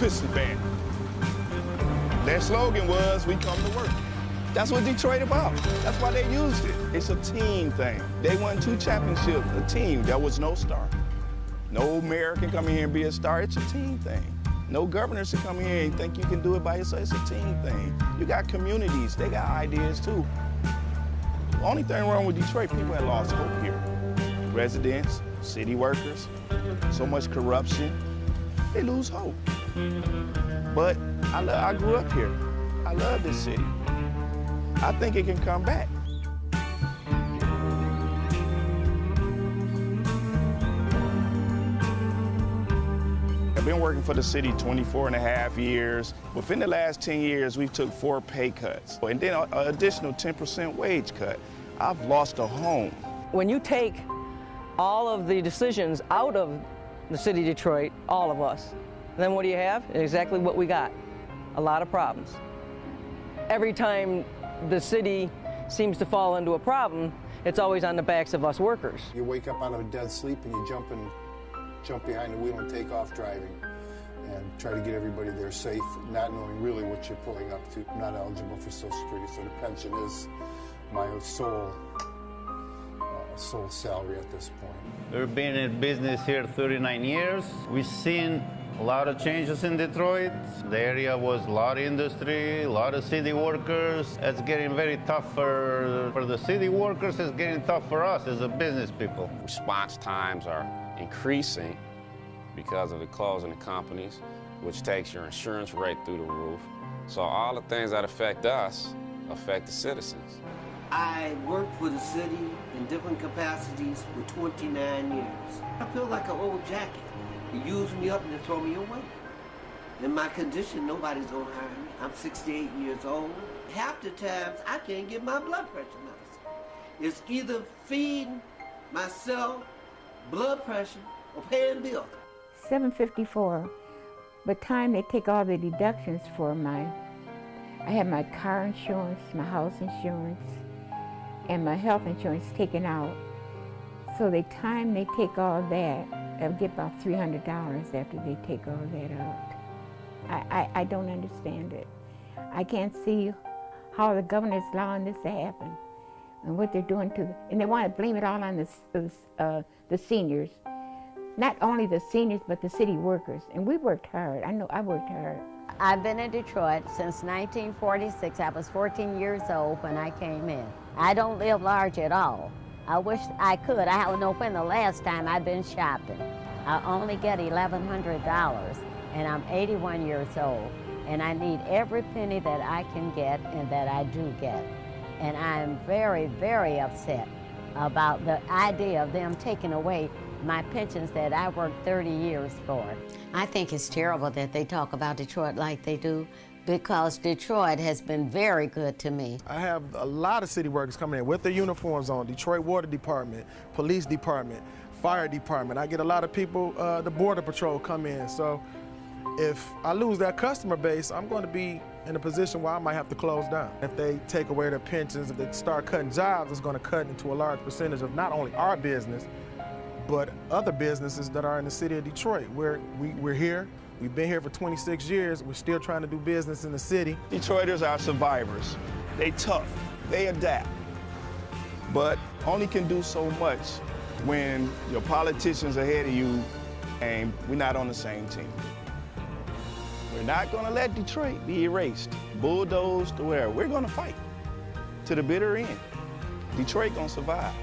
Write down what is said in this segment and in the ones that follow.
Piston fan. Their slogan was, we come to work. That's what Detroit about. That's why they used it. It's a team thing. They won 2 championships, a team. There was no star. No mayor can come in here and be a star. It's a team thing. No governor can come in here and think you can do it by yourself. It's a team thing. You got communities. They got ideas, too. The only thing wrong with Detroit, people have lost hope here. Residents, city workers, so much corruption, they lose hope. But I grew up here. I love this city. I think it can come back. I've been working for the city 24 and a half years. Within the last 10 years, we took 4 pay cuts, and then an additional 10% wage cut. I've lost a home. When you take all of the decisions out of the city of Detroit, all of us, then what do you have? Exactly what we got, a lot of problems. Every time the city seems to fall into a problem, it's always on the backs of us workers. You wake up out of a dead sleep and you jump behind the wheel and take off driving and try to get everybody there safe, not knowing really what you're pulling up to. I'm not eligible for Social Security, so the pension is my sole salary at this point. We've been in business here 39 years. We've seen a lot of changes in Detroit. The area was a lot of industry, a lot of city workers. It's getting very tough for the city workers. It's getting tough for us as a business people. Response times are increasing because of the closing of companies, which takes your insurance rate through the roof. So all the things that affect us affect the citizens. I worked for the city in different capacities for 29 years. I feel like an old jacket. You use me up and they throw me away. In my condition, nobody's gonna hire me. I'm 68 years old. Half the times, I can't get my blood pressure medicine. It's either feeding myself blood pressure or paying bills. $754. By the time they take all the deductions for I have my car insurance, my house insurance, and my health insurance taken out. So the time they take all that, I'll get about $300 after they take all that out. I don't understand it. I can't see how the governor's allowing this to happen and what they're doing and they want to blame it all on the seniors. Not only the seniors, but the city workers. And we worked hard. I know I worked hard. I've been in Detroit since 1946. I was 14 years old when I came in. I don't live large at all. I wish I could. I don't know when the last time I've been shopping. I only get $1,100, and I'm 81 years old, and I need every penny that I can get and that I do get. And I'm very, very upset about the idea of them taking away my pensions that I worked 30 years for. I think it's terrible that they talk about Detroit like they do, because Detroit has been very good to me. I have a lot of city workers coming in with their uniforms on, Detroit Water Department, Police Department, Fire Department. I get a lot of people, the Border Patrol come in. So if I lose that customer base, I'm going to be in a position where I might have to close down. If they take away their pensions, if they start cutting jobs, it's going to cut into a large percentage of not only our business, but other businesses that are in the city of Detroit. We're here. We've been here for 26 years. We're still trying to do business in the city. Detroiters are survivors. They tough. They adapt. But only can do so much when your politicians are ahead of you and we're not on the same team. We're not going to let Detroit be erased, bulldozed to where. We're going to fight to the bitter end. Detroit going to survive.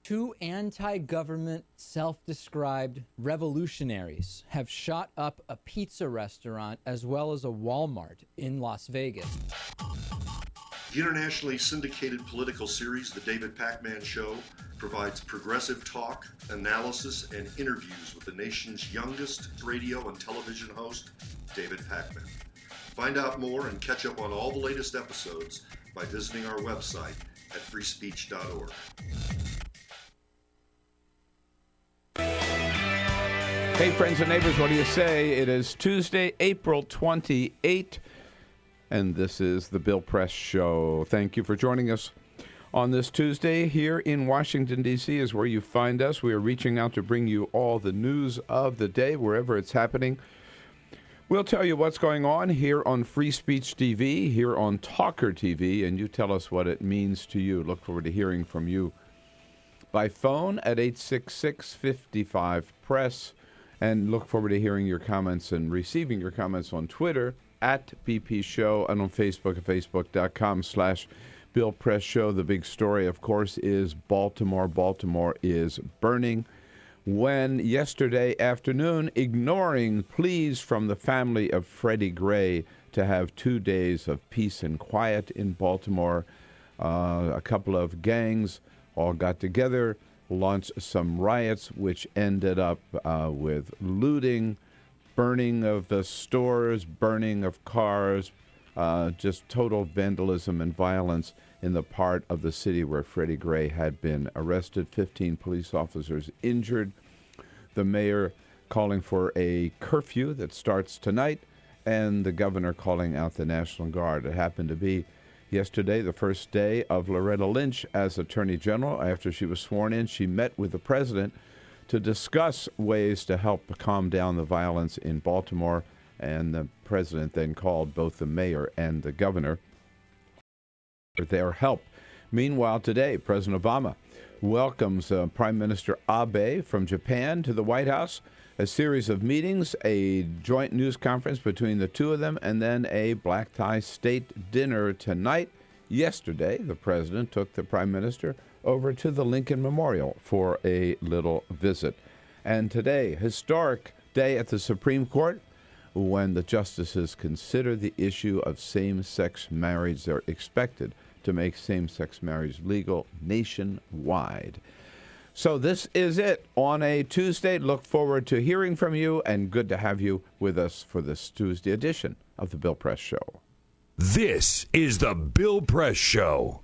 Two anti-government, self-described revolutionaries have shot up a pizza restaurant as well as a Walmart in Las Vegas. The internationally syndicated political series, The David Pakman Show, provides progressive talk, analysis, and interviews with the nation's youngest radio and television host, David Pakman. Find out more and catch up on all the latest episodes by visiting our website at freespeech.org. Hey, friends and neighbors, what do you say? It is Tuesday, April 28, and this is the Bill Press Show. Thank you for joining us on this Tuesday. Here in Washington, D.C. is where you find us. We are reaching out to bring you all the news of the day, wherever it's happening. We'll tell you what's going on here on Free Speech TV, here on TawkrTV, and you tell us what it means to you. Look forward to hearing from you by phone at 866-55-PRESS. And look forward to hearing your comments and receiving your comments on Twitter at BP Show and on Facebook at facebook.com/Bill Press Show. The big story, of course, is Baltimore. Baltimore is burning. When yesterday afternoon, ignoring pleas from the family of Freddie Gray to have 2 days of peace and quiet in Baltimore, a couple of gangs all got together, launched some riots, which ended up with looting, burning of the stores, burning of cars, just total vandalism and violence in the part of the city where Freddie Gray had been arrested. 15 police officers injured. The mayor calling for a curfew that starts tonight, and the governor calling out the National Guard. It happened to be yesterday, the first day of Loretta Lynch as Attorney General. After she was sworn in, she met with the president to discuss ways to help calm down the violence in Baltimore, and the president then called both the mayor and the governor for their help. Meanwhile, today, President Obama welcomes Prime Minister Abe from Japan to the White House. A series of meetings, a joint news conference between the two of them, and then a black tie state dinner tonight. Yesterday, the president took the prime minister over to the Lincoln Memorial for a little visit. And today, historic day at the Supreme Court when the justices consider the issue of same-sex marriage. They're expected to make same-sex marriage legal nationwide. So this is it on a Tuesday. Look forward to hearing from you, and good to have you with us for this Tuesday edition of the Bill Press Show. This is the Bill Press Show.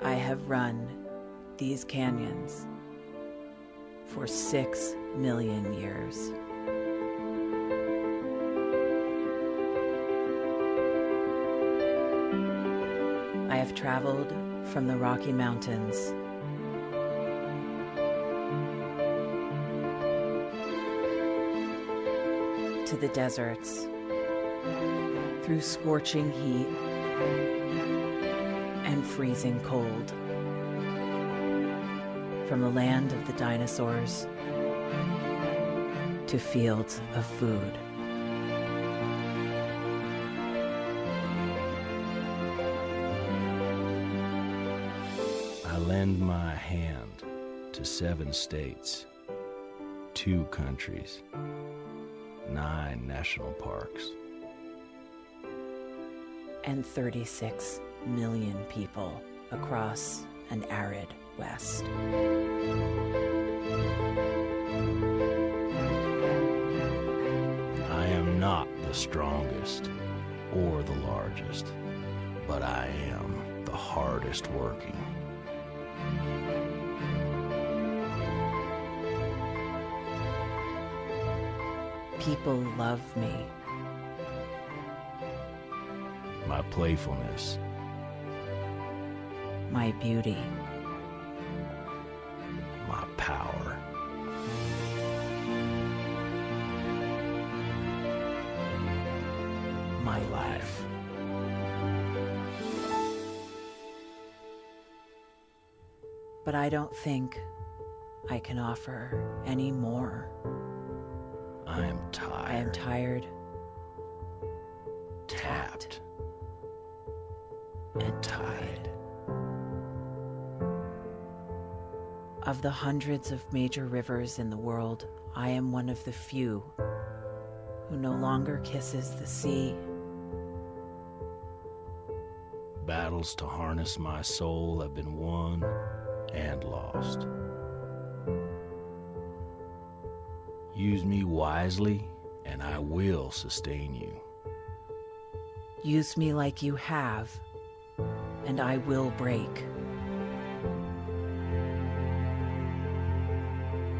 I have run these canyons for 6 million years. I have traveled from the Rocky Mountains to the deserts, through scorching heat and freezing cold. From the land of the dinosaurs to fields of food. I lend my hand to 7 states, 2 countries, 9 national parks, and 36 million people across an arid West. I am not the strongest or the largest, but I am the hardest working. People love me. My playfulness. My beauty. My power. My life. But I don't think I can offer any more. I am tired. I am tired. Tapped. And tied. Of the hundreds of major rivers in the world, I am one of the few who no longer kisses the sea. Battles to harness my soul have been won and lost. Use me wisely and I will sustain you. Use me like you have, and I will break.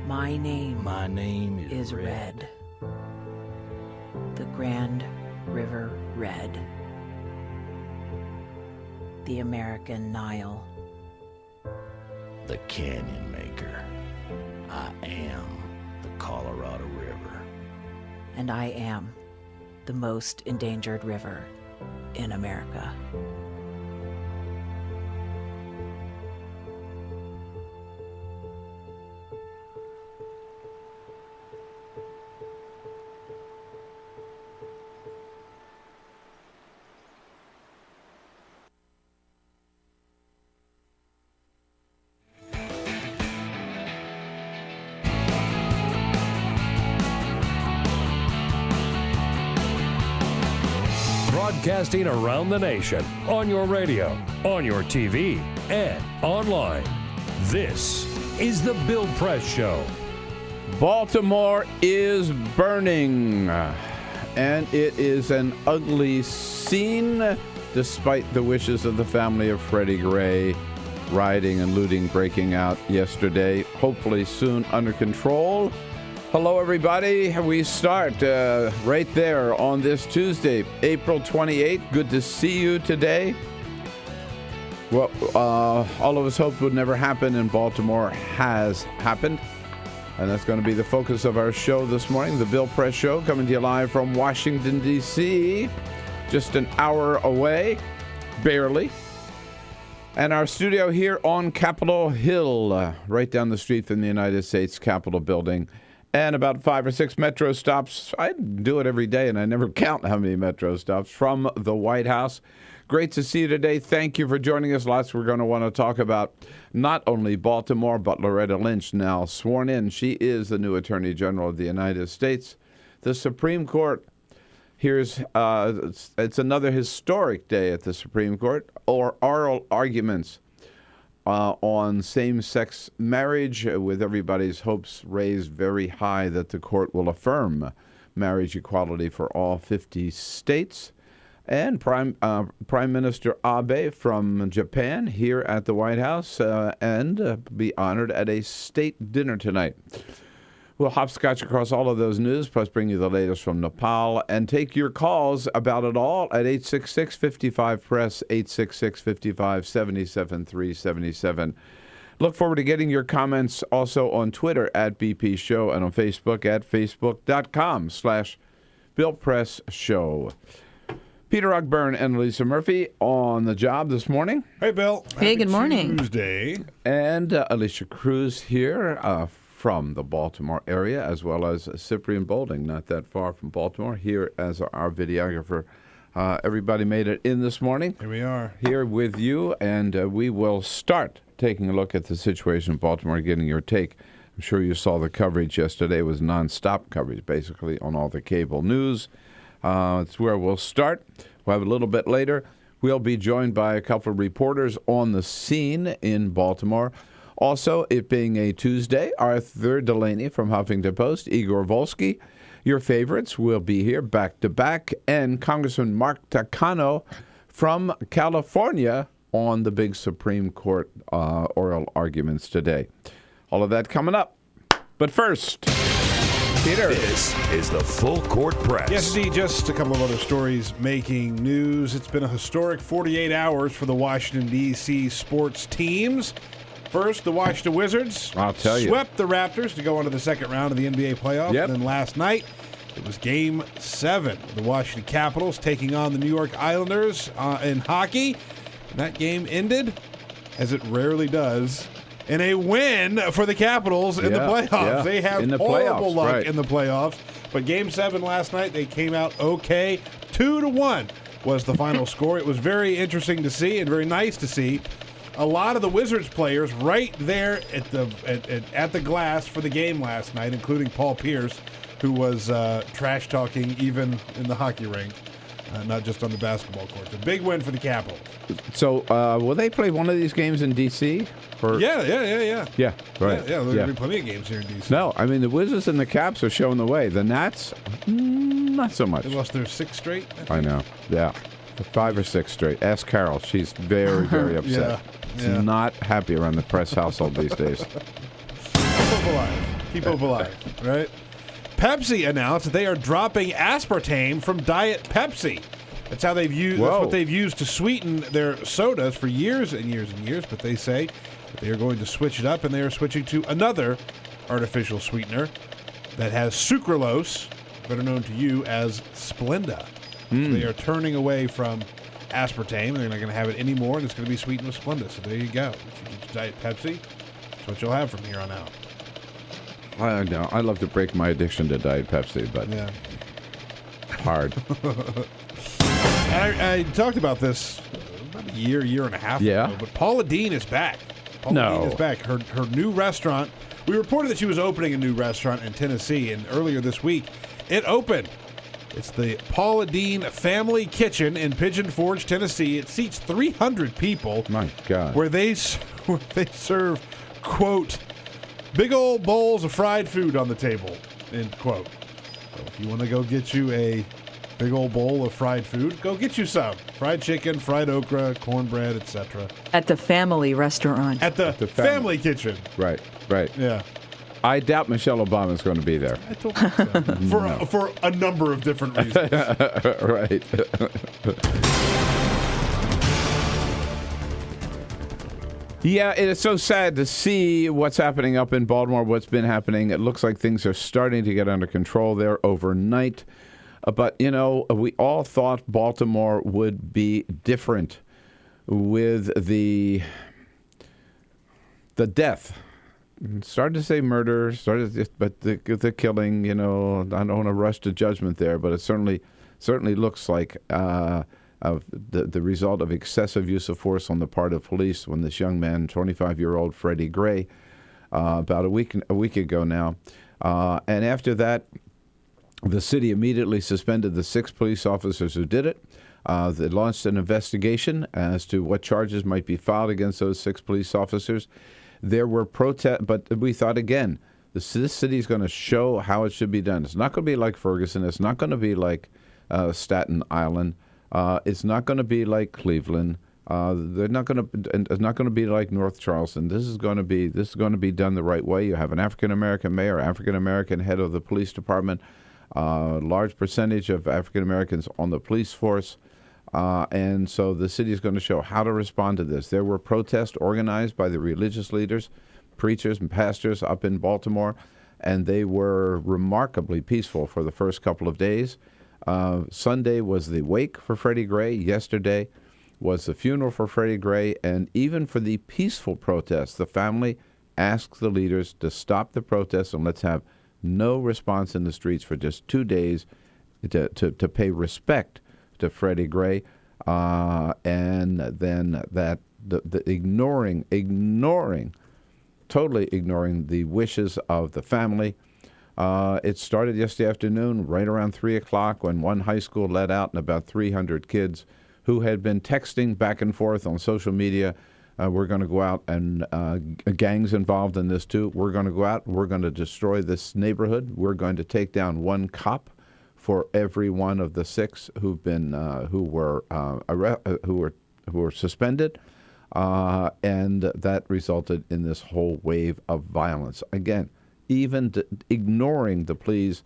My name is Red. The Grand River Red. The American Nile. The Canyon Maker. I am the Colorado River. And I am the most endangered river in America. Broadcasting around the nation, on your radio, on your TV, and online. This is The Bill Press Show. Baltimore is burning, and it is an ugly scene despite the wishes of the family of Freddie Gray. Rioting and looting breaking out yesterday, hopefully soon under control. Hello, everybody. We start right there on this Tuesday, April 28th. Good to see you today. What all of us hoped would never happen in Baltimore has happened. And that's going to be the focus of our show this morning, the Bill Press Show, coming to you live from Washington, D.C., just an hour away, barely. And our studio here on Capitol Hill, right down the street from the United States Capitol building. And about 5 or 6 metro stops. I do it every day, and I never count how many metro stops from the White House. Great to see you today. Thank you for joining us. Lots we're going to want to talk about. Not only Baltimore, but Loretta Lynch now sworn in. She is the new Attorney General of the United States. The Supreme Court, it's another historic day at the Supreme Court, or oral arguments on same-sex marriage, with everybody's hopes raised very high that the court will affirm marriage equality for all 50 states. And Prime Minister Abe from Japan here at the White House and be honored at a state dinner tonight. We'll hopscotch across all of those news, plus bring you the latest from Nepal, and take your calls about it all at 866-55-PRESS, 866-55-77-377. Look forward to getting your comments also on Twitter at BP Show and on Facebook at facebook.com/BillPressShow. Peter Ogburn and Lisa Murphy on the job this morning. Hey, Bill. Hey, good morning. Tuesday. And Alicia Cruz here from the Baltimore area, as well as Cyprian Bolding, not that far from Baltimore, here as our videographer. Everybody made it in this morning. Here we are. Here with you, and we will start taking a look at the situation in Baltimore, getting your take. I'm sure you saw the coverage yesterday. It was nonstop coverage, basically, on all the cable news. It's where we'll start. We'll have a little bit later. We'll be joined by a couple of reporters on the scene in Baltimore. Also, it being a Tuesday, Arthur Delaney from Huffington Post, Igor Volsky, your favorites, will be here back-to-back, and Congressman Mark Takano from California on the big Supreme Court oral arguments today. All of that coming up. But first, Peter. This is the Full Court Press. Yes, indeed. Just a couple of other stories making news. It's been a historic 48 hours for the Washington, D.C. sports teams. First, the Washington Wizards swept the Raptors to go on to the second round of the NBA playoffs. Yep. And then last night, it was Game 7. The Washington Capitals taking on the New York Islanders in hockey. And that game ended, as it rarely does, in a win for the Capitals in the playoffs. Yeah. They have horrible luck in the playoffs. But Game 7 last night, they came out okay. 2-1 was the final score. It was very interesting to see and very nice to see. A lot of the Wizards players right there at the glass for the game last night, including Paul Pierce, who was trash talking even in the hockey rink, not just on the basketball court. A big win for the Capitals. So, will they play one of these games in D.C.? Yeah, right. Yeah, there's going to be plenty of games here in D.C. No, I mean, the Wizards and the Caps are showing the way. The Nats, not so much. They lost their 6th straight. I know. Yeah. 5 or 6 straight. Ask Carol. She's very, very upset. She's not happy around the press household these days. Keep hope alive. Keep hope alive, right? Pepsi announced that they are dropping aspartame from Diet Pepsi. That's how they've used. That's what they've used to sweeten their sodas for years and years and years. But they say that they are going to switch it up, and they are switching to another artificial sweetener that has sucralose, better known to you as Splenda. So they are turning away from aspartame. They're not going to have it anymore, and it's going to be sweetened with Splenda. So there you go. If you get Diet Pepsi, that's what you'll have from here on out. I know. I love to break my addiction to Diet Pepsi, but hard. I talked about this about a year and a half ago, but Paula Deen is back. Paula Deen is back. Her new restaurant. We reported that she was opening a new restaurant in Tennessee, and earlier this week, it opened. It's the Paula Deen Family Kitchen in Pigeon Forge, Tennessee. It seats 300 people. My God. Where they serve, quote, big old bowls of fried food on the table, end quote. So if you want to go get you a big old bowl of fried food, go get you some. Fried chicken, fried okra, cornbread, etc. At the family restaurant. At the family kitchen. Right. Yeah. I doubt Michelle Obama is going to be there. I don't think so. For a number of different reasons. Right. Yeah, it is so sad to see what's happening up in Baltimore, what's been happening. It looks like things are starting to get under control there overnight. But, you know, we all thought Baltimore would be different with the death. Started to say murder, but the killing, you know, I don't want to rush to judgment there, but it certainly looks like the result of excessive use of force on the part of police when this young man, 25-year-old Freddie Gray, about a week ago now. And after that, the city immediately suspended the 6 police officers who did it. They launched an investigation as to what charges might be filed against those 6 police officers. There were protests, but we thought again, this city is going to show how it should be done. It's not going to be like Ferguson. It's not going to be like Staten Island. It's not going to be like Cleveland. It's not going to be like North Charleston. This is going to be done the right way. You have an African American mayor, African American head of the police department, large percentage of African Americans on the police force. And so the city is going to show how to respond to this. There were protests organized by the religious leaders, preachers and pastors up in Baltimore, and they were remarkably peaceful for the first couple of days. Sunday was the wake for Freddie Gray. Yesterday was the funeral for Freddie Gray. And even for the peaceful protests, the family asked the leaders to stop the protests and let's have no response in the streets for just 2 days to pay respect to Freddie Gray, and then that the totally ignoring the wishes of the family. It started yesterday afternoon, right around 3 o'clock, when one high school let out and about 300 kids who had been texting back and forth on social media. We're going to go out, and gangs involved in this too. We're going to go out. We're going to destroy this neighborhood. We're going to take down one cop for every one of the 6 who've been who were suspended, and that resulted in this whole wave of violence. Again, even ignoring the pleas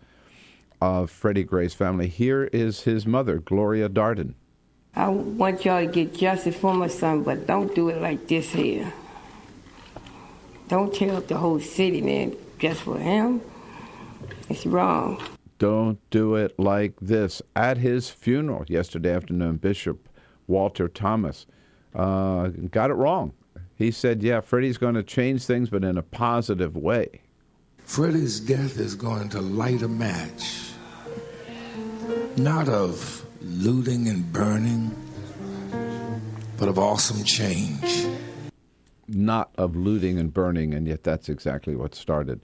of Freddie Gray's family. Here is his mother, Gloria Darden. I want y'all to get justice for my son, but don't do it like this here. Don't tear up the whole city, man, just for him. It's wrong. Don't do it like this. At his funeral yesterday afternoon, Bishop Walter Thomas got it wrong. He said, yeah, Freddie's going to change things, but in a positive way. Freddie's death is going to light a match, not of looting and burning, but of awesome change. Not of looting and burning, and yet that's exactly what started.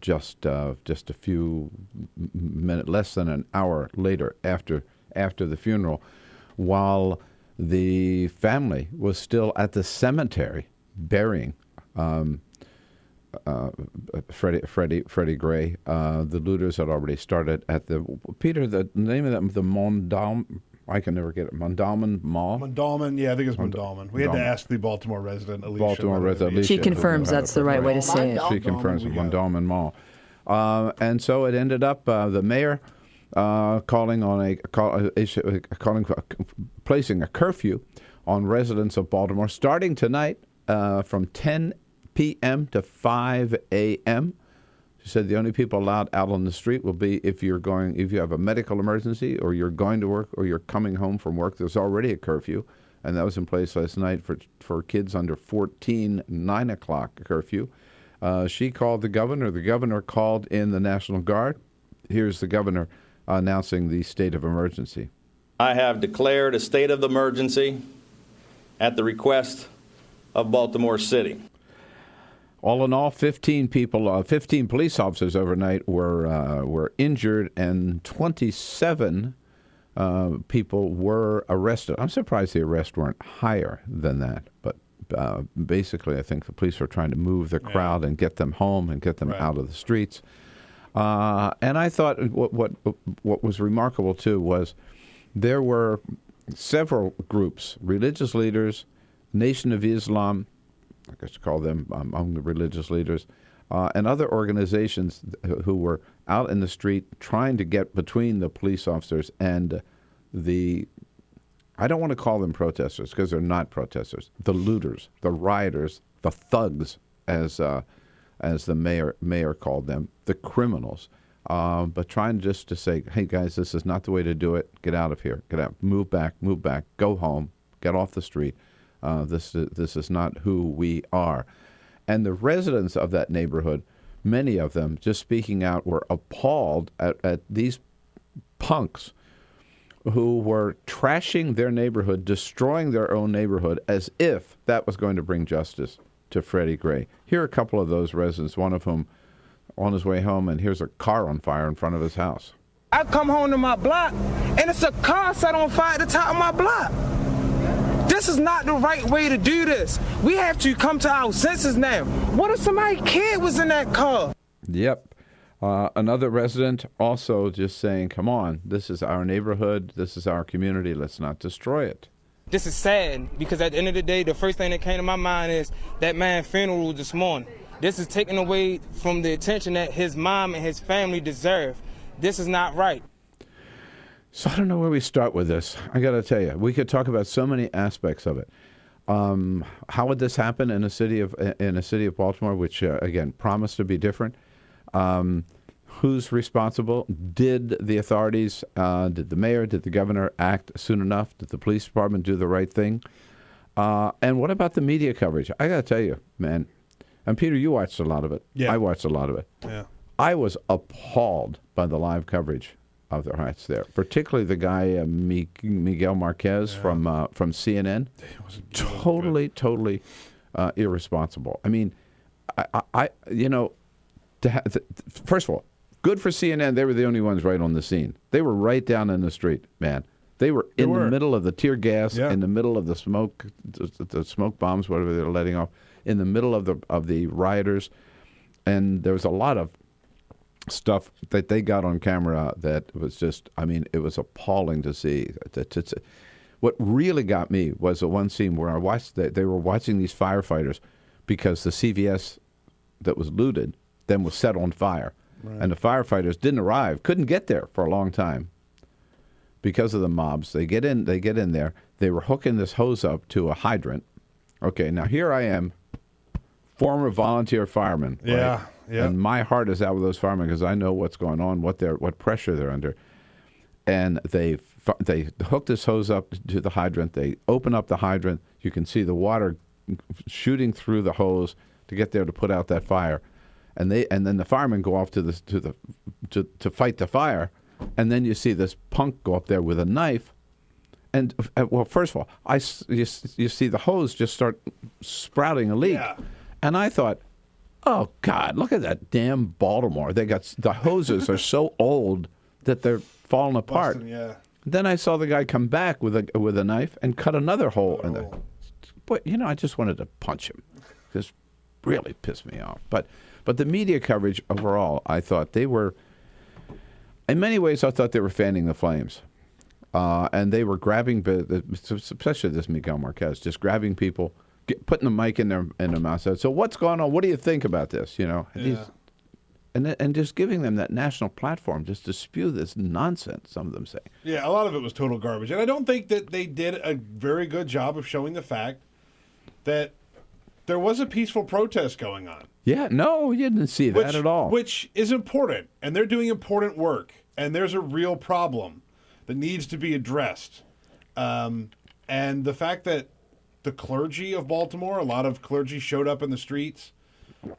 Just a few minutes, less than an hour later, after the funeral, while the family was still at the cemetery burying Freddie Gray. The looters had already started at the Peter. The name of that, the Mondawmin. I can never get it. Mondawmin Mall. Mondawmin, yeah, I think it's Mondawmin. We had to ask the Baltimore resident, Alicia. She confirms that's the right way to say it. She confirms Mondawmin Mall. And so it ended up the mayor placing a curfew on residents of Baltimore starting tonight from 10 p.m. to 5 a.m. She said the only people allowed out on the street will be if you have a medical emergency or you're going to work or you're coming home from work. There's already a curfew, and that was in place last night for kids under 14, 9 o'clock curfew. She called the governor. The governor called in the National Guard. Here's the governor announcing the state of emergency. I have declared a state of emergency at the request of Baltimore City. All in all, 15 police officers overnight were injured, and 27 people were arrested. I'm surprised the arrests weren't higher than that, but basically I think the police were trying to move the crowd and get them home and get them out of the streets. And I thought what was remarkable, too, was there were several groups, religious leaders, Nation of Islam, I guess you call them among the religious leaders, and other organizations who were out in the street trying to get between the police officers and I don't want to call them protesters because they're not protesters, the looters, the rioters, the thugs, as the mayor called them, the criminals, but trying just to say, hey, guys, this is not the way to do it. Get out of here. Get out. Move back, go home, get off the street. This is not who we are. And the residents of that neighborhood, many of them, just speaking out, were appalled at these punks who were trashing their neighborhood, destroying their own neighborhood, as if that was going to bring justice to Freddie Gray. Here are a couple of those residents, one of whom on his way home, and here's a car on fire in front of his house. I come home to my block, and it's a car set on fire at the top of my block. This is not the right way to do this. We have to come to our senses now. What if somebody's kid was in that car? Yep. Another resident also just saying, come on, this is our neighborhood, this is our community, let's not destroy it. This is sad, because at the end of the day, the first thing that came to my mind is that man's funeral this morning. This is taken away from the attention that his mom and his family deserve. This is not right. So I don't know where we start with this. I got to tell you, we could talk about so many aspects of it. How would this happen in a city of Baltimore, which again promised to be different? Who's responsible? Did the authorities, did the mayor, did the governor act soon enough? Did the police department do the right thing? And what about the media coverage? I got to tell you, man. And Peter, you watched a lot of it. Yeah. I watched a lot of it. Yeah. I was appalled by the live coverage of the riots there, particularly the guy Miguel Marquez from CNN. Totally irresponsible. I mean, I first of all, good for CNN. They were the only ones right on the scene. They were right down in the street, man. They were in the middle of the tear gas, in the middle of the smoke bombs, whatever they're letting off, in the middle of the rioters, and there was a lot of stuff that they got on camera that was just, I mean, it was appalling to see. What really got me was the one scene where I watched they were watching these firefighters because the CVS that was looted then was set on fire. Right. And the firefighters didn't arrive, couldn't get there for a long time because of the mobs. They get in there. They were hooking this hose up to a hydrant. Okay, now here I am, former volunteer fireman. Yeah. Right? Yeah. And my heart is out with those firemen because I know what's going on, what pressure they're under. And they hook this hose up to the hydrant. They open up the hydrant. You can see the water shooting through the hose to get there to put out that fire. And then the firemen go off to fight the fire. And then you see this punk go up there with a knife. And well, first of all, you see the hose just start sprouting a leak. Yeah. And I thought, oh, God, look at that damn Baltimore. The hoses are so old that they're falling apart. Busting, yeah. Then I saw the guy come back with a knife and cut another hole in there. But, I just wanted to punch him. Just really pissed me off. But the media coverage overall, I thought they were, in many ways, I thought they were fanning the flames. And they were grabbing, especially this Miguel Marquez, just grabbing people, putting the mic in their mouth. So what's going on? What do you think about this? You know, and just giving them that national platform just to spew this nonsense. Some of them say. Yeah, a lot of it was total garbage, and I don't think that they did a very good job of showing the fact that there was a peaceful protest going on. Yeah, no, you didn't see that at all. Which is important, and they're doing important work, and there's a real problem that needs to be addressed. And the fact that the clergy of Baltimore, a lot of clergy showed up in the streets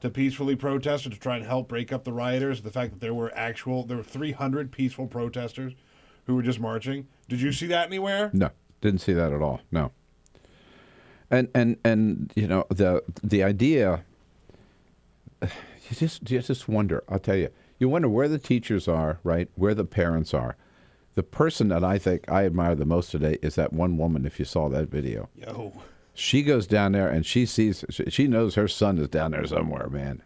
to peacefully protest or to try and help break up the rioters, the fact that there were 300 peaceful protesters who were just marching. Did you see that anywhere? No, didn't see that at all, no. And you know, the idea, you just wonder, I'll tell you, you wonder where the teachers are, right, where the parents are. The person that I think I admire the most today is that one woman, if you saw that video. Yo. She goes down there and she knows her son is down there somewhere, man.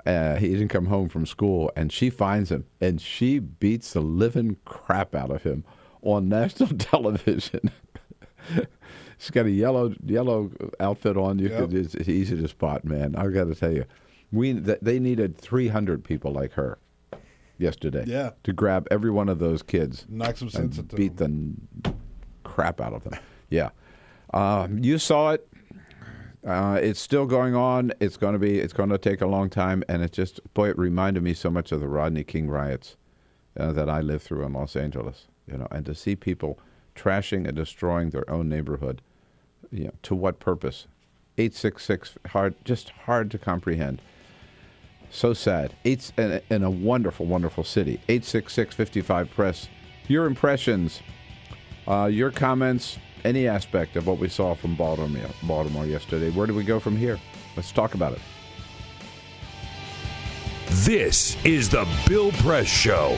He didn't come home from school, and she finds him, and she beats the living crap out of him on national television. She's got a yellow outfit on. It's easy to spot, man. I got to tell you, they needed 300 people like her yesterday to grab every one of those kids, knock some sense and into beat the crap out of them. Yeah. You saw it. It's still going on. It's going to take a long time, and it reminded me so much of the Rodney King riots that I lived through in Los Angeles. You know, and to see people trashing and destroying their own neighborhood, you know, to what purpose? 866 hard to comprehend. So sad. In a wonderful, wonderful city. 866-55-PRESS. Your impressions, your comments. Any aspect of what we saw from Baltimore yesterday. Where do we go from here? Let's talk about it. This is the Bill Press Show.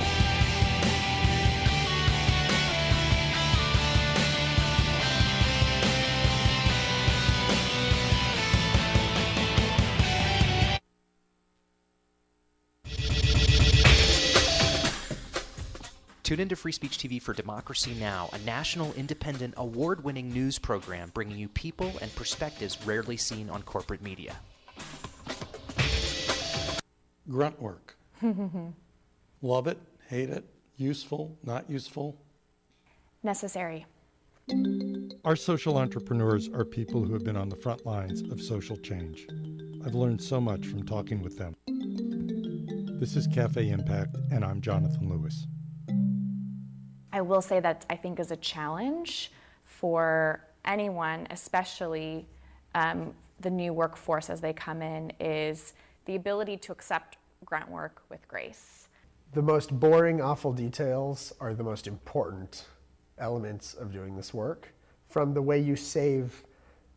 Tune into Free Speech TV for Democracy Now!, a national, independent, award-winning news program bringing you people and perspectives rarely seen on corporate media. Grunt work. Love it, hate it, useful, not useful. Necessary. Our social entrepreneurs are people who have been on the front lines of social change. I've learned so much from talking with them. This is Cafe Impact, and I'm Jonathan Lewis. I will say that I think is a challenge for anyone, especially the new workforce as they come in, is the ability to accept grunt work with grace. The most boring, awful details are the most important elements of doing this work. From the way you save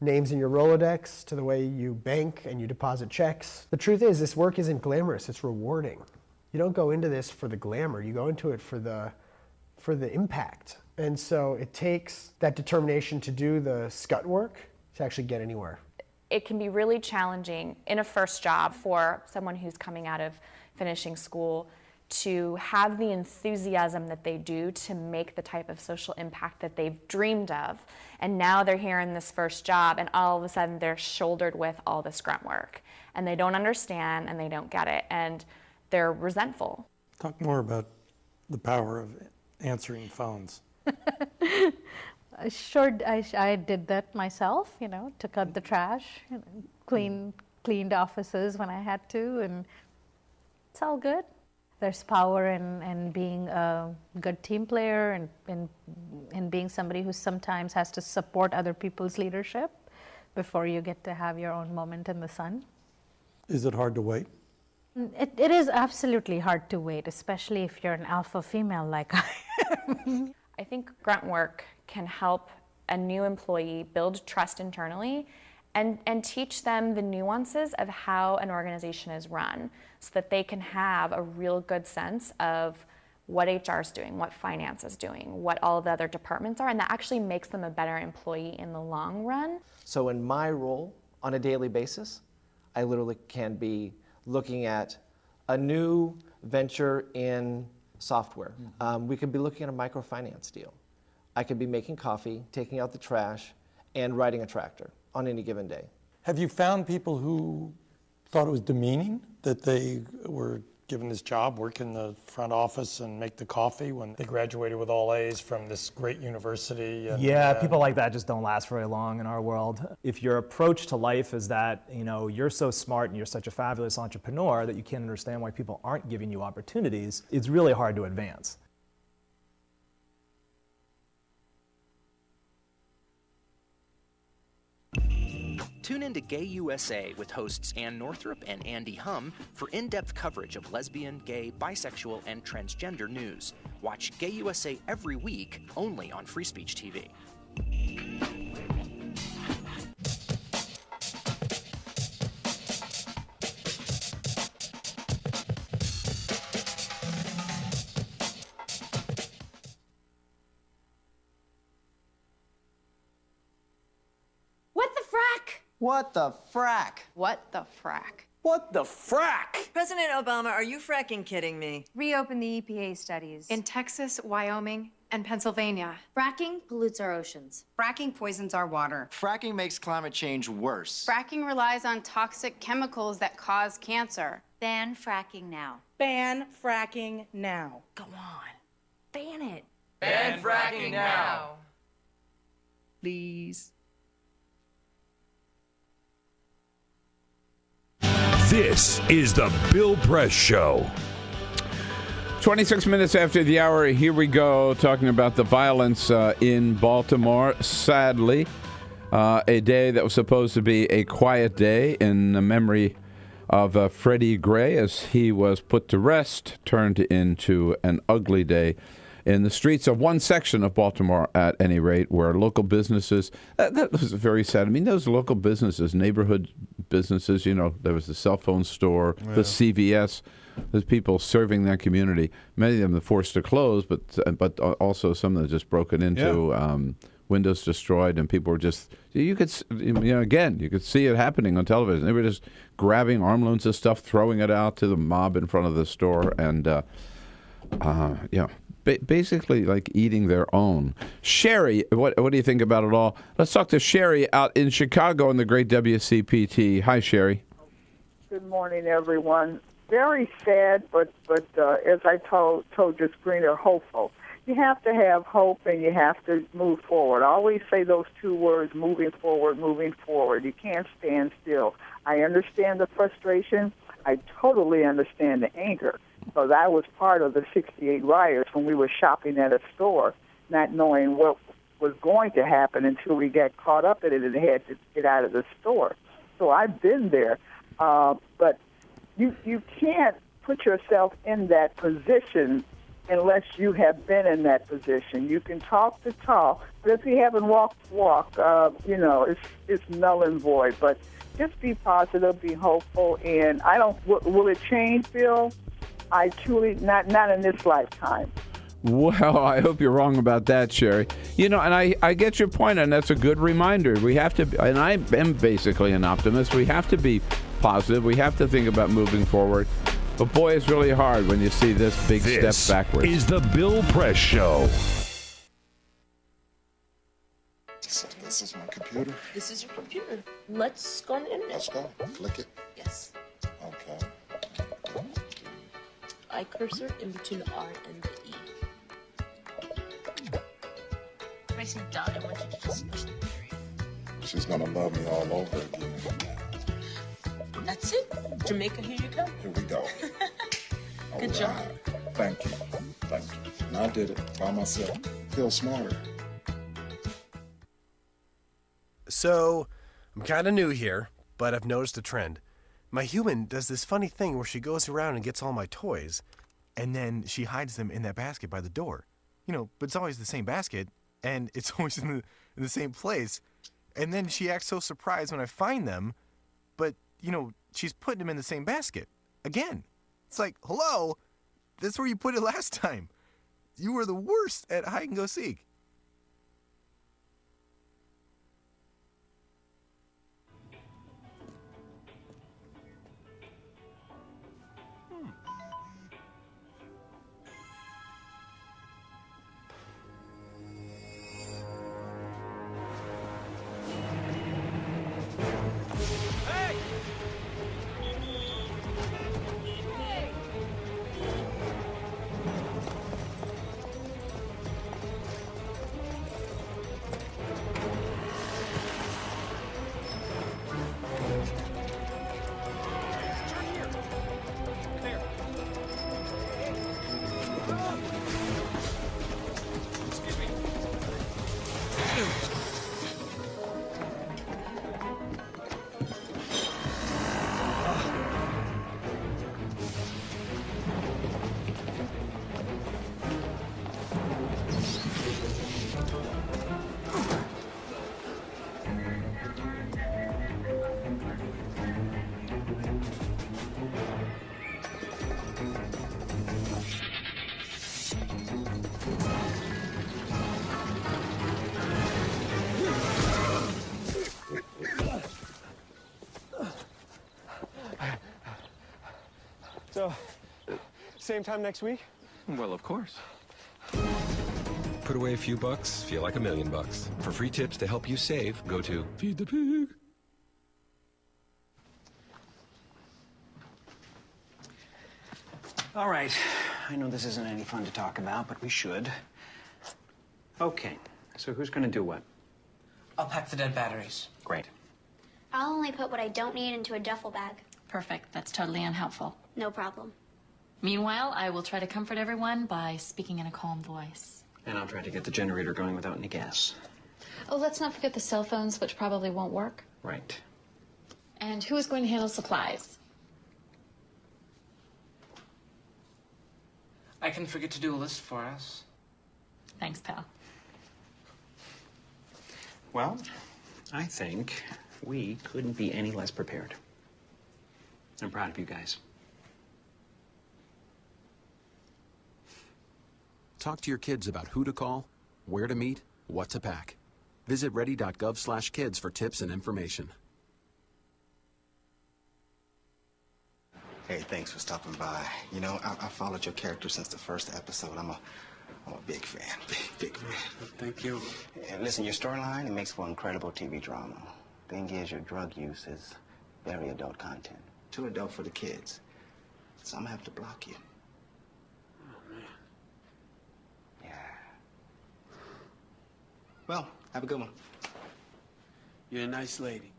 names in your Rolodex to the way you bank and you deposit checks. The truth is, this work isn't glamorous, it's rewarding. You don't go into this for the glamour, you go into it for the impact. And so it takes that determination to do the scut work to actually get anywhere. It can be really challenging in a first job for someone who's coming out of finishing school to have the enthusiasm that they do to make the type of social impact that they've dreamed of. And now they're here in this first job, and all of a sudden they're shouldered with all this grunt work. And they don't understand, and they don't get it, and they're resentful. Talk more about the power of answering phones. Sure, I did that myself, took out the trash, cleaned offices when I had to, and it's all good. There's power in being a good team player and in being somebody who sometimes has to support other people's leadership before you get to have your own moment in the sun. Is it hard to wait? It is absolutely hard to wait, especially if you're an alpha female like I am. I think grunt work can help a new employee build trust internally and teach them the nuances of how an organization is run so that they can have a real good sense of what HR is doing, what finance is doing, what all the other departments are, and that actually makes them a better employee in the long run. So in my role on a daily basis, I literally can be looking at a new venture in software. We could be looking at a microfinance deal. I could be making coffee, taking out the trash, and riding a tractor on any given day. Have you found people who thought it was demeaning that they were given this job, work in the front office and make the coffee when they graduated with all A's from this great university? And, yeah, people like that just don't last very long in our world. If your approach to life is that, you're so smart and you're such a fabulous entrepreneur that you can't understand why people aren't giving you opportunities, it's really hard to advance. Tune in to Gay USA with hosts Ann Northrup and Andy Hum for in-depth coverage of lesbian, gay, bisexual, and transgender news. Watch Gay USA every week, only on Free Speech TV. What the frack? What the frack? What the frack? President Obama, are you fracking kidding me? Reopen the EPA studies. In Texas, Wyoming, and Pennsylvania. Fracking pollutes our oceans. Fracking poisons our water. Fracking makes climate change worse. Fracking relies on toxic chemicals that cause cancer. Ban fracking now. Ban fracking now. Go on. Ban it. Ban fracking now. Please. This is the Bill Press Show. 26 minutes after the hour, here we go, talking about the violence in Baltimore. Sadly, a day that was supposed to be a quiet day in the memory of Freddie Gray as he was put to rest, turned into an ugly day in the streets of one section of Baltimore, at any rate, where local businesses, that was very sad. I mean, those local businesses, neighborhood businesses, there was the cell phone store, the CVS, there's people serving that community. Many of them are forced to close, but also some that just broken into, windows destroyed, and people were just, you could see it happening on television. They were just grabbing armloads of stuff, throwing it out to the mob in front of the store, and, basically like eating their own. Sherry, what do you think about it all? Let's talk to Sherry out in Chicago in the great WCPT. Hi, Sherry. Good morning, everyone. Very sad, but as I told your screener, hopeful. You have to have hope and you have to move forward. I always say those two words, moving forward, moving forward. You can't stand still. I understand the frustration. I totally understand the anger. Because I was part of the 68 riots when we were shopping at a store, not knowing what was going to happen until we got caught up in it and had to get out of the store. So I've been there. But you can't put yourself in that position unless you have been in that position. You can talk the talk, but if you haven't walked the walk, it's null and void. But just be positive, be hopeful, and will it change, Bill? I truly, not in this lifetime. Well, I hope you're wrong about that, Sherry. And I get your point, and that's a good reminder. We have to, and I am basically an optimist, we have to be positive. We have to think about moving forward. But boy, it's really hard when you see this big step backwards. This is the Bill Press Show. This is my computer. This is your computer. Let's go on the internet. Let's go. Click it. Yes. Okay. I cursor in between the R and the E. Pressing dot, I want you to just push the period. She's gonna love me all over again. That's it. Jamaica, here you come. Here we go. Good job. Thank you. Thank you. And I did it by myself. Feel smarter. So, I'm kind of new here, but I've noticed a trend. My human does this funny thing where she goes around and gets all my toys, and then she hides them in that basket by the door. But it's always the same basket, and it's always in the same place. And then she acts so surprised when I find them, but, she's putting them in the same basket. Again. It's like, hello? That's where you put it last time. You were the worst at hide and go seek. So, same time next week? Well, of course. Put away a few bucks, feel like $1 million. For free tips to help you save, go to Feed the Pig. All right. I know this isn't any fun to talk about, but we should. Okay. So who's going to do what? I'll pack the dead batteries. Great. I'll only put what I don't need into a duffel bag. Perfect. That's totally unhelpful. No problem. Meanwhile, I will try to comfort everyone by speaking in a calm voice. And I'll try to get the generator going without any gas. Oh, let's not forget the cell phones, which probably won't work. Right. And who is going to handle supplies? I can forget to do a list for us. Thanks, pal. Well, I think we couldn't be any less prepared. I'm proud of you guys. Talk to your kids about who to call, where to meet, what to pack. Visit ready.gov/kids for tips and information. Hey, thanks for stopping by. You know, I followed your character since the first episode. I'm a big fan. Big fan. Thank you. And listen, your storyline, it makes for incredible TV drama. Thing is, your drug use is very adult content. Too adult for the kids. So I'm gonna have to block you. Oh, man. Yeah. Well, have a good one. You're a nice lady.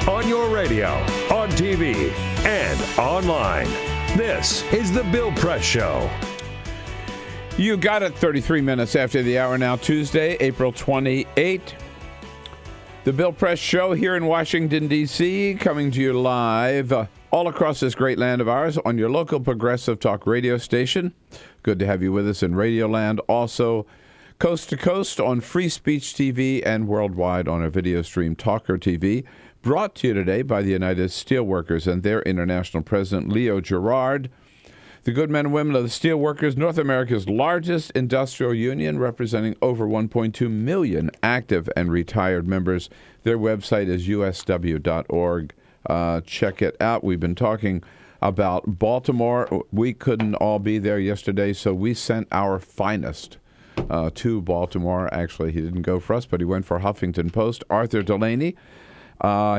On your radio, on TV, and online. This is The Bill Press Show. You got it 33 minutes after the hour now, Tuesday, April 28. The Bill Press Show here in Washington, D.C., coming to you live all across this great land of ours on your local progressive talk radio station. Good to have you with us in Radio Land. Also, coast to coast on Free Speech TV and worldwide on our video stream, TawkrTV. Brought to you today by the United Steelworkers and their international president, Leo Gerard. The good men and women of the Steelworkers, North America's largest industrial union, representing over 1.2 million active and retired members. Their website is usw.org. Check it out. We've been talking about Baltimore. We couldn't all be there yesterday, so we sent our finest to Baltimore. Actually, he didn't go for us, but he went for Huffington Post. Arthur Delaney.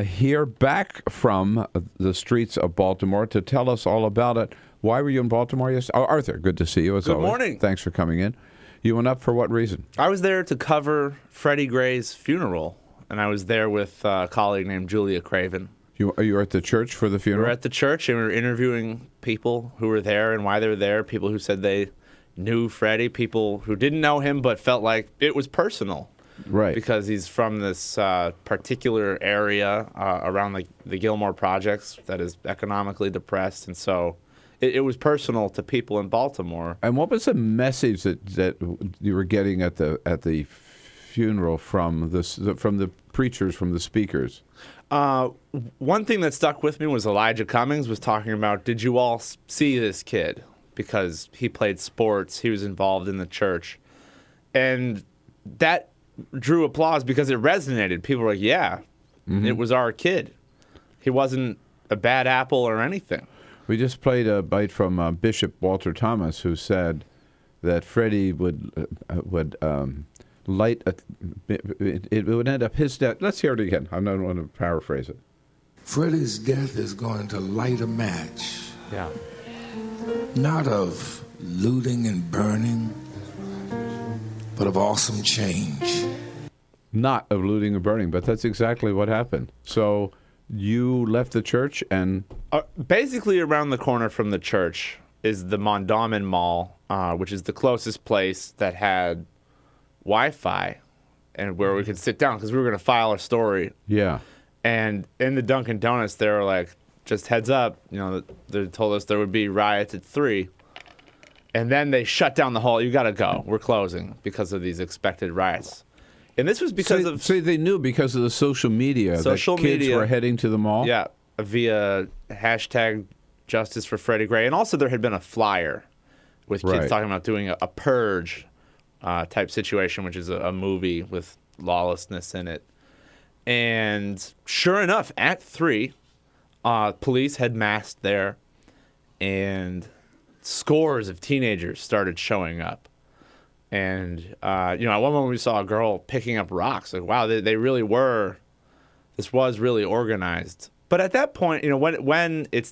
Here back from the streets of Baltimore to tell us all about it. Why were you in Baltimore yesterday? Oh, Arthur, good to see you as always. Good morning. Thanks for coming in. You went up for what reason? I was there to cover Freddie Gray's funeral, and I was there with a colleague named Julia Craven. You were at the church for the funeral? We were at the church, and we were interviewing people who were there and why they were there, people who said they knew Freddie, people who didn't know him but felt like it was personal. Right. Because he's from this particular area around the Gilmore projects that is economically depressed. And so it was personal to people in Baltimore. And what was the message that you were getting at the funeral from the preachers, from the speakers? One thing that stuck with me was Elijah Cummings was talking about, did you all see this kid? Because he played sports, he was involved in the church. And that drew applause because it resonated. People were like, yeah, It was our kid. He wasn't a bad apple or anything. We just played a bite from Bishop Walter Thomas, who said that Freddie would light it would end up his death. Let's hear it again. I don't want to paraphrase it. Freddie's death is going to light a match. Yeah. Not of looting and burning, but of awesome change. Not of looting and burning, but that's exactly what happened. So you left the church and... basically around the corner from the church is the Mondawmin Mall, which is the closest place that had Wi-Fi and where we could sit down because we were going to file a story. Yeah. And in the Dunkin' Donuts, they were like, just heads up, they told us there would be riots at 3. And then they shut down the hall. You got to go. We're closing because of these expected riots. And this was because of... So they knew because of the social media that kids were heading to the mall? Yeah, via hashtag justice for Freddie Gray. And also there had been a flyer with kids Right. talking about doing a purge type situation, which is a movie with lawlessness in it. And sure enough, at 3, police had massed there, and scores of teenagers started showing up. And, at one moment we saw a girl picking up rocks. Like, wow, they really were, this was really organized. But at that point, when it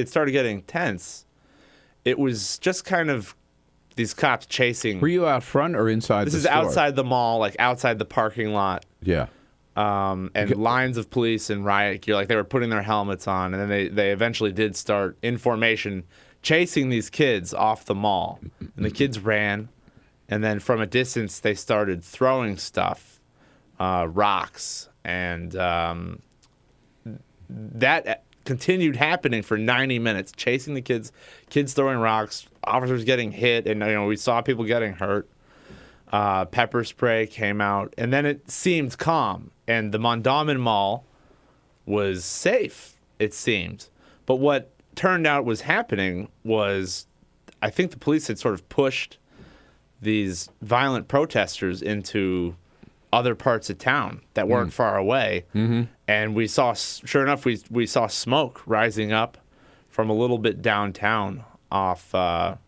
started getting tense, it was just kind of these cops chasing. Were you out front or inside the store? This is outside the mall, like outside the parking lot. Yeah. And lines of police and riot gear, like they were putting their helmets on, and then they eventually did start in formation chasing these kids off the mall. And the kids ran, and then from a distance they started throwing stuff, rocks, and that continued happening for 90 minutes, chasing the kids throwing rocks, officers getting hit, and we saw people getting hurt. Pepper spray came out, and then it seemed calm, and the Mondawmin Mall was safe, it seemed. But what turned out was happening was, I think the police had sort of pushed these violent protesters into other parts of town that weren't far away. Mm-hmm. And we saw, sure enough, we saw smoke rising up from a little bit downtown off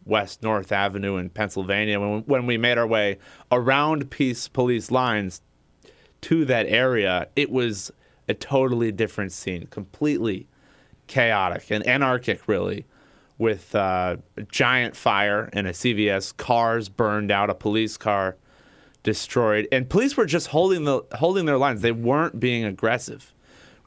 West North Avenue in Pennsylvania. When we made our way around police lines to that area, it was a totally different scene, completely chaotic and anarchic, really, with a giant fire in a CVS, cars burned out, a police car destroyed, and police were just holding their lines. They weren't being aggressive.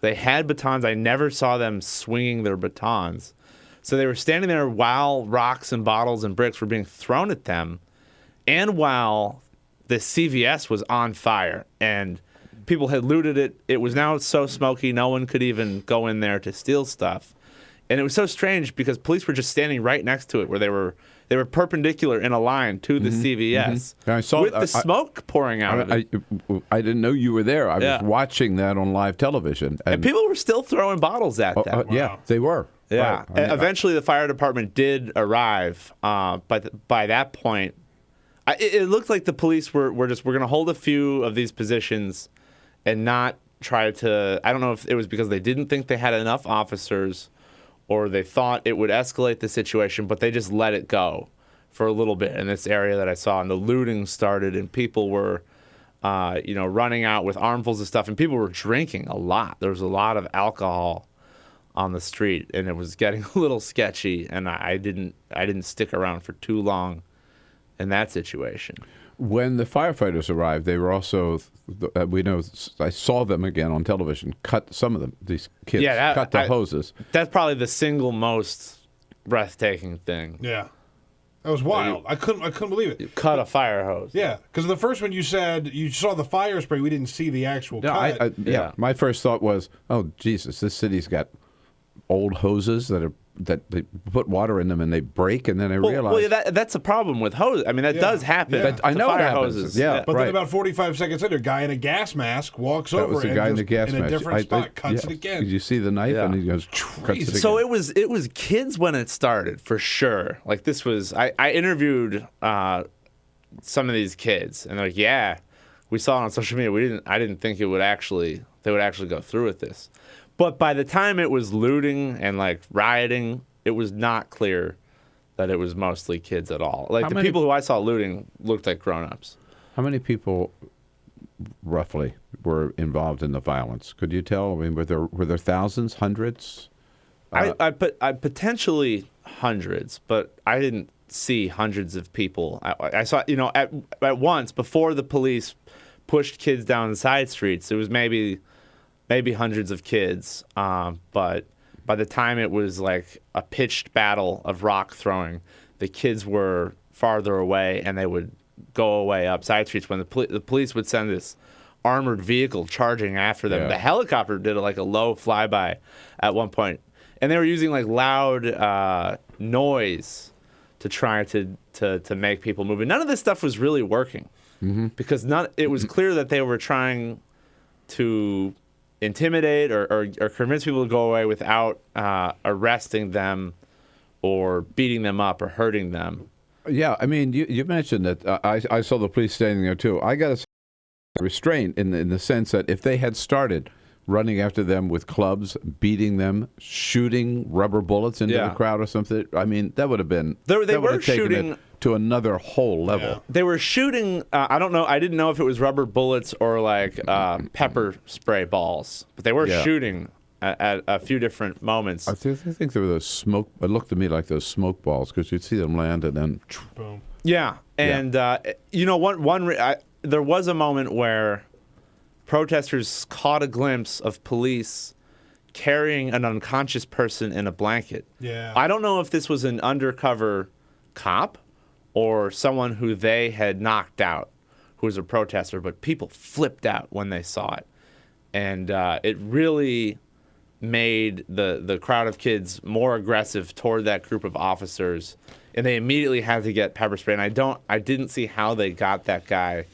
They had batons. I never saw them swinging their batons. So they were standing there while rocks and bottles and bricks were being thrown at them, and while the CVS was on fire and people had looted it. It was now so smoky, no one could even go in there to steal stuff. And it was so strange because police were just standing right next to it, where they were perpendicular in a line to the CVS, I saw with the smoke pouring out of it. I didn't know you were there. I was watching that on live television, and people were still throwing bottles at them. Yeah, they were. Yeah. Right. Eventually, the fire department did arrive, but by that point, it looked like the police were going to hold a few of these positions and not try to. I don't know if it was because they didn't think they had enough officers, or they thought it would escalate the situation, but they just let it go for a little bit in this area that I saw. And the looting started, and people were, running out with armfuls of stuff, and people were drinking a lot. There was a lot of alcohol on the street, and it was getting a little sketchy. And I didn't stick around for too long in that situation. When the firefighters arrived, they were also, we know, I saw them again on television, cut some of them, these kids, cut the hoses. That's probably the single most breathtaking thing. Yeah. That was wild. I couldn't believe it. You cut a fire hose. Yeah, because the first one you said you saw the fire spray, we didn't see the actual cut. My first thought was, oh, Jesus, this city's got old hoses that they put water in them and they break, and then I realized... Well, that's a problem with hoses. I mean, that does happen. Yeah. I know fire it happens. hoses. Yeah, but then about 45 seconds later, a guy in a gas mask walks over was the and guy just, in the gas in a mask. different spot, cuts it again. Did you see the knife? And he goes, cuts it again. So it was kids when it started, for sure. Like, this was... I interviewed some of these kids, and they're like, yeah, we saw it on social media. I didn't think they would actually go through with this. But by the time it was looting and, like, rioting, it was not clear that it was mostly kids at all. Like, people who I saw looting looked like grown-ups. How many people, roughly, were involved in the violence? Could you tell? I mean, were there thousands, hundreds? I potentially hundreds, but I didn't see hundreds of people. I saw, at once, before the police pushed kids down the side streets, it was maybe hundreds of kids, but by the time it was like a pitched battle of rock throwing, the kids were farther away, and they would go away up side streets when the police would send this armored vehicle charging after them. Yeah. The helicopter did like a low flyby at one point, and they were using like loud noise to try to make people move. And none of this stuff was really working because it was clear that they were trying to intimidate or convince people to go away without arresting them or beating them up or hurting them. Yeah, I mean, you mentioned that I saw the police standing there too. I got to restraint in the sense that if they had started running after them with clubs, beating them, shooting rubber bullets into the crowd or something, I mean, that would have been They were shooting it to another whole level. Yeah. They were shooting. I don't know. I didn't know if it was rubber bullets or like pepper spray balls, but they were shooting at a few different moments. I think there were those smoke. It looked to me like those smoke balls because you'd see them land and then boom. Yeah, and you know, there was a moment where protesters caught a glimpse of police carrying an unconscious person in a blanket. Yeah. I don't know if this was an undercover cop or someone who they had knocked out, who was a protester, but people flipped out when they saw it. And it really made the crowd of kids more aggressive toward that group of officers, and they immediately had to get pepper spray. And I didn't see how they got that guy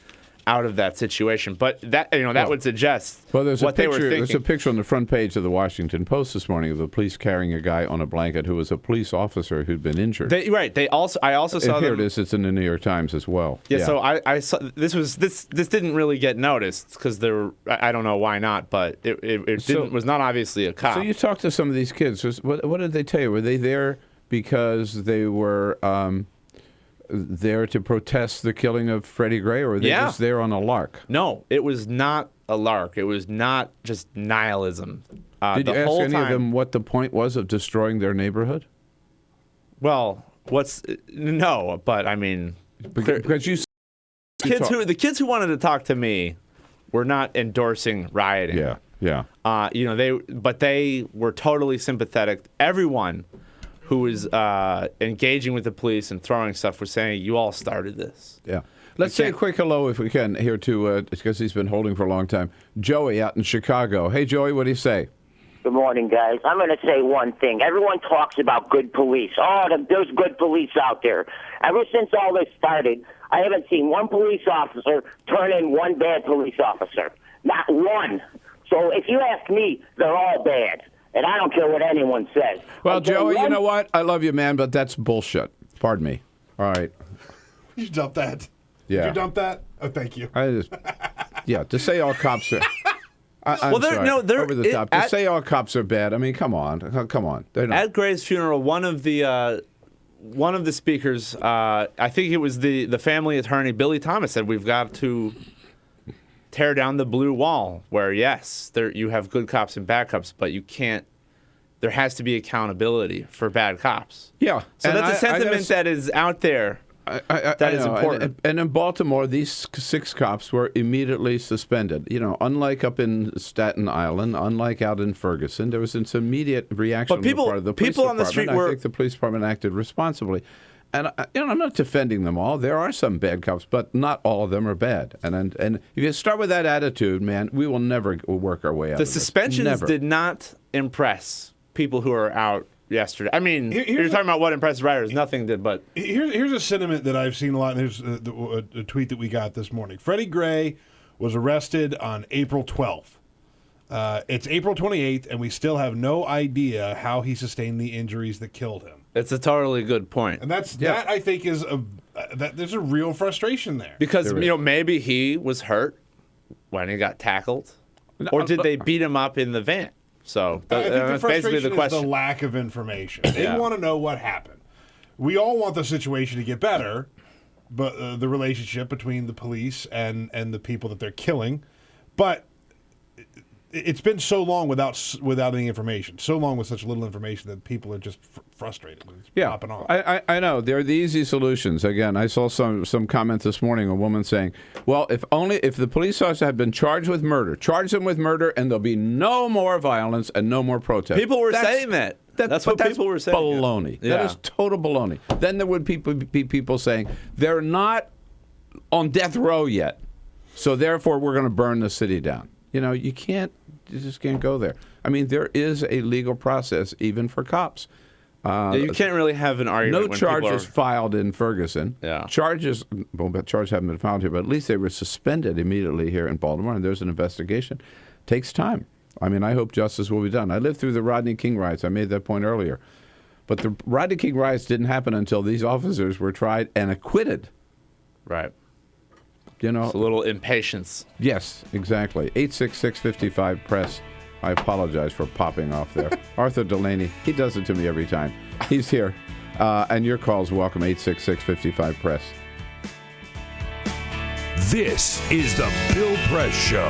out of that situation, but that would suggest there's what they were thinking. There's a picture on the front page of the Washington Post this morning of the police carrying a guy on a blanket who was a police officer who'd been injured. I also saw here it is. It's in the New York Times as well. Yeah. So I saw this didn't really get noticed because I don't know why not, but it was not obviously a cop. So you talked to some of these kids. What did they tell you? Were they there because they were there to protest the killing of Freddie Gray, or were they just there on a lark? No, it was not a lark. It was not just nihilism. Did you ask any of them what the point was of destroying their neighborhood? Well, no, but I mean, because you the kids who wanted to talk to me were not endorsing rioting. Yeah. They were totally sympathetic. Everyone who was engaging with the police and throwing stuff was saying, you all started this. Yeah. Let's say a quick hello, if we can, here to, because he's been holding for a long time, Joey out in Chicago. Hey, Joey, what do you say? Good morning, guys. I'm going to say one thing. Everyone talks about good police. There's good police out there. Ever since all this started, I haven't seen one police officer turn in one bad police officer. Not one. So if you ask me, they're all bad. And I don't care what anyone says. Well, Joey, you know what? I love you, man, but that's bullshit. Pardon me. All right. You dump that. Yeah. Did you dump that? Oh, thank you. To say all cops are... they're over the top. To say all cops are bad, I mean, come on. They're not. At Gray's funeral, one of the speakers, I think it was the family attorney, Billy Thomas, said we've got to tear down the blue wall where, yes, you have good cops and bad cops, but you can't. There has to be accountability for bad cops. Yeah. So that's a sentiment that is out there. That is important. And in Baltimore, these 6 cops were immediately suspended. You know, unlike up in Staten Island, unlike out in Ferguson, there was an immediate reaction on the part of the police department. On the street I think the police department acted responsibly. And I'm not defending them all. There are some bad cops, but not all of them are bad. And if you start with that attitude, man, we will never work our way out of this. The suspensions did not impress people who are out yesterday. I mean, you're talking about what impressed writers. Nothing did, but... Here's a sentiment that I've seen a lot. Here's a tweet that we got this morning. Freddie Gray was arrested on April 12th. It's April 28th, and we still have no idea how he sustained the injuries that killed him. It's a totally good point. And that I think is there's a real frustration there. Because, maybe he was hurt when he got tackled, or did they beat him up in the van? So I think the that's frustration basically the question. is the lack of information. They want to know what happened. We all want the situation to get better, but the relationship between the police and the people that they're killing. But it's been so long without any information, so long with such little information that people are just frustrated. It's popping off. I know. They're the easy solutions. Again, I saw some comment this morning, a woman saying, well, if the police officer had been charged with murder, charge them with murder, and there'll be no more violence and no more protest. People were saying that. That's what people were saying. Baloney. Yeah. That is total baloney. Then there would be people saying, they're on death row yet, so therefore we're going to burn the city down. You just can't go there. I mean, there is a legal process even for cops. You can't really have an argument. No charges filed in Ferguson. Yeah. Charges haven't been filed here, but at least they were suspended immediately here in Baltimore, and there's an investigation. Takes time. I mean, I hope justice will be done. I lived through the Rodney King riots. I made that point earlier. But the Rodney King riots didn't happen until these officers were tried and acquitted. Right. You know, it's a little impatience. Yes, exactly. 866-55-PRESS. I apologize for popping off there. Arthur Delaney, he does it to me every time. He's here. And your calls welcome, 866-55-PRESS. This is the Bill Press Show.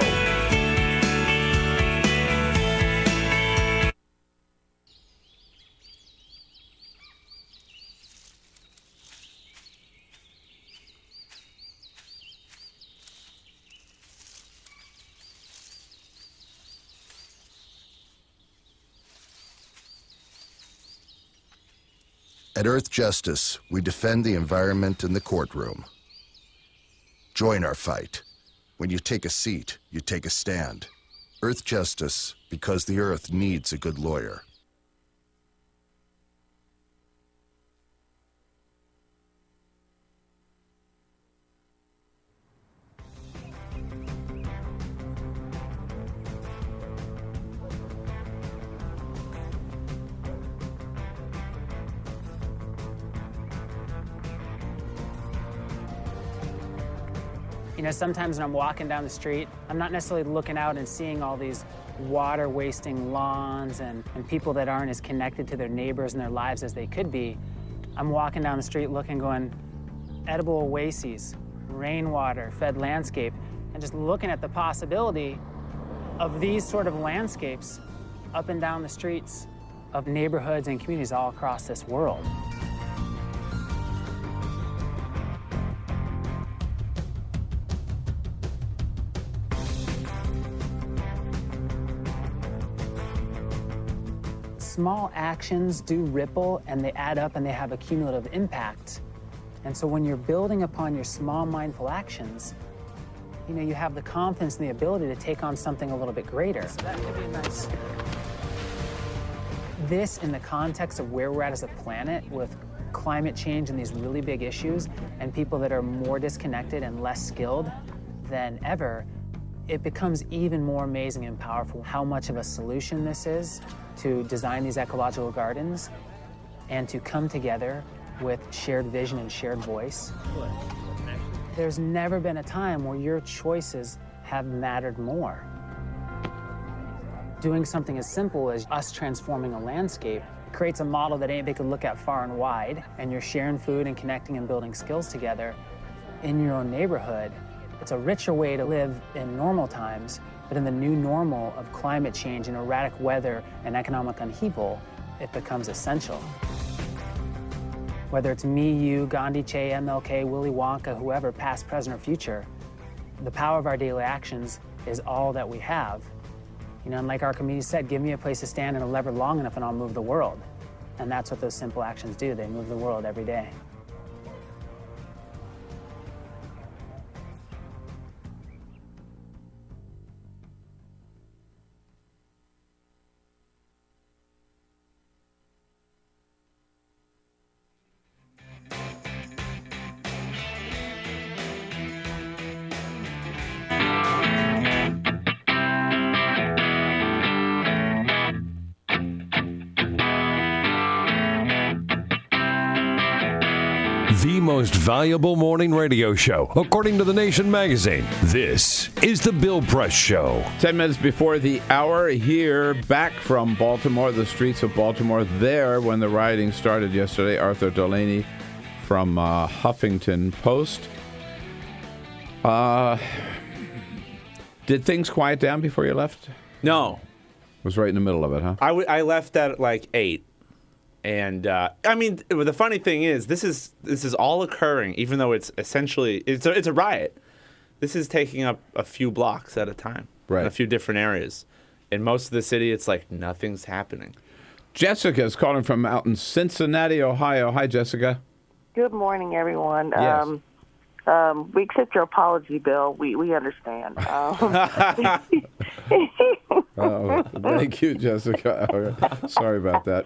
At Earth Justice, we defend the environment in the courtroom. Join our fight. When you take a seat, you take a stand. Earth Justice, because the Earth needs a good lawyer. You know, sometimes when I'm walking down the street, I'm not necessarily looking out and seeing all these water-wasting lawns and people that aren't as connected to their neighbors and their lives as they could be. I'm walking down the street looking, going, edible oases, rainwater, fed landscape, and just looking at the possibility of these sort of landscapes up and down the streets of neighborhoods and communities all across this world. Small actions do ripple and they add up and they have a cumulative impact. And so when you're building upon your small mindful actions, you know, you have the confidence and the ability to take on something a little bit greater. So that could be nice. This, in the context of where we're at as a planet with climate change and these really big issues and people that are more disconnected and less skilled than ever, it becomes even more amazing and powerful how much of a solution this is to design these ecological gardens and to come together with shared vision and shared voice. There's never been a time where your choices have mattered more. Doing something as simple as us transforming a landscape creates a model that anybody could look at far and wide, and you're sharing food and connecting and building skills together in your own neighborhood. It's a richer way to live in normal times, but in the new normal of climate change and erratic weather and economic upheaval, it becomes essential. Whether it's me, you, Gandhi, Che, MLK, Willy Wonka, whoever, past, present, or future, the power of our daily actions is all that we have. You know, and like our community said, give me a place to stand and a lever long enough and I'll move the world. And that's what those simple actions do. They move the world every day. The most valuable morning radio show, according to The Nation magazine. This is the Bill Press Show. 10 minutes before the hour, here back from Baltimore, the streets of Baltimore, there when the rioting started yesterday. Arthur Delaney from Huffington Post. Did things quiet down before you left? No. Was right in the middle of it, huh? I left at like 8. And I mean, the funny thing is, this is all occurring, even though it's essentially it's a riot. This is taking up a few blocks at a time, right? In a few different areas. In most of the city, it's like nothing's happening. Jessica is calling from out in Cincinnati, Ohio. Hi, Jessica. Good morning, everyone. Yes. We accept your apology, Bill. We understand. Thank you, Jessica. Sorry about that.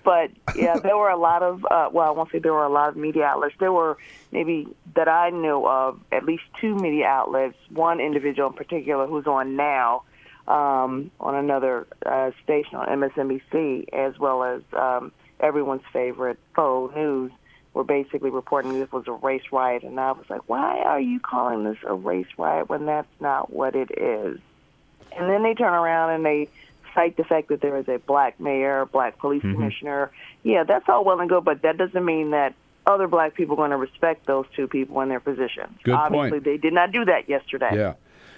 But yeah, there were a lot of, I won't say there were a lot of media outlets. There were maybe that I knew of at least 2 media outlets, one individual in particular who's on now on another station on MSNBC, as well as everyone's favorite faux news were basically reporting this was a race riot. And I was like, why are you calling this a race riot when that's not what it is? And then they turn around and they cite the fact that there is a black mayor, black police commissioner. Yeah, that's all well and good, but that doesn't mean that other black people are going to respect those two people in their positions. Good Obviously, point. they did not do that yesterday. Yeah.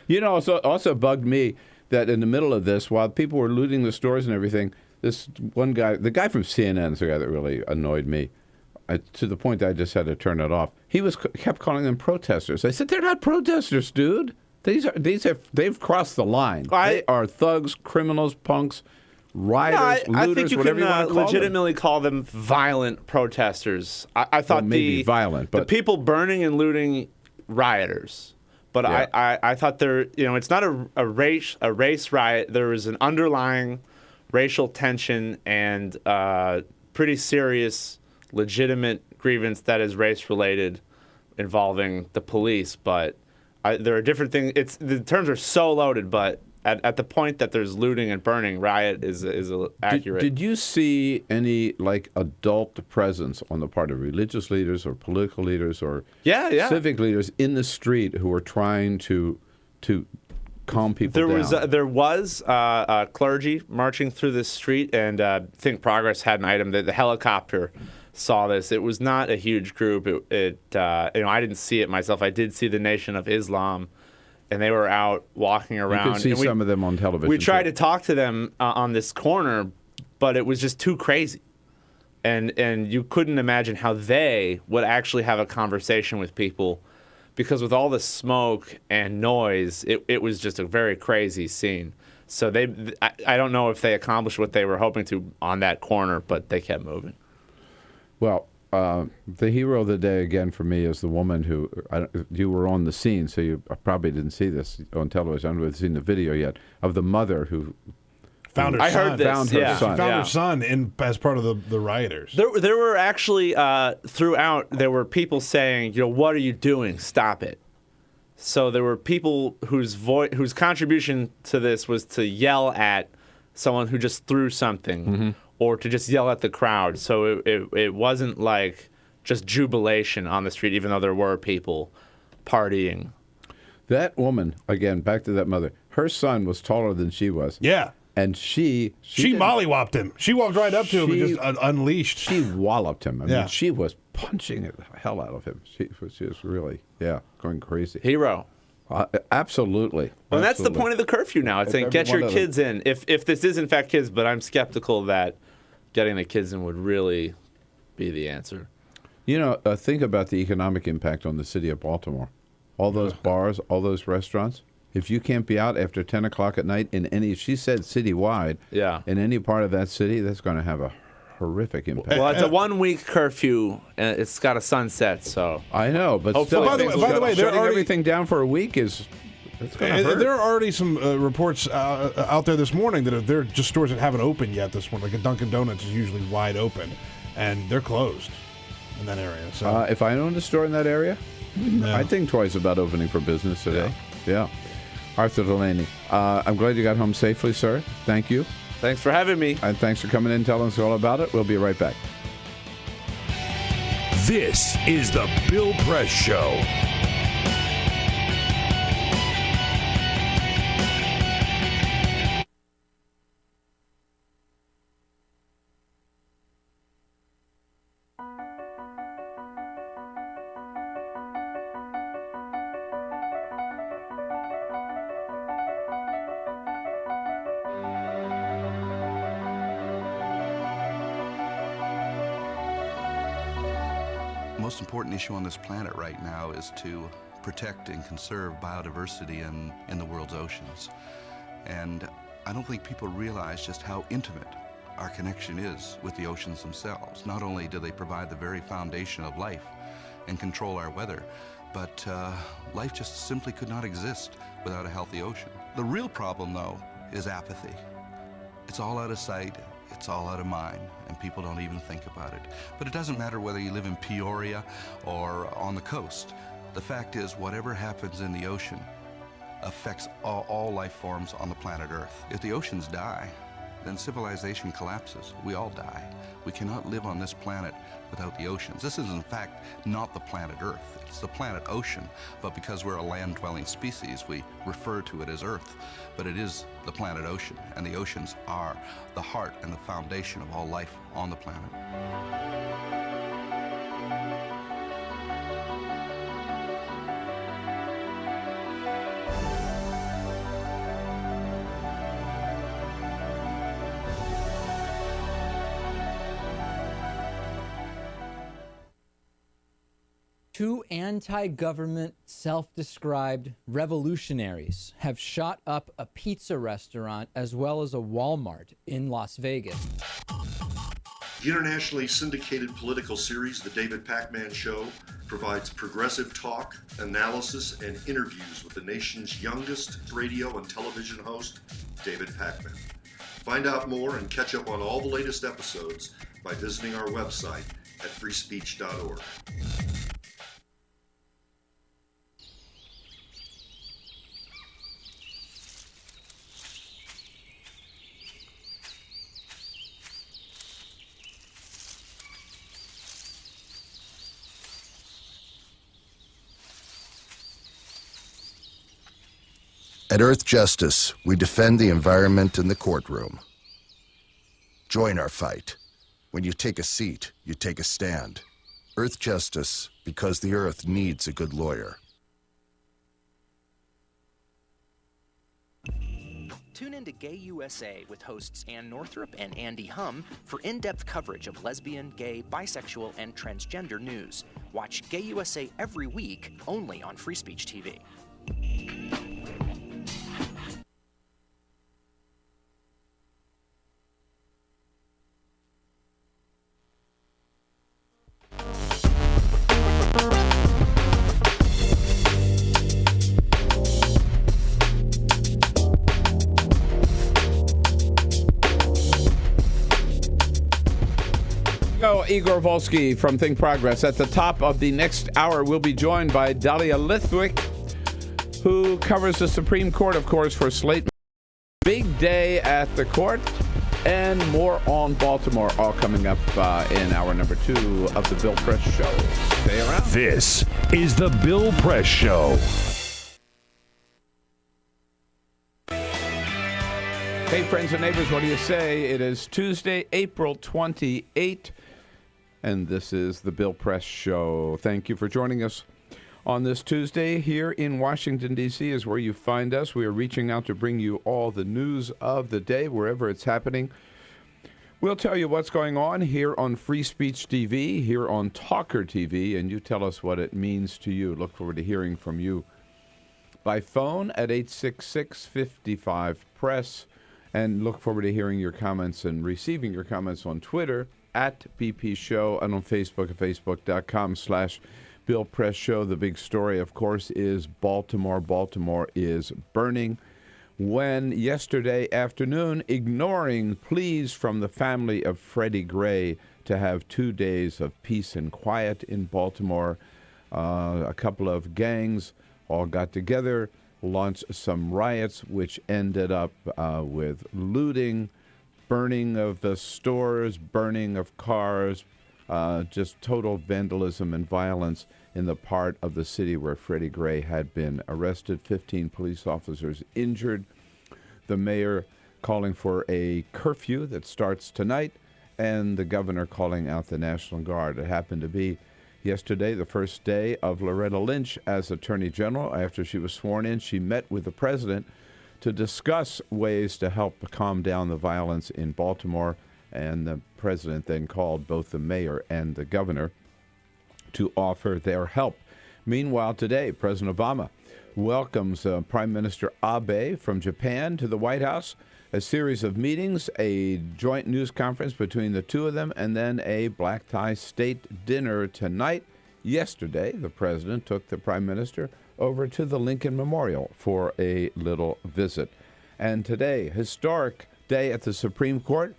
You know, also bugged me that in the middle of this, while people were looting the stores and everything, this one guy, the guy from CNN is the guy that really annoyed me, to the point that I just had to turn it off. He kept calling them protesters. I said, they're not protesters, dude. They've crossed the line. They are thugs, criminals, punks, rioters, looters, I think you whatever can you want to call legitimately call them violent protesters. I thought maybe violent, but the people burning and looting rioters. But yeah. I thought it's not a race riot. There was an underlying racial tension and pretty serious, legitimate grievance that is race related, involving the police. But there are different things. The terms are so loaded, but at the point that there's looting and burning, riot is accurate. Did you see any adult presence on the part of religious leaders or political leaders or civic leaders in the street who were trying to calm people down? There was clergy marching through the street, and I think Progress had an item that the helicopter saw this. It was not a huge group. I didn't see it myself. I did see the Nation of Islam, and they were out walking around. You could see some of them on television. We tried to talk to them on this corner, but it was just too crazy. And you couldn't imagine how they would actually have a conversation with people, because with all the smoke and noise, it was just a very crazy scene. So I don't know if they accomplished what they were hoping to on that corner, but they kept moving. Well, the hero of the day again for me is the woman who you were on the scene, so you probably didn't see this on television. I don't know if you've seen the video yet of the mother who found her son. I heard this. Found her son as part of the rioters. There were actually throughout there were people saying, what are you doing? Stop it. So there were people whose contribution to this was to yell at someone who just threw something. Or to just yell at the crowd. So it wasn't like just jubilation on the street, even though there were people partying. That woman, again, back to that mother, her son was taller than she was. Yeah. And she mollywopped him. She walked right up to him and just unleashed. She walloped him. I mean, she was punching the hell out of him. She was really, going crazy. Hero. Absolutely. Well, that's the point of the curfew now. It's saying get your kids in. If this is in fact kids, but I'm skeptical that getting the kids in would really be the answer. Think about the economic impact on the city of Baltimore. All those bars, all those restaurants. If you can't be out after 10 o'clock at night in any, she said citywide, in any part of that city, that's going to have a horrific impact. Well, it's a 1 week curfew, and it's got a sunset, so. I know, but still, by the way, shutting everything down for a week is. There are already some reports out there this morning that there are just stores that haven't opened yet this morning. Like a Dunkin' Donuts is usually wide open, and they're closed in that area. So if I owned a store in that area, I'd think twice about opening for business today. Yeah. Arthur Delaney, I'm glad you got home safely, sir. Thank you. Thanks for having me. And thanks for coming in and telling us all about it. We'll be right back. This is the Bill Press Show. The most important issue on this planet right now is to protect and conserve biodiversity in the world's oceans. And I don't think people realize just how intimate our connection is with the oceans themselves. Not only do they provide the very foundation of life and control our weather, but life just simply could not exist without a healthy ocean. The real problem, though, is apathy. It's all out of sight. It's all out of mind, and people don't even think about it. But it doesn't matter whether you live in Peoria or on the coast. The fact is, whatever happens in the ocean affects all life forms on the planet Earth. If the oceans die, then civilization collapses. We all die. We cannot live on this planet without the oceans. This is, in fact, not the planet Earth. It's the planet ocean, but because we're a land-dwelling species, we refer to it as Earth. But it is the planet ocean, and the oceans are the heart and the foundation of all life on the planet. Two anti-government, self-described revolutionaries have shot up a pizza restaurant as well as a Walmart in Las Vegas. The internationally syndicated political series, The David Pakman Show, provides progressive talk, analysis, and interviews with the nation's youngest radio and television host, David Pakman. Find out more and catch up on all the latest episodes by visiting our website at freespeech.org. At Earth Justice, we defend the environment in the courtroom. Join our fight. When you take a seat, you take a stand. Earth Justice, because the Earth needs a good lawyer. Tune in to Gay USA with hosts Ann Northrup and Andy Hum for in-depth coverage of lesbian, gay, bisexual, and transgender news. Watch Gay USA every week, only on Free Speech TV. Igor Volsky from Think Progress. At the top of the next hour, we'll be joined by Dahlia Lithwick, who covers the Supreme Court, of course, for Slate. Big day at the court, and more on Baltimore, all coming up in hour number 2 of the Bill Press Show. Stay around. This is the Bill Press Show. Hey, friends and neighbors, what do you say? It is Tuesday, April 28th. And this is the Bill Press Show. Thank you for joining us on this Tuesday. Here in Washington, D.C. is where you find us. We are reaching out to bring you all the news of the day, wherever it's happening. We'll tell you what's going on here on Free Speech TV, here on TawkrTV, and you tell us what it means to you. Look forward to hearing from you by phone at 866-55-PRESS, and look forward to hearing your comments and receiving your comments on Twitter at BP Show, and on Facebook at facebook.com/Bill Press Show. The big story, of course, is Baltimore. Baltimore is burning. When yesterday afternoon, ignoring pleas from the family of Freddie Gray to have 2 days of peace and quiet in Baltimore, a couple of gangs all got together, launched some riots, which ended up with looting, burning of the stores, burning of cars, just total vandalism and violence in the part of the city where Freddie Gray had been arrested. 15 police officers injured. The mayor calling for a curfew that starts tonight, and the governor calling out the National Guard. It happened to be yesterday, the first day of Loretta Lynch as Attorney General. After she was sworn in, she met with the president to discuss ways to help calm down the violence in Baltimore, and the president then called both the mayor and the governor to offer their help. Meanwhile, today, President Obama welcomes Prime Minister Abe from Japan to the White House, a series of meetings, a joint news conference between the two of them, and then a black tie state dinner tonight. Yesterday, the president took the prime minister over to the Lincoln Memorial for a little visit. And today, historic day at the Supreme Court,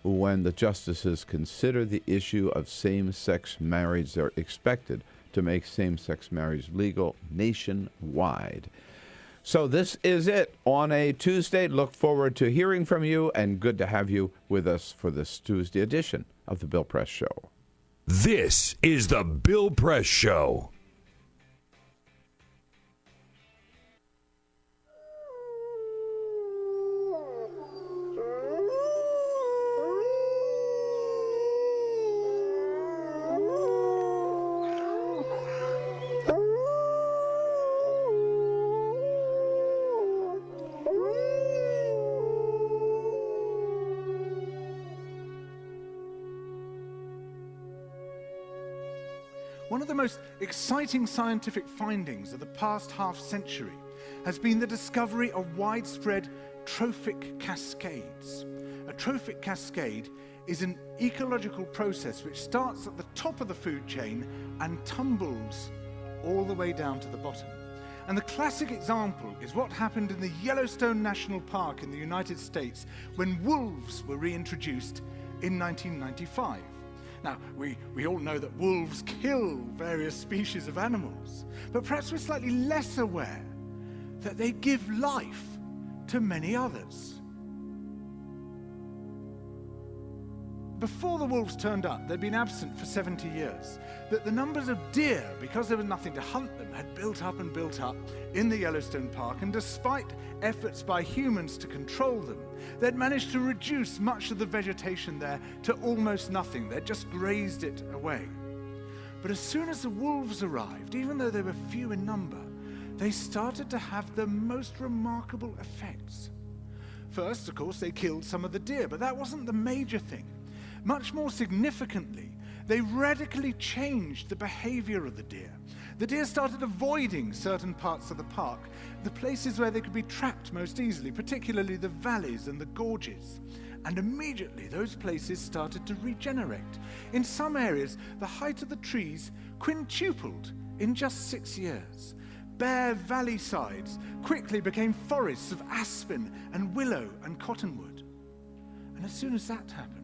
when the justices consider the issue of same-sex marriage. They're expected to make same-sex marriage legal nationwide. So this is it on a Tuesday. Look forward to hearing from you, and good to have you with us for this Tuesday edition of the Bill Press Show. This is the Bill Press Show. One of the most exciting scientific findings of the past half-century has been the discovery of widespread trophic cascades. A trophic cascade is an ecological process which starts at the top of the food chain and tumbles all the way down to the bottom. And the classic example is what happened in the Yellowstone National Park in the United States when wolves were reintroduced in 1995. Now, we all know that wolves kill various species of animals, but perhaps we're slightly less aware that they give life to many others. Before the wolves turned up, they'd been absent for 70 years, that the numbers of deer, because there was nothing to hunt them, had built up and built up in the Yellowstone Park, and despite efforts by humans to control them, they'd managed to reduce much of the vegetation there to almost nothing. They'd just grazed it away. But as soon as the wolves arrived, even though they were few in number, they started to have the most remarkable effects. First, of course, they killed some of the deer, but that wasn't the major thing. Much more significantly, they radically changed the behavior of the deer. The deer started avoiding certain parts of the park, the places where they could be trapped most easily, particularly the valleys and the gorges. And immediately those places started to regenerate. In some areas, the height of the trees quintupled in just 6 years. Bare valley sides quickly became forests of aspen and willow and cottonwood. And as soon as that happened,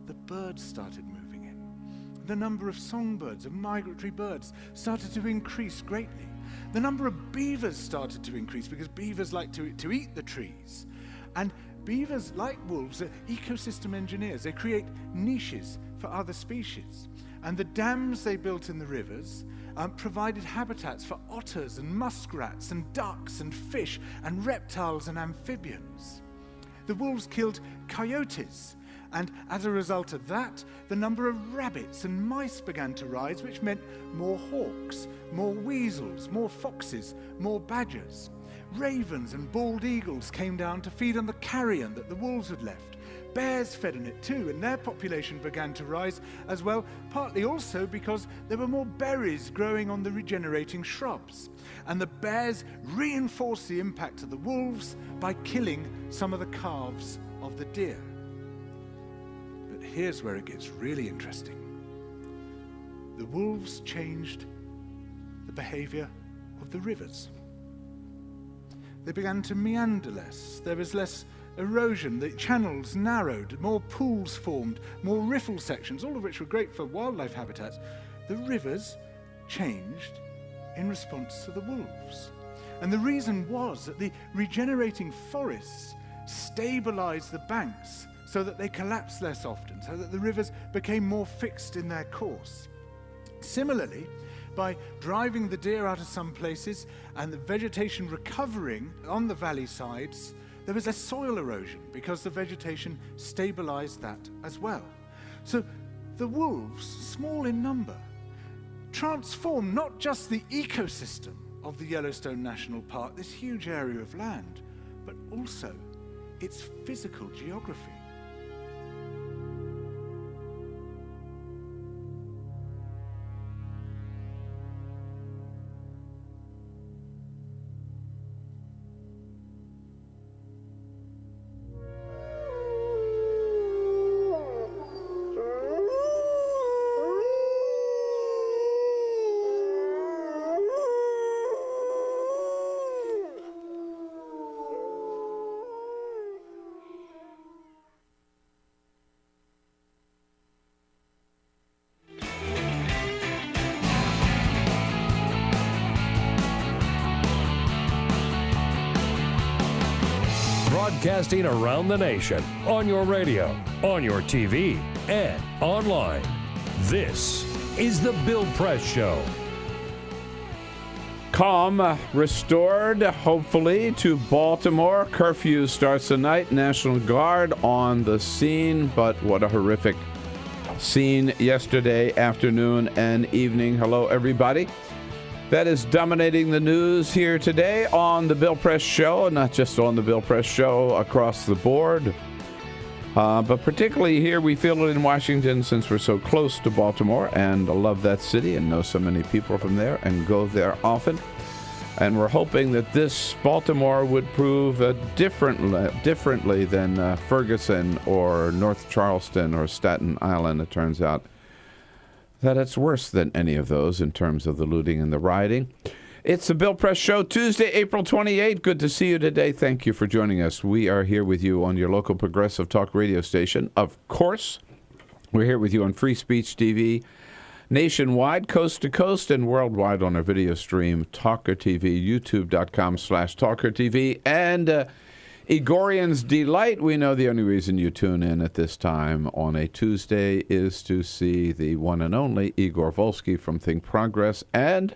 the birds started moving in. The number of songbirds, of migratory birds, started to increase greatly. The number of beavers started to increase because beavers like to eat the trees. And beavers, like wolves, are ecosystem engineers. They create niches for other species. And the dams they built in the rivers provided habitats for otters and muskrats and ducks and fish and reptiles and amphibians. The wolves killed coyotes, and as a result of that, the number of rabbits and mice began to rise, which meant more hawks, more weasels, more foxes, more badgers. Ravens and bald eagles came down to feed on the carrion that the wolves had left. Bears fed on it too, and their population began to rise as well, partly also because there were more berries growing on the regenerating shrubs. And the bears reinforced the impact of the wolves by killing some of the calves of the deer. But here's where it gets really interesting. The wolves changed the behavior of the rivers. They began to meander less. There was less erosion. The channels narrowed. More pools formed. More riffle sections, all of which were great for wildlife habitats. The rivers changed in response to the wolves. And the reason was that the regenerating forests stabilized the banks so that they collapsed less often, so that the rivers became more fixed in their course. Similarly, by driving the deer out of some places and the vegetation recovering on the valley sides, there was less soil erosion because the vegetation stabilized that as well. So the wolves, small in number, transformed not just the ecosystem of the Yellowstone National Park, this huge area of land, but also its physical geography. broadcasting around the nation on your radio, on your TV, and online. This is the Bill Press Show. Calm restored, hopefully, to Baltimore. Curfew starts tonight. National Guard on the scene, but what a horrific scene yesterday afternoon and evening. Hello, everybody. That is dominating the news here today on the Bill Press Show, and not just on the Bill Press Show, across the board. But particularly here, we feel it in Washington since we're so close to Baltimore and love that city and know so many people from there and go there often. And we're hoping that this Baltimore would prove differently than Ferguson or North Charleston or Staten Island. It turns out that it's worse than any of those in terms of the looting and the rioting. It's the Bill Press Show, Tuesday, April 28. Good to see you today. Thank you for joining us. We are here with you on your local progressive talk radio station. Of course, we're here with you on Free Speech TV, nationwide, coast to coast, and worldwide on our video stream, TawkrTV, youtube.com/TawkrTV, and Igorian's Delight. We know the only reason you tune in at this time on a Tuesday is to see the one and only Igor Volsky from Think Progress, and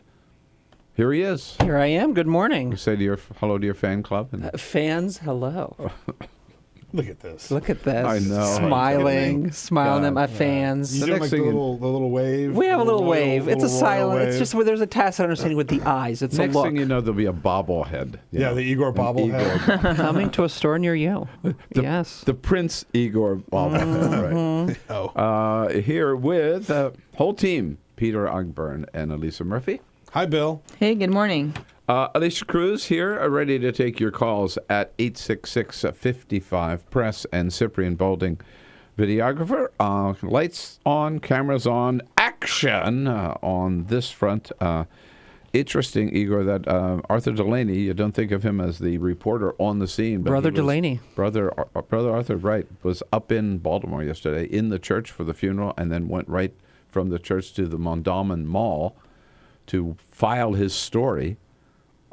here he is. Here I am. Good morning. You say hello to your fan club. Fans, hello. Look at this. Look at this. I know. Smiling at my fans. You like the little wave? We have a little wave. It's a silent. It's just where there's a tacit understanding with the eyes. It's Next a look. thing you know, there'll be a bobblehead. The Igor bobblehead. Coming to a store near you. Yes. The Prince Igor bobblehead. Right. Here with the whole team, Peter Ogburn and Elisa Murphy. Hi, Bill. Hey, good morning. Alicia Cruz here, ready to take your calls at 866-55-PRESS, and Cyprian Bolding, videographer. Lights on, cameras on, action on this front. Interesting, Igor, that Arthur Delaney, you don't think of him as the reporter on the scene. But Brother Delaney. Brother Arthur, right, was up in Baltimore yesterday in the church for the funeral and then went right from the church to the Mondawmin Mall to file his story.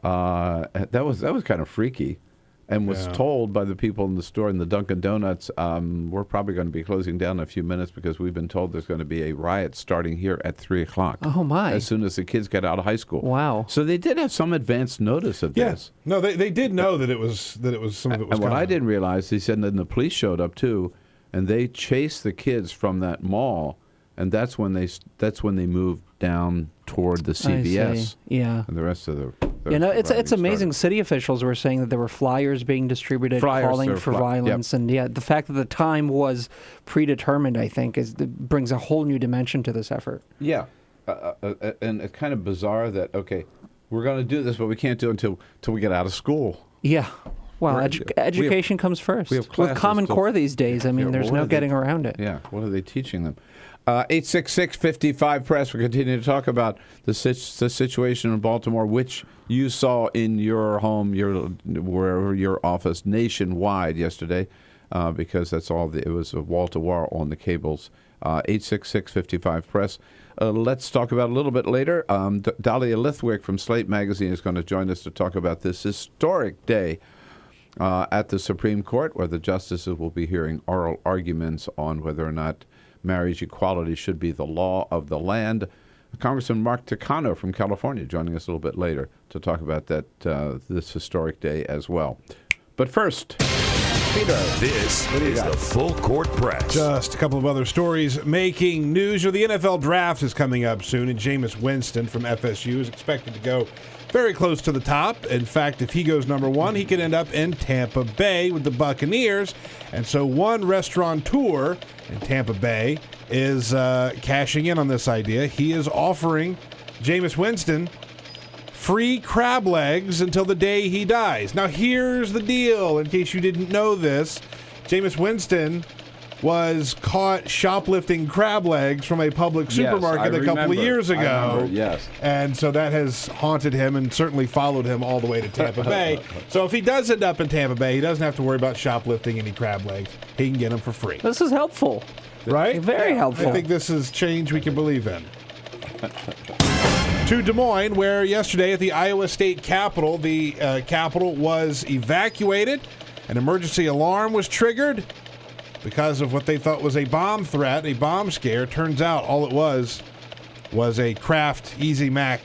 That was kind of freaky, and was told by the people in the store in the Dunkin' Donuts, we're probably going to be closing down in a few minutes because we've been told there's going to be a riot starting here at 3 o'clock. Oh, my. As soon as the kids get out of high school. Wow. So they did have some advance notice of this. No, they did know that it was some of it was And what coming. I didn't realize, he said that the police showed up too, and they chased the kids from that mall, and that's when they moved down toward the CVS. Yeah. And the rest of the it's amazing. City officials were saying that there were flyers being distributed calling for violence. Yep. And the fact that the time was predetermined, I think, brings a whole new dimension to this effort. Yeah. And it's kind of bizarre that, okay, we're going to do this, but we can't do it until we get out of school. Yeah. Well, education comes first. With Common Core these days, I mean, there's no getting around it. Yeah. What are they teaching them? 866-55-PRESS. We continue to talk about the situation in Baltimore, which you saw in your home, your office, nationwide yesterday, because that's all. It was a wall-to-wall on the cables. 866-55-PRESS. Let's talk about it a little bit later. Dahlia Lithwick from Slate magazine is going to join us to talk about this historic day at the Supreme Court, where the justices will be hearing oral arguments on whether or not marriage equality should be the law of the land. Congressman Mark Takano from California joining us a little bit later to talk about that this historic day as well. But first, Peter, this is the Full Court Press. Just a couple of other stories making news. The NFL draft is coming up soon, and Jameis Winston from FSU is expected to go very close to the top. In fact, if he goes number one, he could end up in Tampa Bay with the Buccaneers. And so one restaurateur in Tampa Bay is cashing in on this idea. He is offering Jameis Winston free crab legs until the day he dies. Now, here's the deal, in case you didn't know this. Jameis Winston was caught shoplifting crab legs from a public supermarket a couple of years ago. Yes. And so that has haunted him and certainly followed him all the way to Tampa Bay. So if he does end up in Tampa Bay, he doesn't have to worry about shoplifting any crab legs. He can get them for free. This is helpful. Right? Very helpful. I think this is change we can believe in. To Des Moines, where yesterday at the Iowa State Capitol, the Capitol was evacuated An emergency alarm was triggered because of what they thought was a bomb threat, a bomb scare. Turns out all it was a Kraft Easy Mac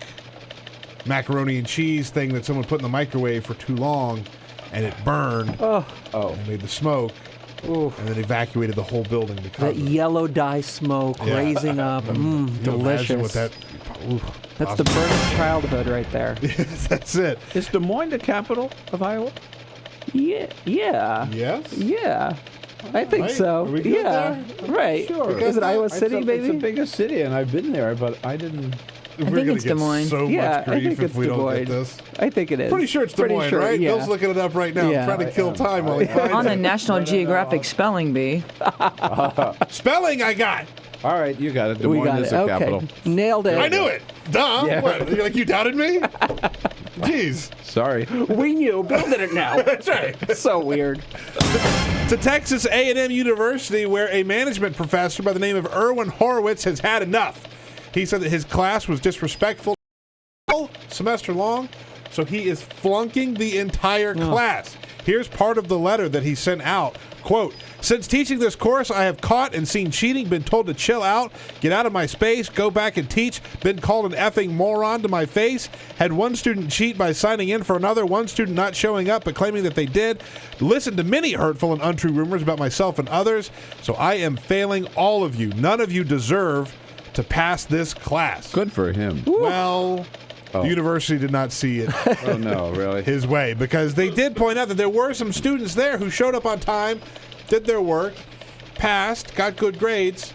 macaroni and cheese thing that someone put in the microwave for too long, and it burned. And made the smoke. Oof. And then evacuated the whole building because that yellow dye smoke raising up. Delicious. What that, that's the burn of childhood right there. That's it. Is Des Moines the capital of Iowa? Yeah. Yes? Yeah. I think so. Are we good there? Right. Sure. Is it Iowa City, It's baby? the biggest city, and I've been there, but I didn't... I think it's Des Moines. So much grief if we don't get this. I think it is. Pretty sure it's Des Moines, right? Yeah. Bill's looking it up right now. Yeah. I'm trying to kill time while he finds On the it. National Geographic Spelling Bee. Spelling I got. All right, you got it. Des Moines is the capital. Nailed it. I knew it. Duh. Yeah. What? Like you doubted me? Jeez. Sorry. We knew. Bill did it now. That's right. So weird. To Texas A&M University, where a management professor by the name of Erwin Horowitz has had enough. He said that his class was disrespectful all semester long, so he is flunking the entire class. Here's part of the letter that he sent out. Quote, since teaching this course, I have caught and seen cheating, been told to chill out, get out of my space, go back and teach, been called an effing moron to my face, had one student cheat by signing in for another, one student not showing up but claiming that they did, listened to many hurtful and untrue rumors about myself and others, so I am failing all of you. None of you deserve to pass this class. Good for him. Well... The university did not see it Oh, no, really? his way, because they did point out that there were some students there who showed up on time, did their work, passed, got good grades,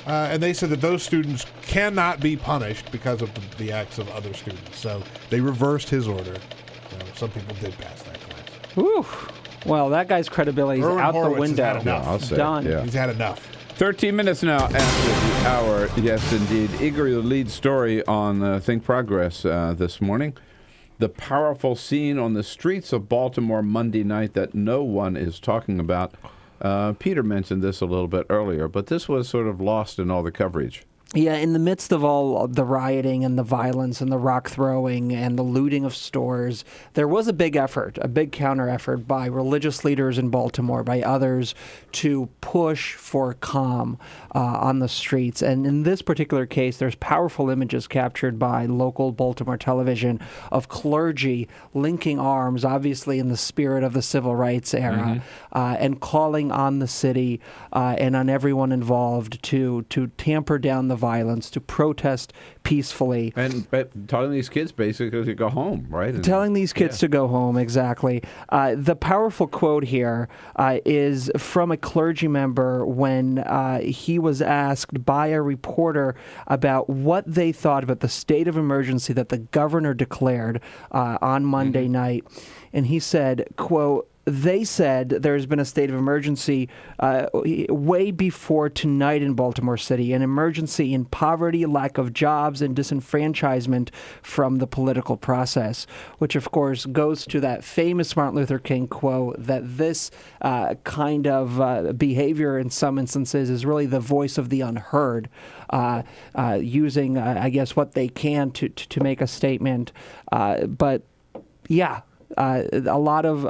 and they said that those students cannot be punished because of the acts of other students. So they reversed his order. Some people did pass that class. Whew. Well, that guy's credibility is Erwin out Horowitz the window. has had enough. Yeah, I'll say, Done. yeah. He's had enough. 13 minutes now after the hour. Yes, indeed. Igor, the lead story on Think Progress this morning. The powerful scene on the streets of Baltimore Monday night that no one is talking about. Peter mentioned this a little bit earlier, but this was sort of lost in all the coverage. Yeah, in the midst of all the rioting and the violence and the rock throwing and the looting of stores, there was a big effort, a big counter effort by religious leaders in Baltimore, by others, to push for calm on the streets. And in this particular case, there's powerful images captured by local Baltimore television of clergy linking arms, obviously in the spirit of the civil rights era, and calling on the city and on everyone involved to tamper down the violence, to protest peacefully. And telling these kids basically to go home, right? And telling these kids to go home, exactly. The powerful quote here is from a clergy member when he was asked by a reporter about what they thought about the state of emergency that the governor declared on Monday night. And he said, quote, they said there's been a state of emergency way before tonight in Baltimore City, an emergency in poverty, lack of jobs, and disenfranchisement from the political process, which, of course, goes to that famous Martin Luther King quote that this kind of behavior in some instances is really the voice of the unheard, using, I guess, what they can to make a statement. But, yeah. A lot of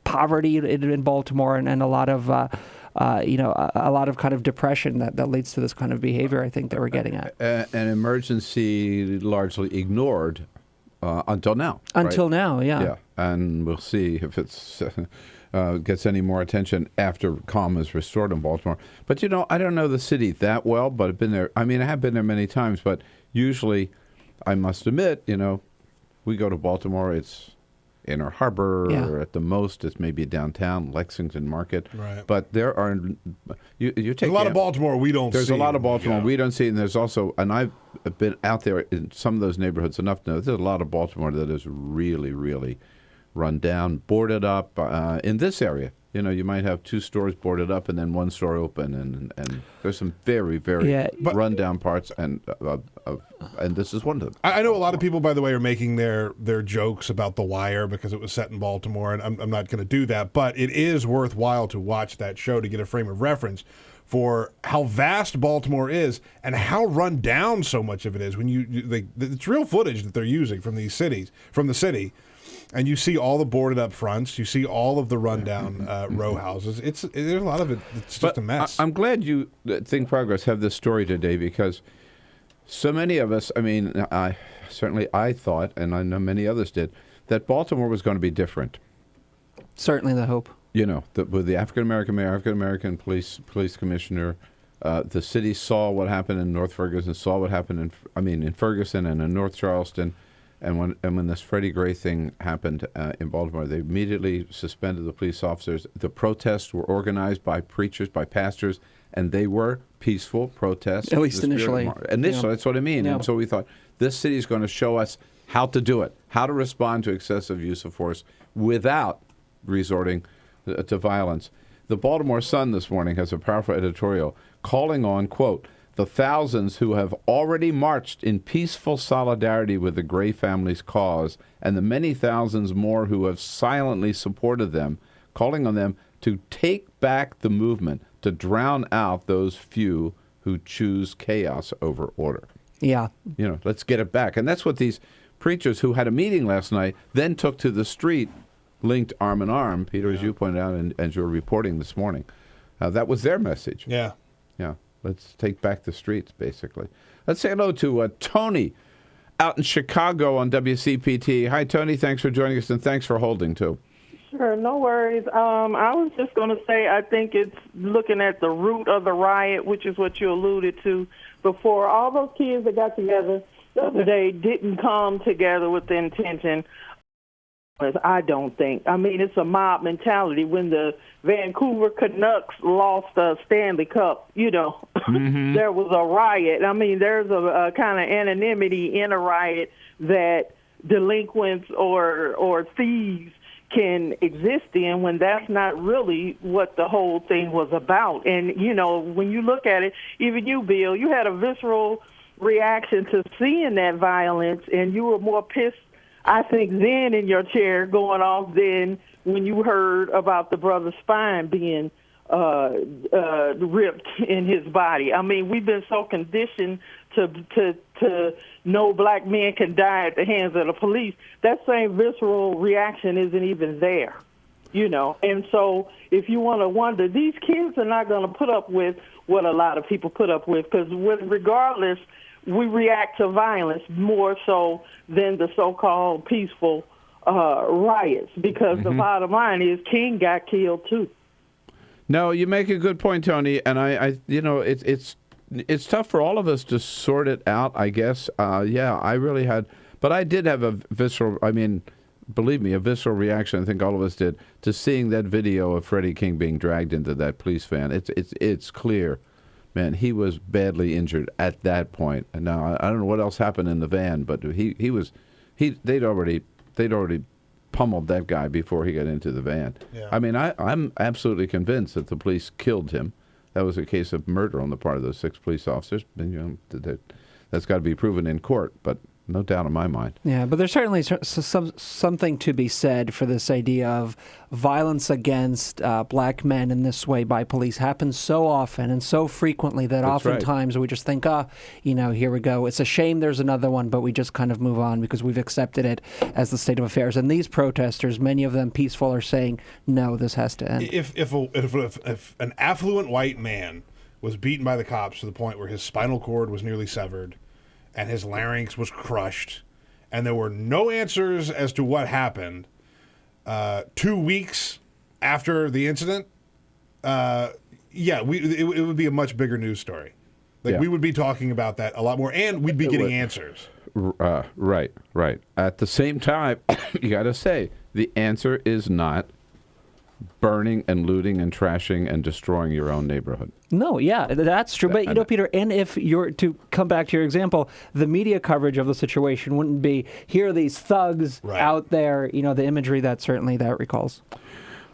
poverty in Baltimore, and a lot of a lot of kind of depression that leads to this kind of behavior. I think that we're getting at an emergency largely ignored until now. Until now, yeah. Yeah, and we'll see if it's gets any more attention after calm is restored in Baltimore. But I don't know the city that well, but I've been there. I mean, I have been there many times, but usually, I must admit, we go to Baltimore, it's Inner Harbor, or at the most, it's maybe downtown, Lexington Market. Right. But there are, you take a lot of Baltimore we don't see. There's a lot of Baltimore we don't see, and there's also, and I've been out there in some of those neighborhoods enough to know there's a lot of Baltimore that is really, really run down, boarded up. In this area, you might have two stores boarded up and then one store open, and there's some very, very run-down parts, and this is one of them. I know a lot of people, by the way, are making their jokes about The Wire because it was set in Baltimore, and I'm not going to do that, but it is worthwhile to watch that show to get a frame of reference for how vast Baltimore is and how run down so much of it is. When it's real footage that they're using from these cities, from the city. and you see all the boarded up fronts, you see all of the rundown row houses. There's a lot of it. It's just a mess. I'm glad you Think Progress have this story today, because so many of us, I mean, I thought, and I know many others did, that Baltimore was going to be different. Certainly the hope. You know, with the African-American mayor, African-American police commissioner, the city saw what happened in North Ferguson, saw what happened in Ferguson and in North Charleston. And when this Freddie Gray thing happened in Baltimore, they immediately suspended the police officers. The protests were organized by preachers, by pastors, and they were peaceful protests. At least initially. Initially, that's what I mean. Yeah. And so we thought, this city is going to show us how to do it, how to respond to excessive use of force without resorting to violence. The Baltimore Sun this morning has a powerful editorial calling on, quote, the thousands who have already marched in peaceful solidarity with the Gray family's cause, and the many thousands more who have silently supported them, calling on them to take back the movement, to drown out those few who choose chaos over order. Yeah. You know, let's get it back. And that's what these preachers who had a meeting last night then took to the street, linked arm in arm, Peter, as you pointed out, and as you were reporting this morning. That was their message. Yeah. Yeah. Let's take back the streets, basically. Let's say hello to Tony out in Chicago on WCPT. Hi, Tony. Thanks for joining us, and thanks for holding, too. Sure, no worries. I was just going to say I think it's looking at the root of the riot, which is what you alluded to before. All those kids that got together the other day didn't come together with the intention. I don't think. I mean, it's a mob mentality. When the Vancouver Canucks lost a Stanley Cup, you know, there was a riot. I mean, there's a kind of anonymity in a riot that delinquents or thieves can exist in, when that's not really what the whole thing was about. And, you know, when you look at it, even you, Bill, you had a visceral reaction to seeing that violence, and you were more pissed, I think, then in your chair going off than when you heard about the brother's spine being ripped in his body. I mean, we've been so conditioned to know black men can die at the hands of the police. That same visceral reaction isn't even there, you know. And so if you want to wonder, these kids are not going to put up with what a lot of people put up with, because regardless, we react to violence more so than the so-called peaceful riots, because the bottom line is King got killed too. No, you make a good point, Tony, and I you know, it's tough for all of us to sort it out, I guess. Yeah, I really had, but I did have a visceral, I mean, believe me, a visceral reaction, I think all of us did, to seeing that video of Freddie King being dragged into that police van. It's clear. Man, he was badly injured at that point. And now I don't know what else happened in the van, but they'd already pummeled that guy before he got into the van. Yeah. I mean, I'm absolutely convinced that the police killed him. That was a case of murder on the part of those 6 police officers. And, you know, that's got to be proven in court, but no doubt in my mind. Yeah, but there's certainly something to be said for this idea of violence against black men in this way by police happens so often and so frequently that That's oftentimes we just think, you know, here we go. It's a shame there's another one, but we just kind of move on because we've accepted it as the state of affairs. And these protesters, many of them peaceful, are saying, no, this has to end. If an affluent white man was beaten by the cops to the point where his spinal cord was nearly severed and his larynx was crushed, and there were no answers as to what happened 2 weeks after the incident, it would be a much bigger news story. We would be talking about that a lot more, and we'd be getting answers. Right. At the same time, you got to say, the answer is not burning and looting and trashing and destroying your own neighborhood. No, yeah, that's true. But, you know, Peter, and if you're to come back to your example, the media coverage of the situation wouldn't be, here are these thugs out there, you know, the imagery that certainly that recalls.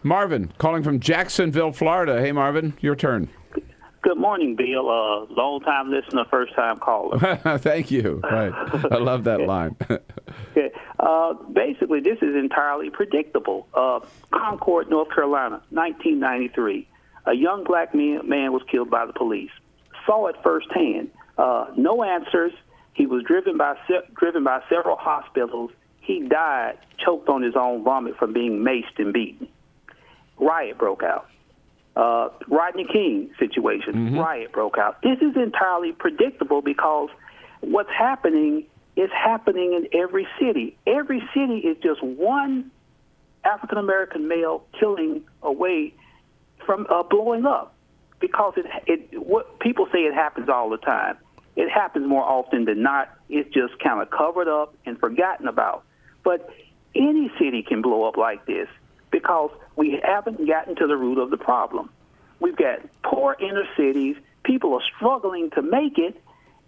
Marvin, calling from Jacksonville, Florida. Hey, Marvin, your turn. Good morning, Bill. Long-time listener, first-time caller. Thank you. Right. I love that line. Okay. Basically, this is entirely predictable. Concord, North Carolina, 1993. A young black man was killed by the police. Saw it firsthand. No answers. He was driven by several hospitals. He died, choked on his own vomit from being maced and beaten. Riot broke out. Rodney King situation, riot broke out. This is entirely predictable because what's happening is happening in every city. Every city is just one African-American male killing away from blowing up, because what people say it happens all the time. It happens more often than not. It's just kind of covered up and forgotten about. But any city can blow up like this because we haven't gotten to the root of the problem. We've got poor inner cities. People are struggling to make it,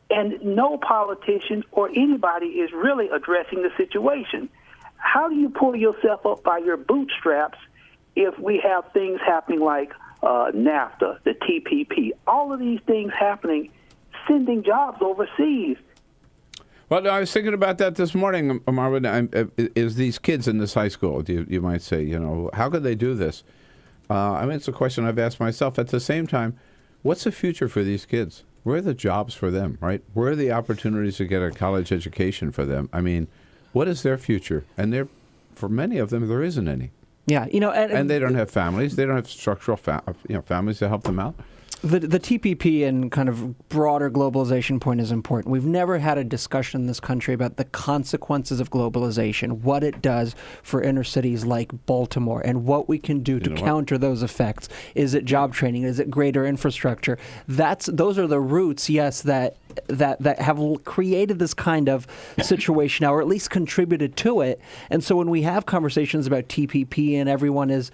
and no politician or anybody is really addressing the situation. How do you pull yourself up by your bootstraps if we have things happening like NAFTA, the TPP, all of these things happening, sending jobs overseas? Well, I was thinking about that this morning, Marvin. Is these kids in this high school, you might say, you know, how could they do this? I mean, it's a question I've asked myself. At the same time, what's the future for these kids? Where are the jobs for them, right? Where are the opportunities to get a college education for them? I mean, what is their future? And for many of them, there isn't any. Yeah, you know, and they don't have families. They don't have structural families to help them out. The TPP and kind of broader globalization point is important. We've never had a discussion in this country about the consequences of globalization, what it does for inner cities like Baltimore, and what we can do to counter those effects. Is it job training? Is it greater infrastructure? Those are the roots, yes, that have created this kind of situation now, or at least contributed to it. And so when we have conversations about TPP and everyone is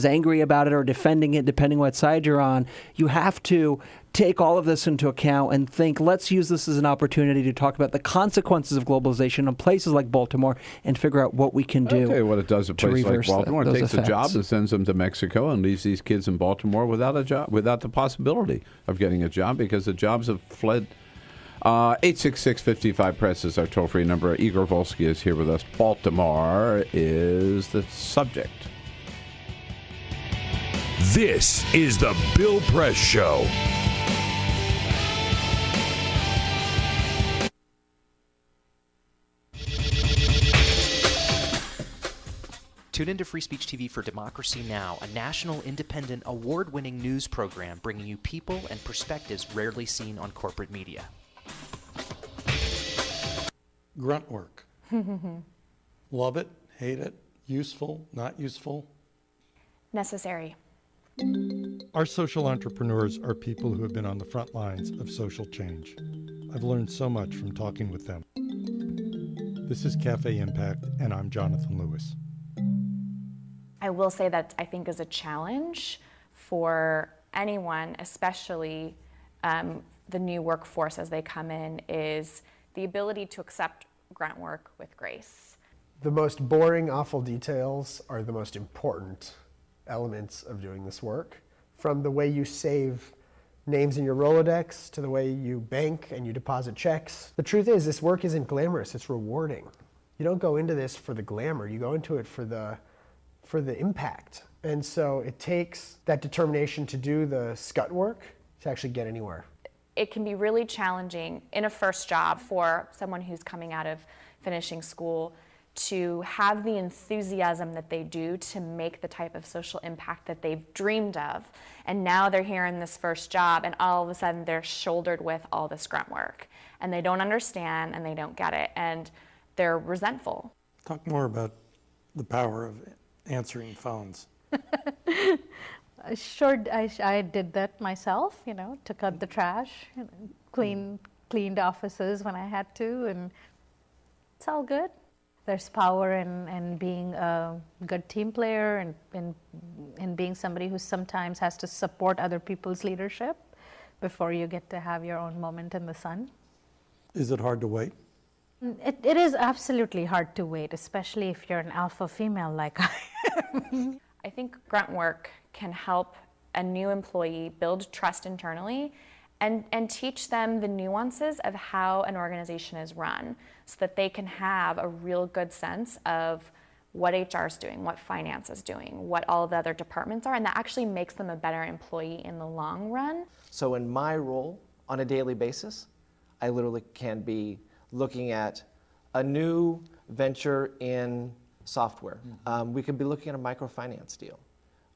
angry about it or defending it, depending what side you're on, you have to take all of this into account and think, let's use this as an opportunity to talk about the consequences of globalization in places like Baltimore and figure out what we can do. Okay, what it does in places like Baltimore. It takes a job and sends them to Mexico and leaves these kids in Baltimore without a job, without the possibility of getting a job because the jobs have fled. 866-55-PRESS is our toll-free number. Igor Volsky is here with us. Baltimore is the subject. This is the Bill Press Show. Tune into Free Speech TV for Democracy Now!, a national, independent, award-winning news program bringing you people and perspectives rarely seen on corporate media. Grunt work. Love it, hate it, useful, not useful. Necessary. Our social entrepreneurs are people who have been on the front lines of social change. I've learned so much from talking with them. This is Cafe Impact, and I'm Jonathan Lewis. I will say that I think is a challenge for anyone, especially the new workforce as they come in, is the ability to accept grunt work with grace. The most boring, awful details are the most important elements of doing this work. From the way you save names in your Rolodex to the way you bank and you deposit checks. The truth is, this work isn't glamorous, it's rewarding. You don't go into this for the glamour, you go into it for the impact. And so it takes that determination to do the scut work to actually get anywhere. It can be really challenging in a first job for someone who's coming out of finishing school to have the enthusiasm that they do to make the type of social impact that they've dreamed of. And now they're here in this first job, and all of a sudden they're shouldered with all this grunt work. And they don't understand, and they don't get it, and they're resentful. Talk more about the power of answering phones. Sure, I did that myself, took out the trash, cleaned offices when I had to, and it's all good. There's power in being a good team player and in being somebody who sometimes has to support other people's leadership before you get to have your own moment in the sun. Is it hard to wait? It is absolutely hard to wait, especially if you're an alpha female like I am. I think grunt work can help a new employee build trust internally and teach them the nuances of how an organization is run so that they can have a real good sense of what HR is doing, what finance is doing, what all the other departments are, and that actually makes them a better employee in the long run. So in my role on a daily basis, I literally can be looking at a new venture in software. We could be looking at a microfinance deal.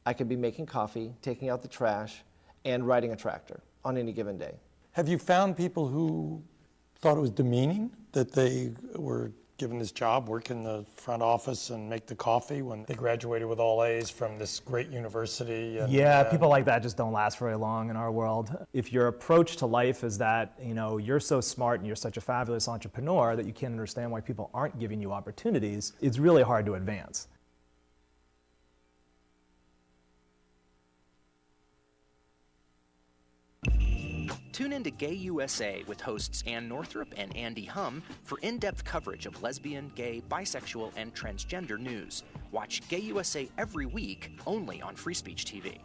I could be making coffee, taking out the trash, and riding a tractor on any given day. Have you found people who thought it was demeaning that they were given this job, work in the front office and make the coffee when they graduated with all A's from this great university? And, yeah, people like that just don't last very long in our world. If your approach to life is that, you're so smart and you're such a fabulous entrepreneur that you can't understand why people aren't giving you opportunities, it's really hard to advance. Tune in to Gay USA with hosts Ann Northrup and Andy Hum for in-depth coverage of lesbian, gay, bisexual, and transgender news. Watch Gay USA every week, only on Free Speech TV.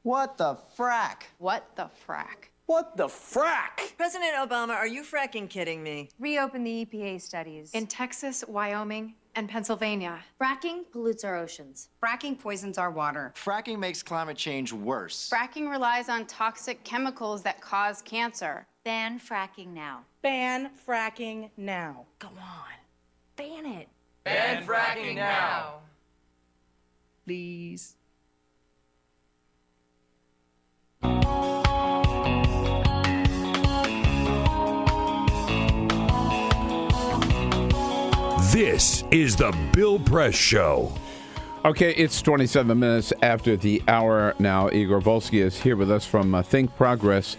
What the frack? What the frack? What the frack? President Obama, are you fracking kidding me? Reopen the EPA studies. In Texas, Wyoming, and Pennsylvania. Fracking pollutes our oceans. Fracking poisons our water. Fracking makes climate change worse. Fracking relies on toxic chemicals that cause cancer. Ban fracking now. Ban fracking now. Go on. Ban it. Ban fracking now. Please. This is the Bill Press Show. Okay, it's 27 minutes after the hour now. Igor Volsky is here with us from Think Progress.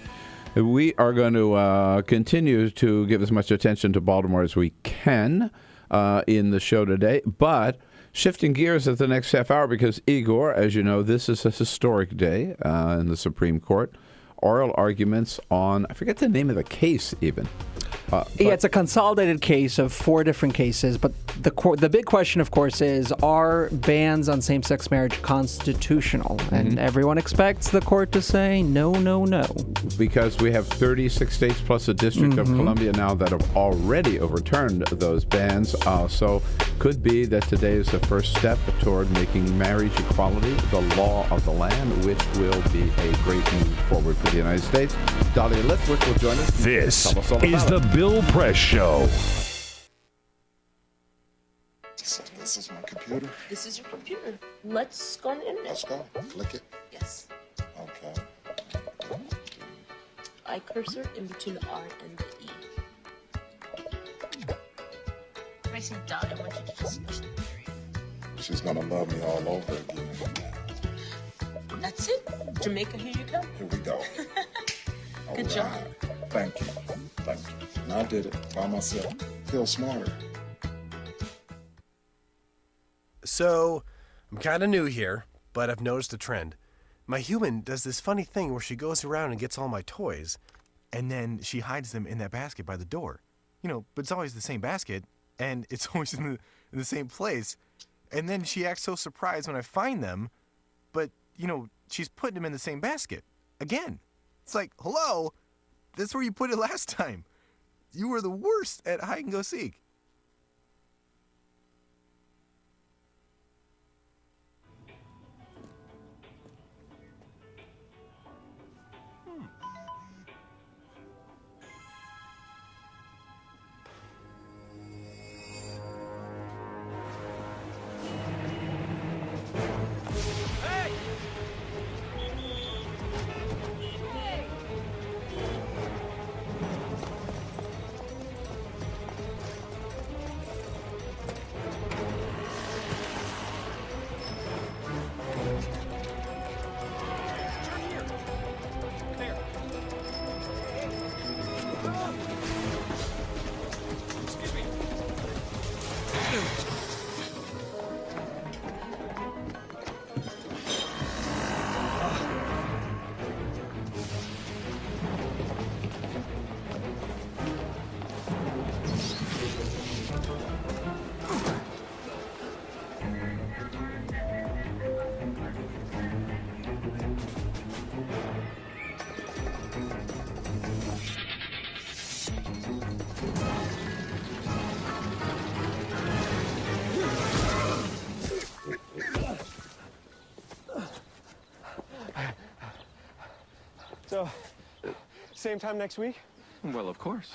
We are going to continue to give as much attention to Baltimore as we can in the show today, but shifting gears at the next half hour because, Igor, as you know, this is a historic day in the Supreme Court. Oral arguments on, I forget the name of the case even. It's a consolidated case of 4 different cases, but the big question, of course, is, are bans on same-sex marriage constitutional? And everyone expects the court to say no, no, no. Because we have 36 states plus the District of Columbia now that have already overturned those bans. So could be that today is the first step toward making marriage equality the law of the land, which will be a great move forward for the United States. Dahlia Lithwick will join us. This Tell us all is about the Bill Press Show. This is my computer. This is your computer. Let's go on the internet. Let's go. Click it. Yes. Okay. I cursor in between the R and the E. When I say dot, I want you to just push the period. She's gonna love me all over again. That's it. Jamaica, here you come. Here we go. Good job. Thank you. Thank you. And I did it by myself. Feel smarter. So, I'm kind of new here, but I've noticed a trend. My human does this funny thing where she goes around and gets all my toys, and then she hides them in that basket by the door. But it's always the same basket, and it's always in the same place. And then she acts so surprised when I find them, but, she's putting them in the same basket. Again. It's like, hello, that's where you put it last time. You were the worst at hide and go seek. So, same time next week? Well, of course.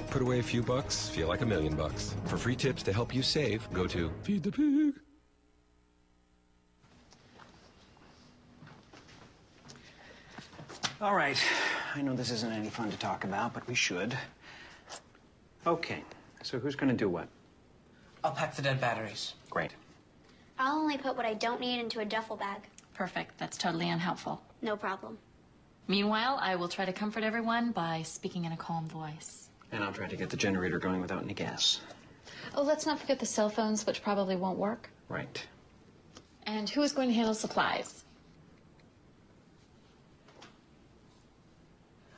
Put away a few bucks, feel like $1 million. For free tips to help you save, go to Feed the Pig. All right. I know this isn't any fun to talk about, but we should. Okay. So who's going to do what? I'll pack the dead batteries. Great. I'll only put what I don't need into a duffel bag. Perfect. That's totally unhelpful. No problem. Meanwhile, I will try to comfort everyone by speaking in a calm voice. And I'll try to get the generator going without any gas. Oh, let's not forget the cell phones, which probably won't work. Right. And who is going to handle supplies?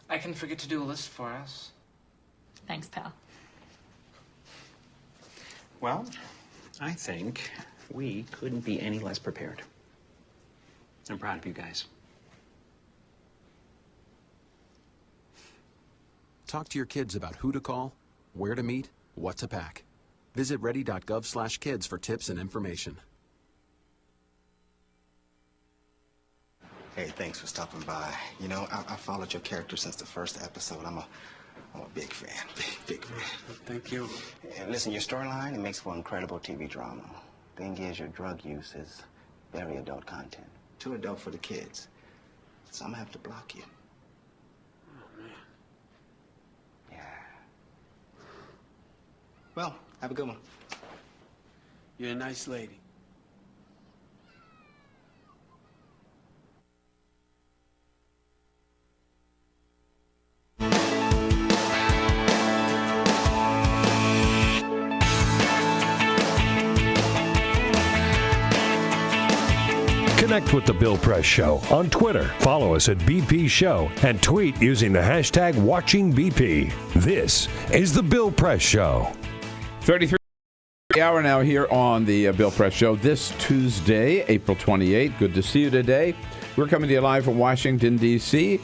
I can forget to do a list for us. Thanks, pal. Well, I think we couldn't be any less prepared. I'm proud of you guys. Talk to your kids about who to call, where to meet, what to pack. Visit ready.gov/kids for tips and information. Hey, thanks for stopping by. You know, I followed your character since the first episode. I'm a big fan. Big fan. Thank you. And listen, your storyline, it makes for incredible TV drama. Thing is, your drug use is very adult content. Too adult for the kids. So I'm gonna have to block you. Oh, man. Yeah. Well, have a good one. You're a nice lady. Connect with The Bill Press Show on Twitter. Follow us at BP Show and tweet using the hashtag WatchingBP. This is The Bill Press Show. 33 hour now here on the Bill Press Show this Tuesday, April 28. Good to see you today. We're coming to you live from Washington, D.C.,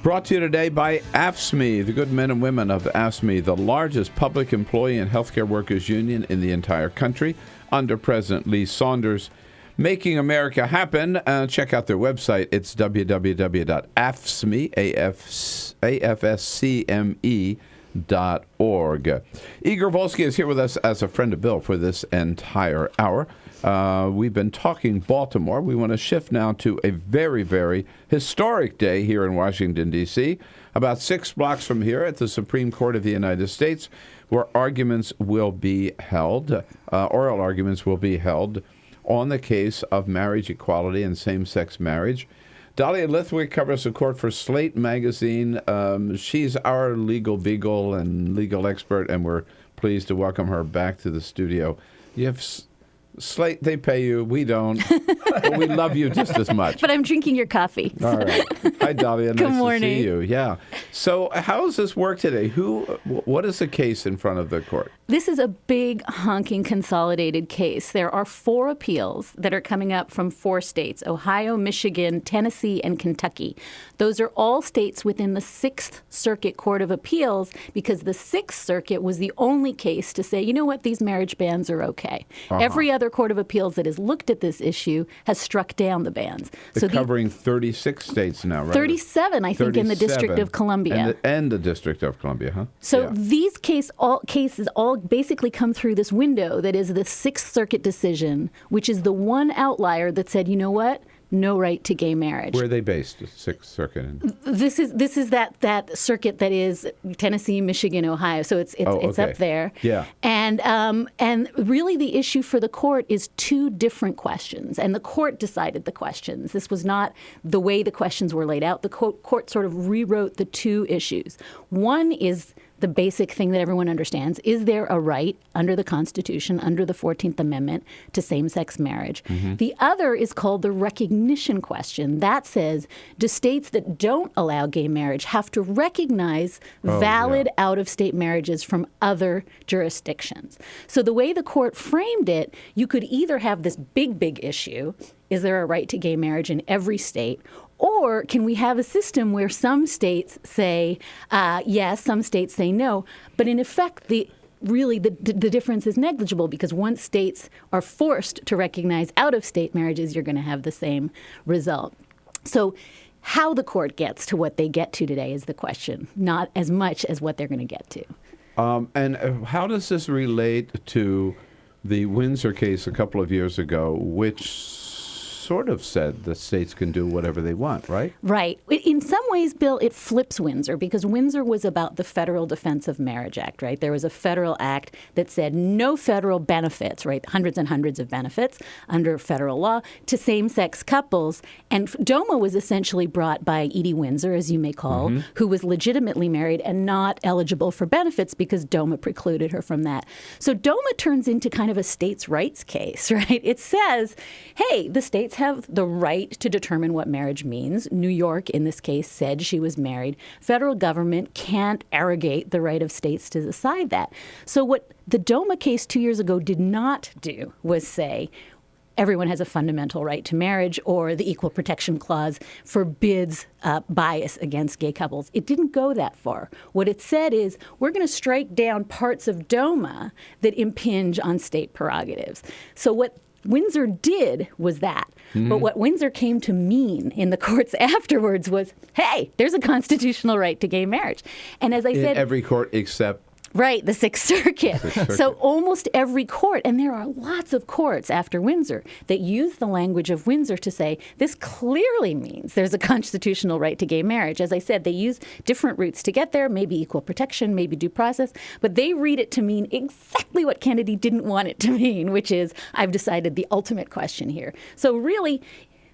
brought to you today by AFSCME, the good men and women of AFSCME, the largest public employee and healthcare workers union in the entire country, under President Lee Saunders, making America happen. Check out their website. It's www.afscme.org. Igor Volsky is here with us as a friend of Bill for this entire hour. We've been talking Baltimore. We want to shift now to a very, very historic day here in Washington, D.C., about 6 blocks from here at the Supreme Court of the United States, where arguments will be held, oral arguments will be held on the case of marriage equality and same-sex marriage. Dahlia Lithwick covers the court for Slate magazine. She's our legal beagle and legal expert, and we're pleased to welcome her back to the studio. You have Slate, they pay you. We don't. But we love you just as much. But I'm drinking your coffee. All right. Hi, Dahlia. Good Nice morning. to see you. Yeah. So how does this work today? What is the case in front of the court? This is a big, honking, consolidated case. There are 4 appeals that are coming up from 4 states: Ohio, Michigan, Tennessee, and Kentucky. Those are all states within the 6th Circuit Court of Appeals, because the 6th Circuit was the only case to say, you know what, these marriage bans are okay. Every other Court of Appeals that has looked at this issue has struck down the bans. They're covering 36 states now, right? 37, I think, in the District of Columbia. And the District of Columbia, huh? So these cases all basically come through this window that is the 6th Circuit decision, which is the one outlier that said, you know what, no right to gay marriage. Where are they based? 6th Circuit? This is that circuit that is Tennessee, Michigan, Ohio. So it's up there. Yeah. And really the issue for the court is 2 different questions, and the court decided the questions. This was not the way the questions were laid out. The court sort of rewrote the 2 issues. One is the basic thing that everyone understands. Is there a right under the Constitution, under the 14th Amendment, to same-sex marriage? Mm-hmm. The other is called the recognition question. That says, do states that don't allow gay marriage have to recognize valid out-of-state marriages from other jurisdictions? So the way the court framed it, you could either have this big, big issue, is there a right to gay marriage in every state? Or can we have a system where some states say yes, some states say no, but in effect, the difference is negligible, because once states are forced to recognize out-of-state marriages, you're going to have the same result. So How the court gets to what they get to today is the question, not as much as what they're going to get to. And how does this relate to the Windsor case a couple of years ago, which sort of said that states can do whatever they want, right? Right. In some ways, Bill, it flips Windsor, because Windsor was about the Federal Defense of Marriage Act, right? There was a federal act that said no federal benefits, right? Hundreds and hundreds of benefits under federal law to same-sex couples. And DOMA was essentially brought by Edie Windsor, as you may call, who was legitimately married and not eligible for benefits because DOMA precluded her from that. So DOMA turns into kind of a states' rights case, right? It says, hey, the states have the right to determine what marriage means. New York, in this case, said she was married. Federal government can't arrogate the right of states to decide that. So what the DOMA case 2 years ago did not do was say, everyone has a fundamental right to marriage, or the Equal Protection Clause forbids bias against gay couples. It didn't go that far. What it said is, we're going to strike down parts of DOMA that impinge on state prerogatives. So what Windsor did was that. But what Windsor came to mean in the courts afterwards was, hey, there's a constitutional right to gay marriage. And as I said, in every court except right, the Sixth Circuit. So almost every court, and there are lots of courts after Windsor that use the language of Windsor to say this clearly means there's a constitutional right to gay marriage. As I said, they use different routes to get there, maybe equal protection, maybe due process, but they read it to mean exactly what Kennedy didn't want it to mean, which is, I've decided the ultimate question here. So really,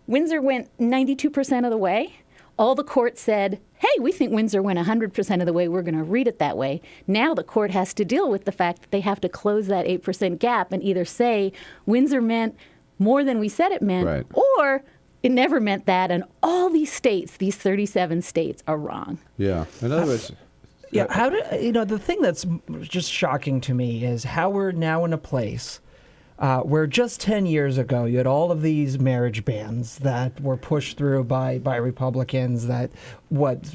Windsor went 92% of the way. All the court said, hey, we think Windsor went 100% of the way. We're going to read it that way. Now the court has to deal with the fact that they have to close that 8% gap and either say Windsor meant more than we said it meant, or it never meant that. And all these states, these 37 states, are wrong. Yeah. In other words, yeah. How do the thing that's just shocking to me is how we're now in a place where just 10 years ago, you had all of these marriage bans that were pushed through by Republicans that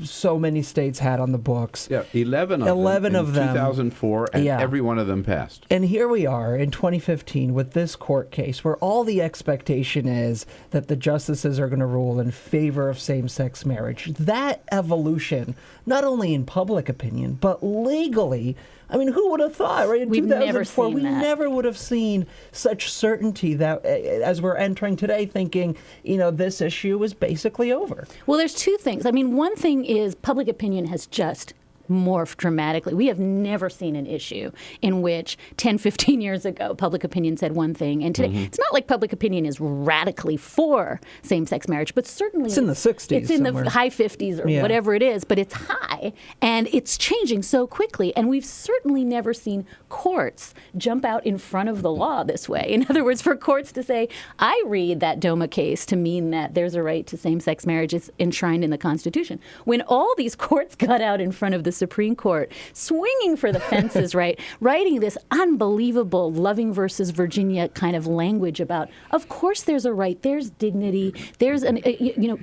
so many states had on the books. Yeah, 11 of them in 2004, and every one of them passed. And here we are in 2015 with this court case where all the expectation is that the justices are going to rule in favor of same-sex marriage. That evolution, not only in public opinion, but legally, I mean, who would have thought, right? In 2004, we never would have seen such certainty that as we're entering today, thinking, this issue is basically over. Well, there's two things. I mean, one thing is public opinion has just morphed dramatically. We have never seen an issue in which 10, 15 years ago, public opinion said one thing. And today, it's not like public opinion is radically for same-sex marriage, but certainly it's in the 60s. It's in the high 50s or whatever it is, but it's high. And it's changing so quickly. And we've certainly never seen courts jump out in front of the law this way. In other words, for courts to say, I read that DOMA case to mean that there's a right to same-sex marriage is enshrined in the Constitution. When all these courts got out in front of the Supreme Court, swinging for the fences, right, writing this unbelievable Loving versus Virginia kind of language about, of course there's a right, there's dignity, there's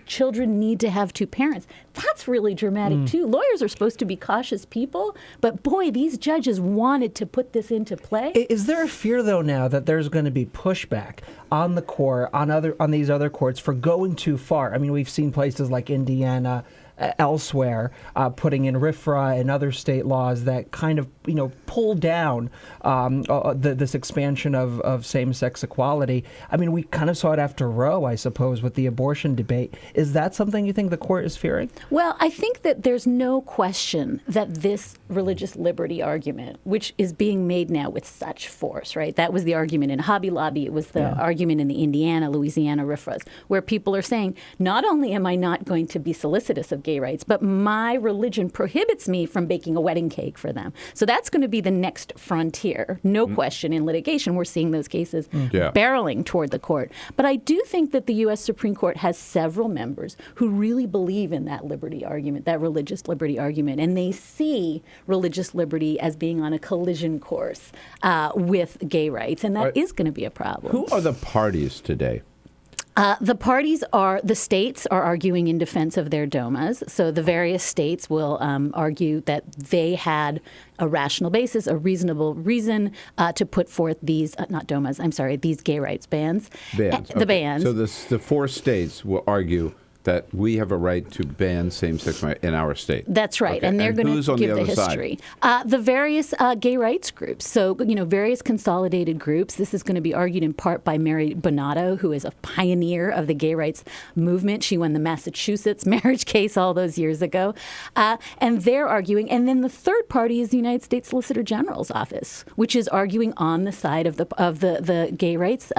children need to have two parents. That's really dramatic too. Lawyers are supposed to be cautious people, but boy, these judges wanted to put this into play. Is there a fear though now that there's going to be pushback on the court, on these other courts for going too far? I mean, we've seen places like Indiana, elsewhere, putting in RFRA and other state laws that kind of, pull down this expansion of same-sex equality. I mean, we kind of saw it after Roe, I suppose, with the abortion debate. Is that something you think the court is fearing? Well, I think that there's no question that this religious liberty argument, which is being made now with such force, right? That was the argument in Hobby Lobby. It was the argument in the Indiana, Louisiana RFRAs, where people are saying, not only am I not going to be solicitous of gay rights, but my religion prohibits me from baking a wedding cake for them. So that's going to be the next frontier. No question in litigation. We're seeing those cases barreling toward the court. But I do think that the U.S. Supreme Court has several members who really believe in that liberty argument, that religious liberty argument, and they see religious liberty as being on a collision course with gay rights, and that is going to be a problem. Who are the parties today? The states are arguing in defense of their DOMAs. So the various states will argue that they had a rational basis, a reasonable reason to put forth these, not DOMAs, I'm sorry, these gay rights bans. Bans. The bans. So the four states will argue that we have a right to ban same-sex marriage in our state. That's right, Okay. and they're going who's to on give the the other history. The various gay rights groups. So, various consolidated groups. This is going to be argued in part by Mary Bonato, who is a pioneer of the gay rights movement. She won the Massachusetts marriage case all those years ago, and they're arguing. And then the third party is the United States Solicitor General's office, which is arguing on the side of the gay rights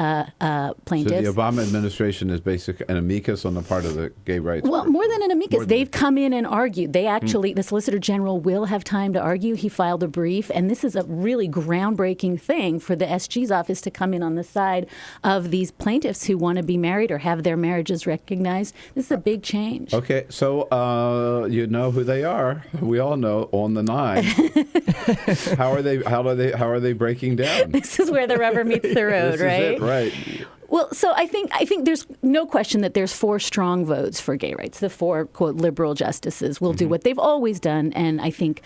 plaintiffs. So the Obama administration is basically an amicus on the part of the gay rights. Well, more than an amicus, they've come in and argued. They actually, the Solicitor General will have time to argue. He filed a brief, and this is a really groundbreaking thing for the SG's office to come in on the side of these plaintiffs who want to be married or have their marriages recognized. This is a big change. Okay, so you know who they are. We all know on the 9. How are they breaking down? This is where the rubber meets the road, This right? is it, right. Well, so I think there's no question that there's 4 strong votes for gay rights. The 4, quote, liberal justices will do what they've always done, and I think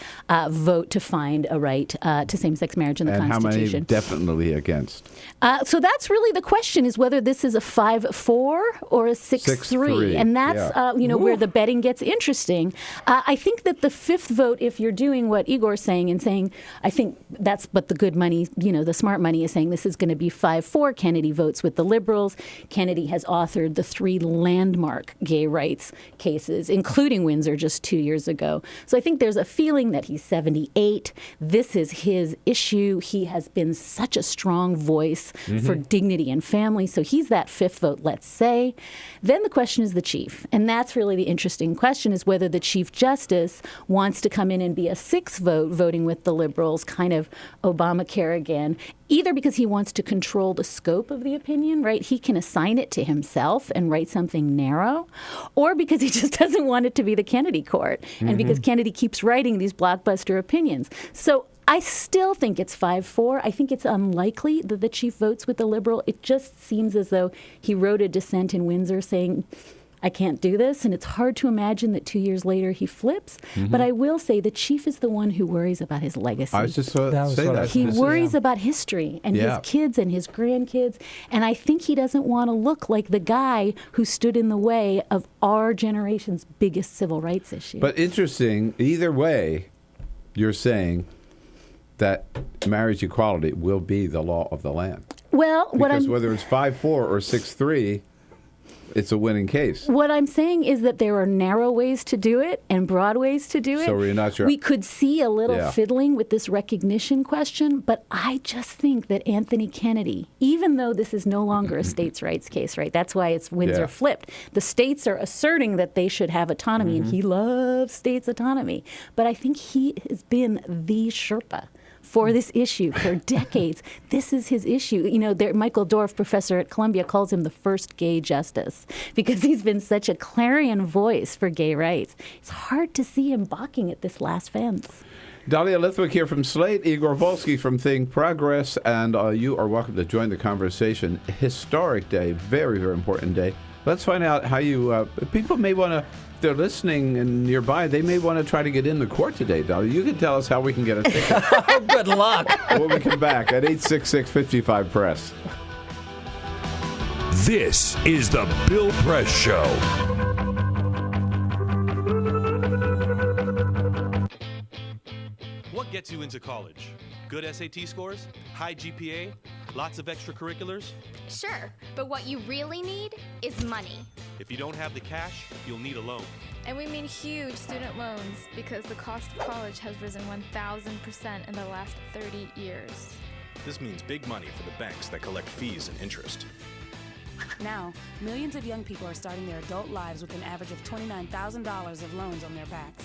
vote to find a right to same-sex marriage in the Constitution. And how many definitely against? So that's really the question, is whether this is a 5-4 or a 6-3. And that's, where the betting gets interesting. I think that the 5th vote, if you're doing what Igor's saying and saying, I think that's what the good money, the smart money is saying, this is going to be 5-4. Kennedy votes with the liberals. Kennedy has authored the 3 landmark gay rights cases, including Windsor just 2 years ago. So I think there's a feeling that he's 78. This is his issue. He has been such a strong voice for dignity and family. So he's that 5th vote, let's say. Then the question is the chief. And that's really the interesting question, is whether the Chief Justice wants to come in and be a 6th vote, voting with the liberals, kind of Obamacare again, either because he wants to control the scope of the opinion, right? He can assign it to himself and write something narrow, or because he just doesn't want it to be the Kennedy court, and because Kennedy keeps writing these blockbuster opinions. So I still think it's 5-4. I think it's unlikely that the chief votes with the liberal. It just seems as though he wrote a dissent in Windsor saying, I can't do this, and it's hard to imagine that 2 years later he flips. But I will say the chief is the one who worries about his legacy. I was just say that. He worries about history and his kids and his grandkids, and I think he doesn't want to look like the guy who stood in the way of our generation's biggest civil rights issue. But interesting, either way, you're saying that marriage equality will be the law of the land. Well, because whether it's 5-4 or 6-3, it's a winning case. What I'm saying is that there are narrow ways to do it and broad ways to do it. So we're not sure. We could see a little fiddling with this recognition question, but I just think that Anthony Kennedy, even though this is no longer a states' rights case, right? That's why it's Windsor flipped. The states are asserting that they should have autonomy, and he loves states' autonomy. But I think he has been the Sherpa for this issue for decades. This is his issue. Michael Dorff, professor at Columbia, calls him the first gay justice because he's been such a clarion voice for gay rights. It's hard to see him balking at this last fence. Dahlia Lithwick here from Slate, Igor Volsky from Think Progress, and you are welcome to join the conversation. Historic day, very, very important day. Let's find out how you, people may want to, if they're listening and nearby, they may want to try to get in the court today, Dahlia. You can tell us how we can get a ticket. Good luck. When we come back at 866-55-PRESS. This is the Bill Press Show. What gets you into college? Good SAT scores? High GPA? Lots of extracurriculars? Sure, but what you really need is money. If you don't have the cash, you'll need a loan. And we mean huge student loans because the cost of college has risen 1,000% in the last 30 years. This means big money for the banks that collect fees and interest. Now, millions of young people are starting their adult lives with an average of $29,000 of loans on their backs.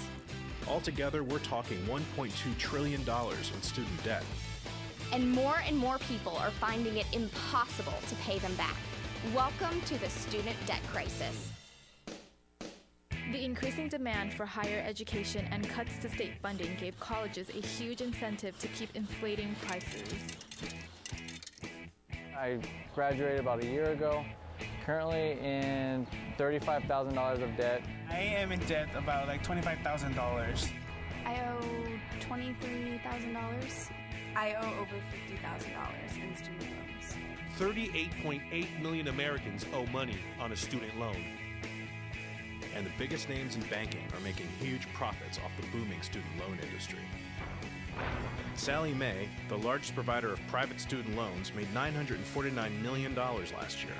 Altogether, we're talking $1.2 trillion in student debt. And more people are finding it impossible to pay them back. Welcome to the student debt crisis. The increasing demand for higher education and cuts to state funding gave colleges a huge incentive to keep inflating prices. I graduated about a year ago, currently in $35,000 of debt. I am in debt about like $25,000. I owe $23,000. I owe over $50,000 in student loans. 38.8 million Americans owe money on a student loan. and the biggest names in banking are making huge profits off the booming student loan industry. Sallie Mae, the largest provider of private student loans, made $949 million last year.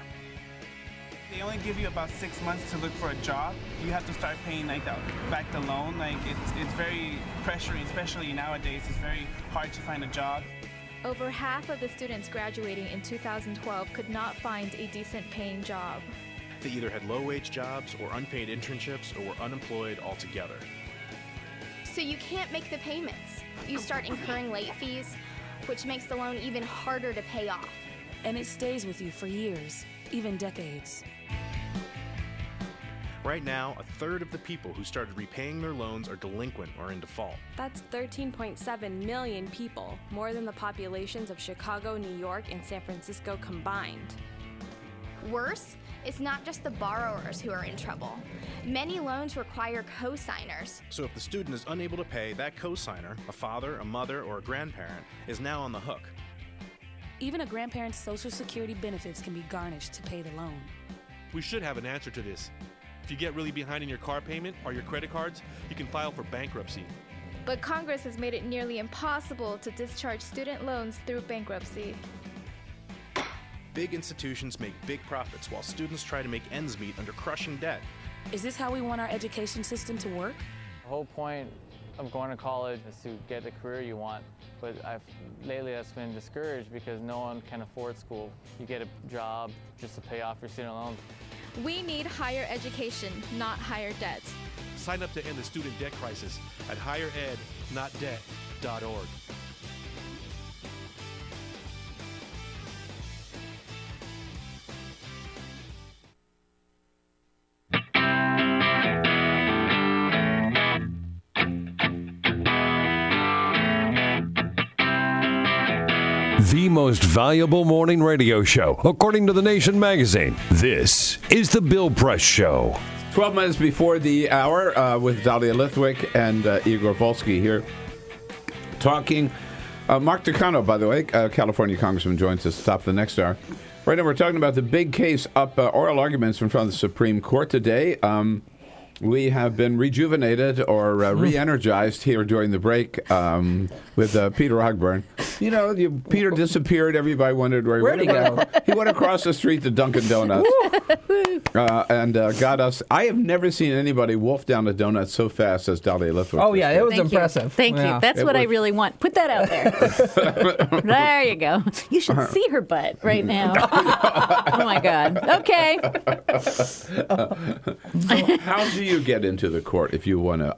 They only give you about 6 months to look for a job. You have to start paying back the loan. It's very pressuring, especially nowadays. It's very hard to find a job. Over half of the students graduating in 2012 could not find a decent paying job. They either had low-wage jobs or unpaid internships or were unemployed altogether. So you can't make the payments. You start incurring late fees, which makes the loan even harder to pay off. And it stays with you for years, even decades. Right now, a third of the people who started repaying their loans are delinquent or in default. That's 13.7 million people, more than the populations of Chicago, New York, and San Francisco combined. Worse, it's not just the borrowers who are in trouble. Many loans require co-signers. So if the student is unable to pay, that co-signer, a father, a mother, or a grandparent, is now on the hook. Even a grandparent's Social Security benefits can be garnished to pay the loan. We should have an answer to this. If you get really behind in your car payment or your credit cards, you can file for bankruptcy. But Congress has made it nearly impossible to discharge student loans through bankruptcy. Big institutions make big profits while students try to make ends meet under crushing debt. Is this how we want our education system to work? The whole point of going to college is to get the career you want. But lately I've been discouraged because no one can afford school. You get a job just to pay off your student loans. We need higher education, not higher debt. Sign up to end the student debt crisis at higherednotdebt.org. The most valuable morning radio show, according to The Nation magazine. This is The Bill Press Show. 12 minutes before the hour with Dahlia Lithwick and Igor Volsky here talking. Mark Takano, by the way, California Congressman, joins us to top the next hour. Right now we're talking about the big case up, oral arguments in front of the Supreme Court today. We have been rejuvenated or re-energized here during the break with Peter Ogburn. You know, Peter disappeared. Everybody wondered where'd he go. He went across the street to Dunkin' Donuts and got us. I have never seen anybody wolf down a donut so fast as Dahlia Lithwick. Oh, yeah, it was impressive. Thank you. That's what I really want. Put that out there. There you go. You should see her butt right now. Oh, my God. Okay. So how do you get into the court if you want to?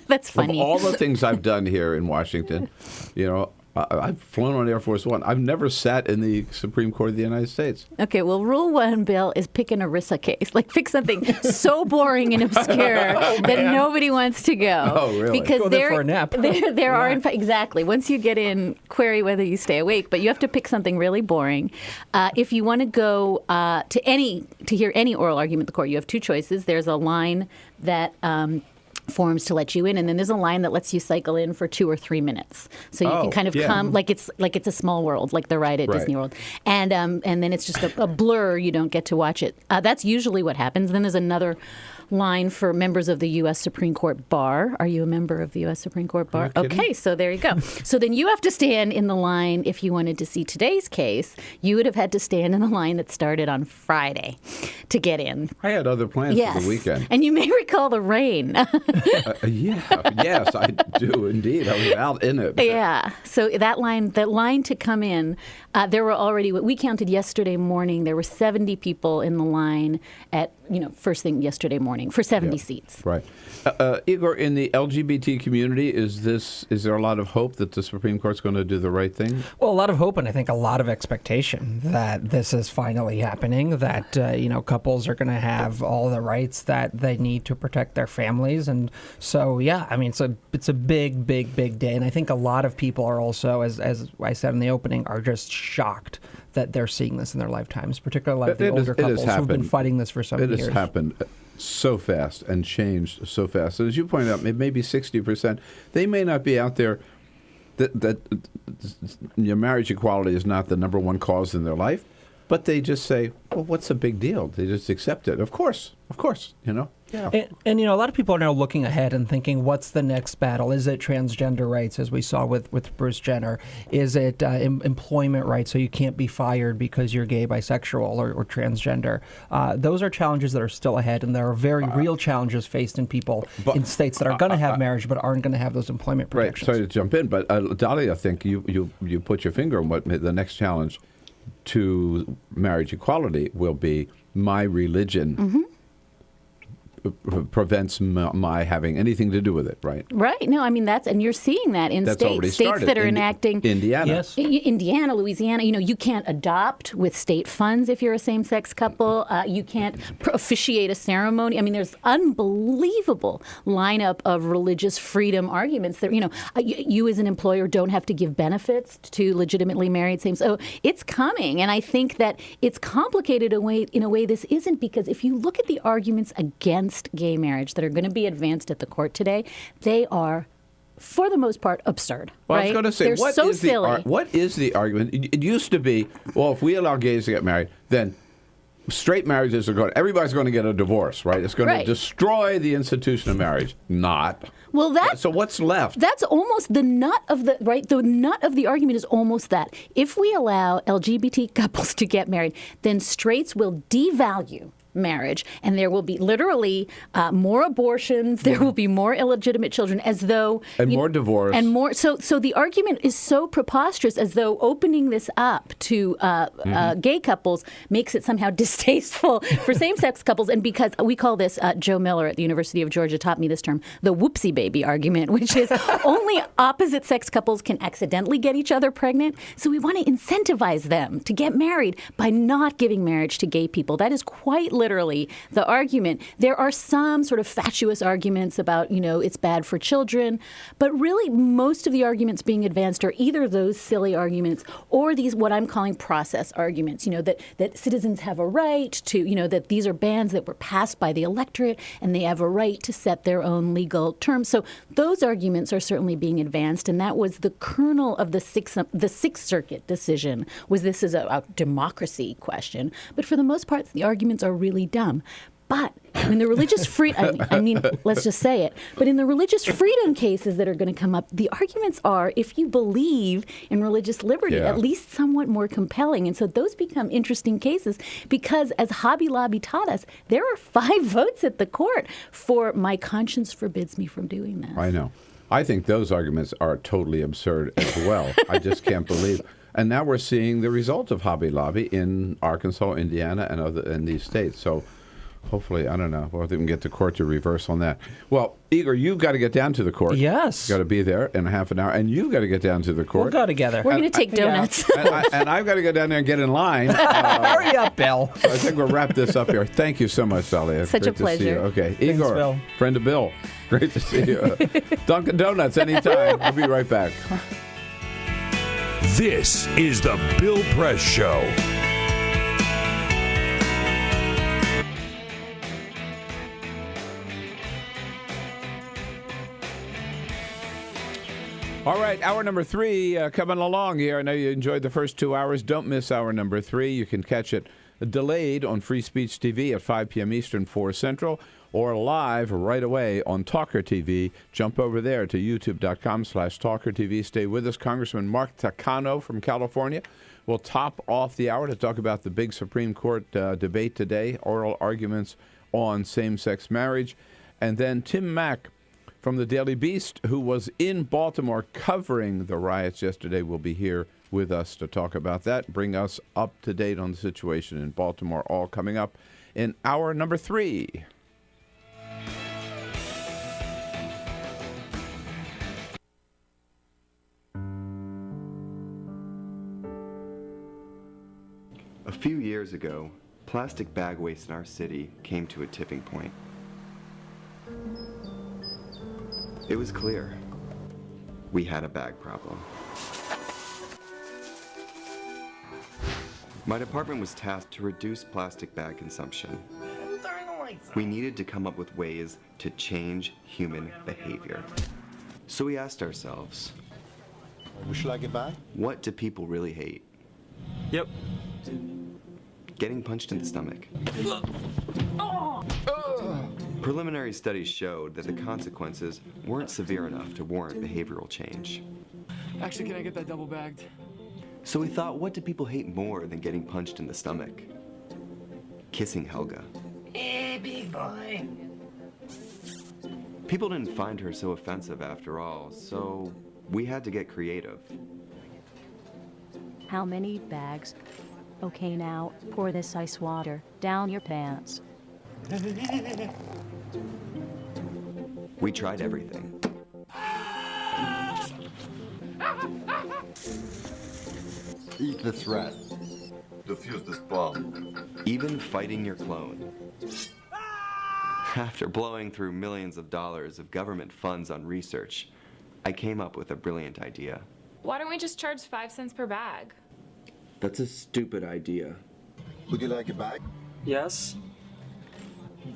That's funny. Of all the things I've done here in Washington, you know, I've flown on Air Force One. I've never sat in the Supreme Court of the United States. Okay, well, rule one, Bill, is pick an ERISA case. Like, pick something so boring and obscure that nobody wants to go. Oh, really? Because go there for a nap. There are, in fact, exactly. Once you get in, query whether you stay awake. But you have to pick something really boring. If you want to go to hear any oral argument in the court, you have two choices. There's a line that forms to let you in, and then there's a line that lets you cycle in for 2 or 3 minutes, so you can kind of come like it's a small world, like the ride at Disney World, and then it's just a blur. You don't get to watch it. That's usually what happens. Then there's another line for members of the U.S. Supreme Court Bar. Are you a member of the U.S. Supreme Court Bar? Okay, so there you go. So then you have to stand in the line. If you wanted to see today's case, you would have had to stand in the line that started on Friday to get in. I had other plans for the weekend. And you may recall the rain. Yes, I do indeed. I was out in it. Yeah. So that line to come in, there were already, we counted yesterday morning, there were 70 people in the line at, first thing yesterday morning for 70 seats. Right. Igor, in the LGBT community, is there a lot of hope that the Supreme Court's going to do the right thing? Well, a lot of hope and I think a lot of expectation that this is finally happening, that, couples are going to have all the rights that they need to protect their families. And so, yeah, I mean, it's a big, big, big day. And I think a lot of people are also, as I said in the opening, are just shocked that they're seeing this in their lifetimes, particularly a lot of the older couples who've been fighting this for so many years. It has happened so fast and changed so fast. And as you pointed out, maybe 60%, they may not be out there that marriage equality is not the number one cause in their life, But they just say, well, what's the big deal? They just accept it. Of course, you know. Yeah. And a lot of people are now looking ahead and thinking, what's the next battle? Is it transgender rights, as we saw with Bruce Jenner? Is it employment rights, so you can't be fired because you're gay, bisexual, or transgender? Those are challenges that are still ahead, and there are very real challenges faced in people in states that are going to have marriage but aren't going to have those employment protections. Right. Sorry to jump in, but Dahlia, I think you put your finger on what the next challenge to marriage equality will be. My religion prevents my having anything to do with it, right? Right. No, I mean, and you're seeing that in states that are enacting. Indiana. Yes. Indiana, Louisiana, you can't adopt with state funds if you're a same-sex couple. You can't officiate a ceremony. I mean, there's unbelievable lineup of religious freedom arguments that, you as an employer don't have to give benefits to legitimately married same. So it's coming. And I think that it's complicated in a way this isn't, because if you look at the arguments against gay marriage that are going to be advanced at the court today, they are, for the most part, absurd. Well, right? I was going to say, what is the argument? It used to be, well, if we allow gays to get married, then straight marriages everybody's going to get a divorce, right? It's going to destroy the institution of marriage. Not. Well, so what's left? That's almost the nut of the The nut of the argument is almost that if we allow LGBT couples to get married, then straights will devalue marriage, and there will be literally more abortions. There will be more illegitimate children, as though more divorce and more. So the argument is so preposterous, as though opening this up to gay couples makes it somehow distasteful for same-sex couples. And because we call this, Joe Miller at the University of Georgia taught me this term, the whoopsie baby argument, which is only opposite-sex couples can accidentally get each other pregnant. So we want to incentivize them to get married by not giving marriage to gay people. That is quite literally the argument. There are some sort of fatuous arguments about, it's bad for children, but really most of the arguments being advanced are either those silly arguments or these what I'm calling process arguments, that citizens have a right to, that these are bans that were passed by the electorate and they have a right to set their own legal terms. So those arguments are certainly being advanced, and that was the kernel of the Sixth Circuit decision, was this is a democracy question. But for the most part, the arguments are really dumb. But in the religious freedom, I mean, let's just say it, but in the religious freedom cases that are going to come up, the arguments are, if you believe in religious liberty, at least somewhat more compelling. And so those become interesting cases because, as Hobby Lobby taught us, there are 5 votes at the court for my conscience forbids me from doing this. I know. I think those arguments are totally absurd as well. I just can't believe. And now we're seeing the result of Hobby Lobby in Arkansas, Indiana, and in these states. So hopefully, I don't know, we'll even get the court to reverse on that. Well, Igor, you've got to get down to the court. Yes. You've got to be there in half an hour, and you've got to get down to the court. We'll go together. We're going to take donuts. And I've got to go down there and get in line. Hurry up, Bill. So I think we'll wrap this up here. Thank you so much, Dahlia. Such Great a pleasure. To see you. Okay, Thanks, Igor, Bill. Friend of Bill. Great to see you. Dunkin' Donuts anytime. We'll be right back. This is the Bill Press Show. All right, hour number 3 coming along here. I know you enjoyed the first 2 hours. Don't miss hour number 3. You can catch it delayed on Free Speech TV at 5 p.m. Eastern, 4 Central, or live right away on TawkrTV. Jump over there to youtube.com/TawkrTV. Stay with us. Congressman Mark Takano from California will top off the hour to talk about the big Supreme Court debate today, oral arguments on same-sex marriage. And then Tim Mack from the Daily Beast, who was in Baltimore covering the riots yesterday, will be here with us to talk about that, bring us up to date on the situation in Baltimore, all coming up in hour number 3. A few years ago, plastic bag waste in our city came to a tipping point. It was clear we had a bag problem. My department was tasked to reduce plastic bag consumption. We needed to come up with ways to change human behavior. So we asked ourselves, should I get back? What do people really hate? Yep. getting punched in the stomach. Preliminary studies showed that the consequences weren't severe enough to warrant behavioral change. Actually, can I get that double bagged? So we thought, what do people hate more than getting punched in the stomach? Kissing Helga. Hey, big boy. People didn't find her so offensive after all, so we had to get creative. How many bags? Okay, now, pour this ice water down your pants. We tried everything. Eat this rat. Defuse this bomb. Even fighting your clone. After blowing through millions of dollars of government funds on research, I came up with a brilliant idea. Why don't we just charge 5 cents per bag? That's a stupid idea. Would you like a bag? Yes.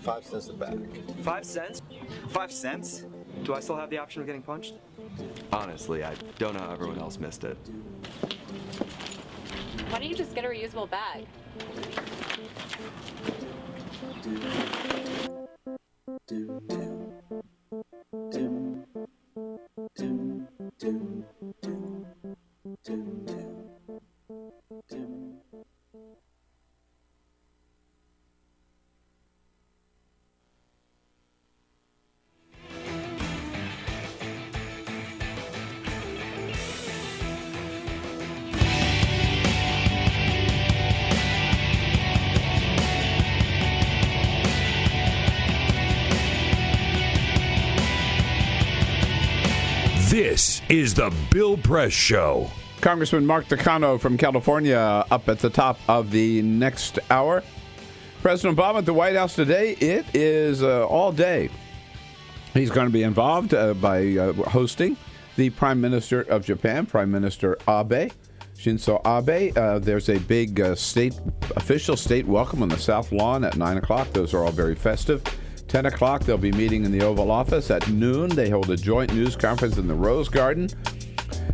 5 cents a bag. 5 cents? 5 cents? Do I still have the option of getting punched? Honestly, I don't know how everyone else missed it. Why don't you just get a reusable bag? This is the Bill Press Show. Congressman Mark Takano from California up at the top of the next hour. President Obama at the White House today. It is all day. He's going to be involved by hosting the Prime Minister of Japan, Prime Minister Abe, Shinzo Abe. There's a big official state welcome on the South Lawn at 9 o'clock. Those are all very festive. 10 o'clock, they'll be meeting in the Oval Office. At noon, they hold a joint news conference in the Rose Garden.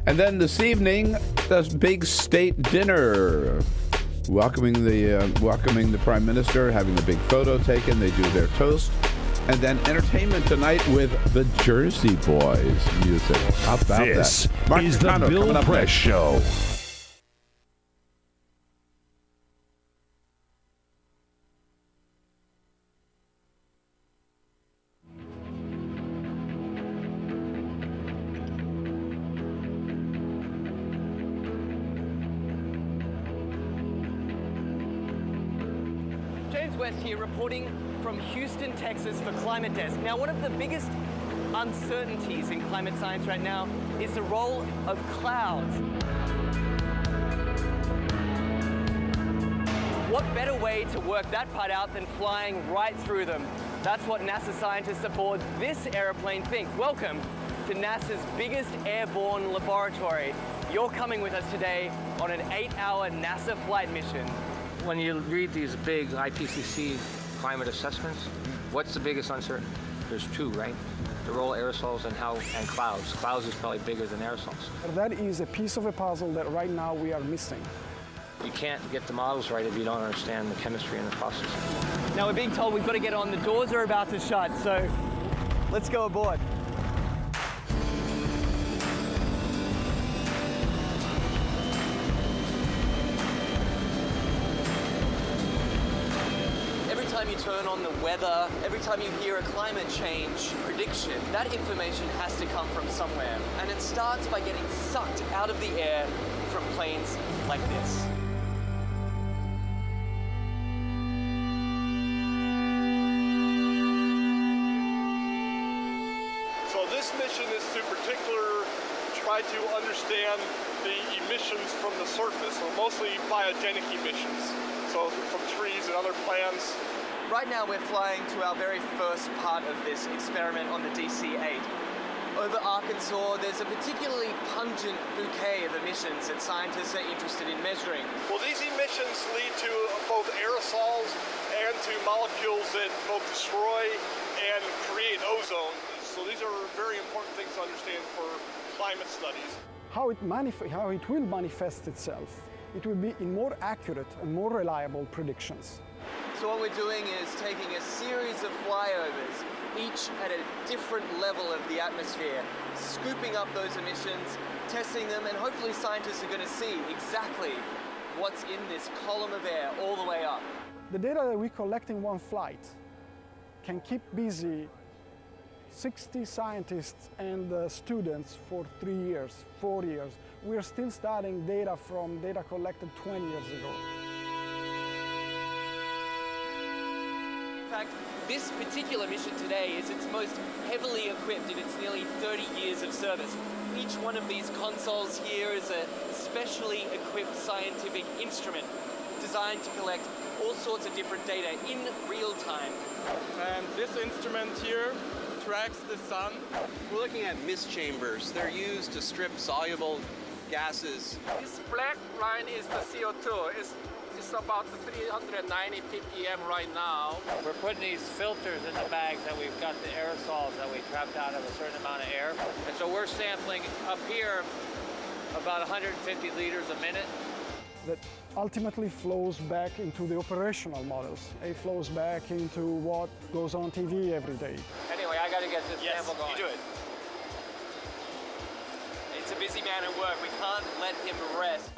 And then this evening, the big state dinner, welcoming the Prime Minister, having a big photo taken. They do their toast. And then entertainment tonight with the Jersey Boys music. How about This that? Mark is the Takano Bill coming up Press next. Show. West here reporting from Houston, Texas for Climate Desk. Now, one of the biggest uncertainties in climate science right now is the role of clouds. What better way to work that part out than flying right through them? That's what NASA scientists aboard this airplane think. Welcome to NASA's biggest airborne laboratory. You're coming with us today on an 8-hour NASA flight mission. When you read these big IPCC climate assessments, what's the biggest uncertainty? There's two, right? The role of aerosols and clouds. Clouds is probably bigger than aerosols. That is a piece of a puzzle that right now we are missing. You can't get the models right if you don't understand the chemistry and the process. Now we're being told we've got to get on. The doors are about to shut, so let's go aboard. Every time you turn on the weather, every time you hear a climate change prediction, that information has to come from somewhere. And it starts by getting sucked out of the air from planes like this. So this mission is to particularly try to understand the emissions from the surface, so mostly biogenic emissions, so from trees and other plants. Right now we're flying to our very first part of this experiment on the DC-8. Over Arkansas, there's a particularly pungent bouquet of emissions that scientists are interested in measuring. Well, these emissions lead to both aerosols and to molecules that both destroy and create ozone. So these are very important things to understand for climate studies. How it will manifest itself it will be in more accurate and more reliable predictions. So what we're doing is taking a series of flyovers, each at a different level of the atmosphere, scooping up those emissions, testing them, and hopefully scientists are going to see exactly what's in this column of air all the way up. The data that we collect in one flight can keep busy 60 scientists and students for 3 years, 4 years. We're still studying data from data collected 20 years ago. In fact, this particular mission today is its most heavily equipped in its nearly 30 years of service. Each one of these consoles here is a specially equipped scientific instrument designed to collect all sorts of different data in real time. And this instrument here tracks the sun. We're looking at mist chambers. They're used to strip soluble gases. This black line is the CO2. It's about 390 ppm right now. We're putting these filters in the bags that we've got the aerosols that we trapped out of a certain amount of air. And so we're sampling up here about 150 liters a minute. That ultimately flows back into the operational models. It flows back into what goes on TV every day. Anyway, I got to get this sample going. You do it. It's a busy man at work. We can't let him rest.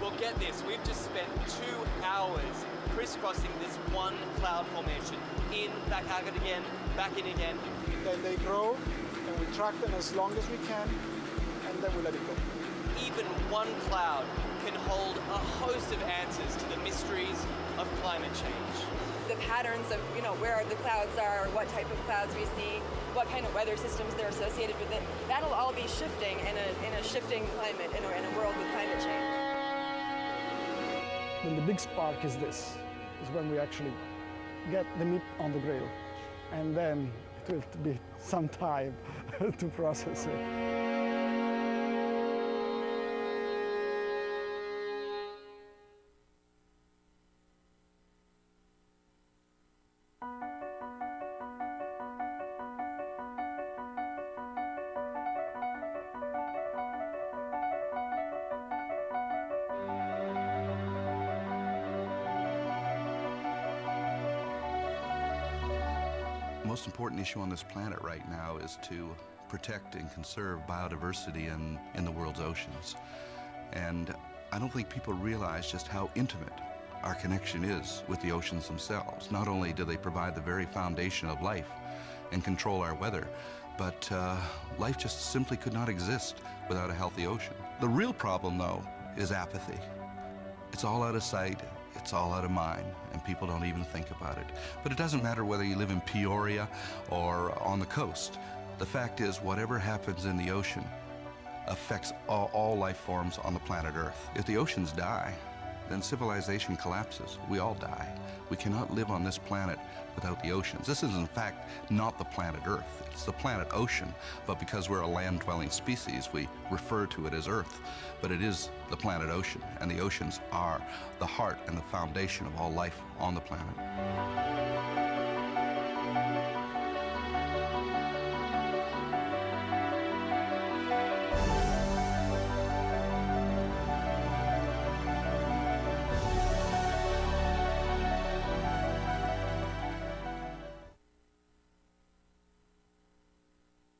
Well, get this. We've just spent 2 hours crisscrossing this one cloud formation. In, back out again, back in again. Then they grow, and we track them as long as we can, and then we let it go. Even one cloud can hold a host of answers to the mysteries of climate change. The patterns of, where the clouds are, what type of clouds we see, what kind of weather systems they're associated with it, that'll all be shifting in a shifting climate, in a world with climate change. Then the big spark is this, is when we actually get the meat on the grill. And then it will be some time to process it. The most important issue on this planet right now is to protect and conserve biodiversity in the world's oceans. And I don't think people realize just how intimate our connection is with the oceans themselves. Not only do they provide the very foundation of life and control our weather, but life just simply could not exist without a healthy ocean. The real problem, though, is apathy. It's all out of sight. It's all out of mind, and people don't even think about it. But it doesn't matter whether you live in Peoria or on the coast. The fact is, whatever happens in the ocean affects all life forms on the planet Earth. If the oceans die, then civilization collapses. We all die. We cannot live on this planet without the oceans. This is, in fact, not the planet Earth. It's the planet ocean, but because we're a land-dwelling species, we refer to it as Earth. But it is the planet ocean, and the oceans are the heart and the foundation of all life on the planet.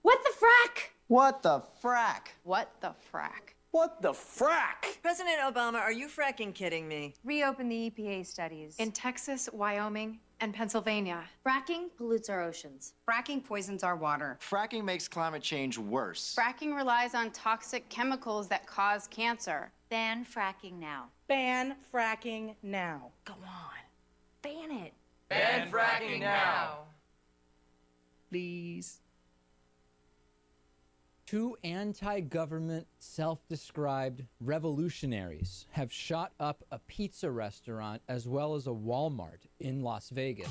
What the frack? What the frack? What the frack? What the frack? President Obama, are you fracking kidding me? Reopen the EPA studies. In Texas, Wyoming, and Pennsylvania. Fracking pollutes our oceans. Fracking poisons our water. Fracking makes climate change worse. Fracking relies on toxic chemicals that cause cancer. Ban fracking now. Ban fracking now. Go on. Ban it. Ban fracking now. Please. Two anti-government, self-described revolutionaries have shot up a pizza restaurant as well as a Walmart in Las Vegas.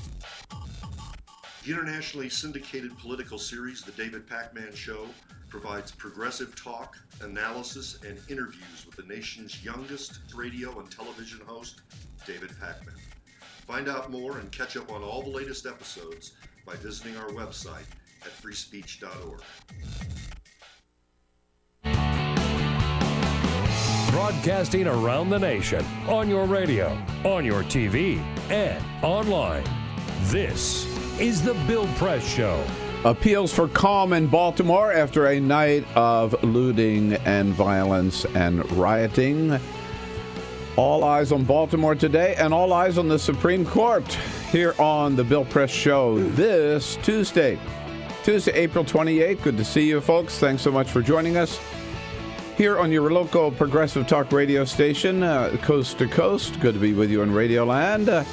The internationally syndicated political series, The David Pakman Show, provides progressive talk, analysis, and interviews with the nation's youngest radio and television host, David Pakman. Find out more and catch up on all the latest episodes by visiting our website at freespeech.org. broadcasting around the nation, on your radio, on your TV, and online. This is The Bill Press Show. Appeals for calm in Baltimore after a night of looting and violence and rioting. All eyes on Baltimore today and all eyes on the Supreme Court here on The Bill Press Show this Tuesday, April 28th. Good to see you, folks. Thanks so much for joining us here on your local progressive talk radio station, coast to coast. Good to be with you in Radioland.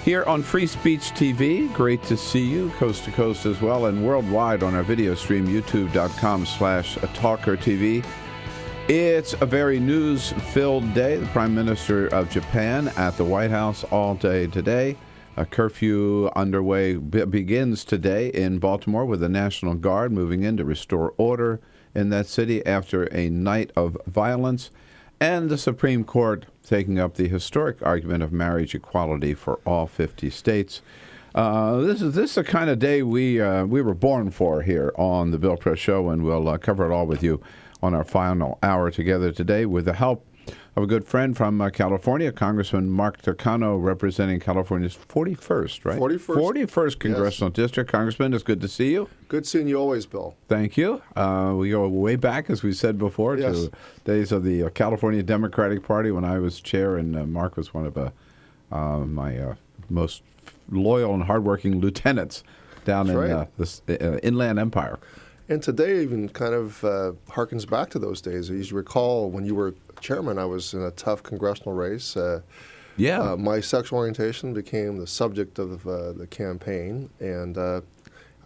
Here on Free Speech TV, great to see you, coast to coast as well, and worldwide on our video stream, youtube.com/TawkrTV. It's a very news-filled day. The Prime Minister of Japan at the White House all day today. A curfew underway begins today in Baltimore with the National Guard moving in to restore order in that city after a night of violence, and the Supreme Court taking up the historic argument of marriage equality for all 50 states. This is the kind of day we were born for here on the Bill Press Show, and we'll cover it all with you on our final hour together today with the help of a good friend from California, Congressman Mark Takano, representing California's 41st, right? 41st Congressional District. Congressman, it's good to see you. Good seeing you always, Bill. Thank you. We go way back, as we said before, to days of the California Democratic Party when I was chair, and Mark was one of my most loyal and hardworking lieutenants down in the Inland Empire. And today even kind of harkens back to those days. As you recall, when you were chairman, I was in a tough congressional race. My sexual orientation became the subject of the campaign, and I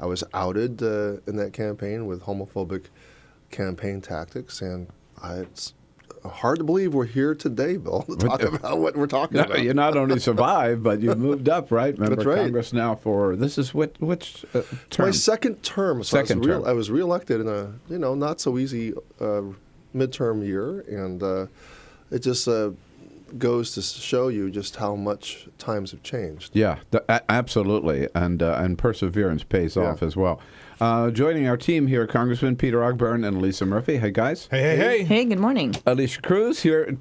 was outed in that campaign with homophobic campaign tactics. And it's hard to believe we're here today, Bill, to talk about what we're talking about. You not only survived, but you moved up, right? Member That's right. Congress now for, this is which term? My second term. So term. I was reelected in a not so easy midterm year, and it just goes to show you just how much times have changed. Yeah, absolutely, and perseverance pays off as well. Joining our team here, Congressman Peter Ogburn and Elisa Murphy. Hey, guys. Hey. Hey, good morning. Alicia Cruz here.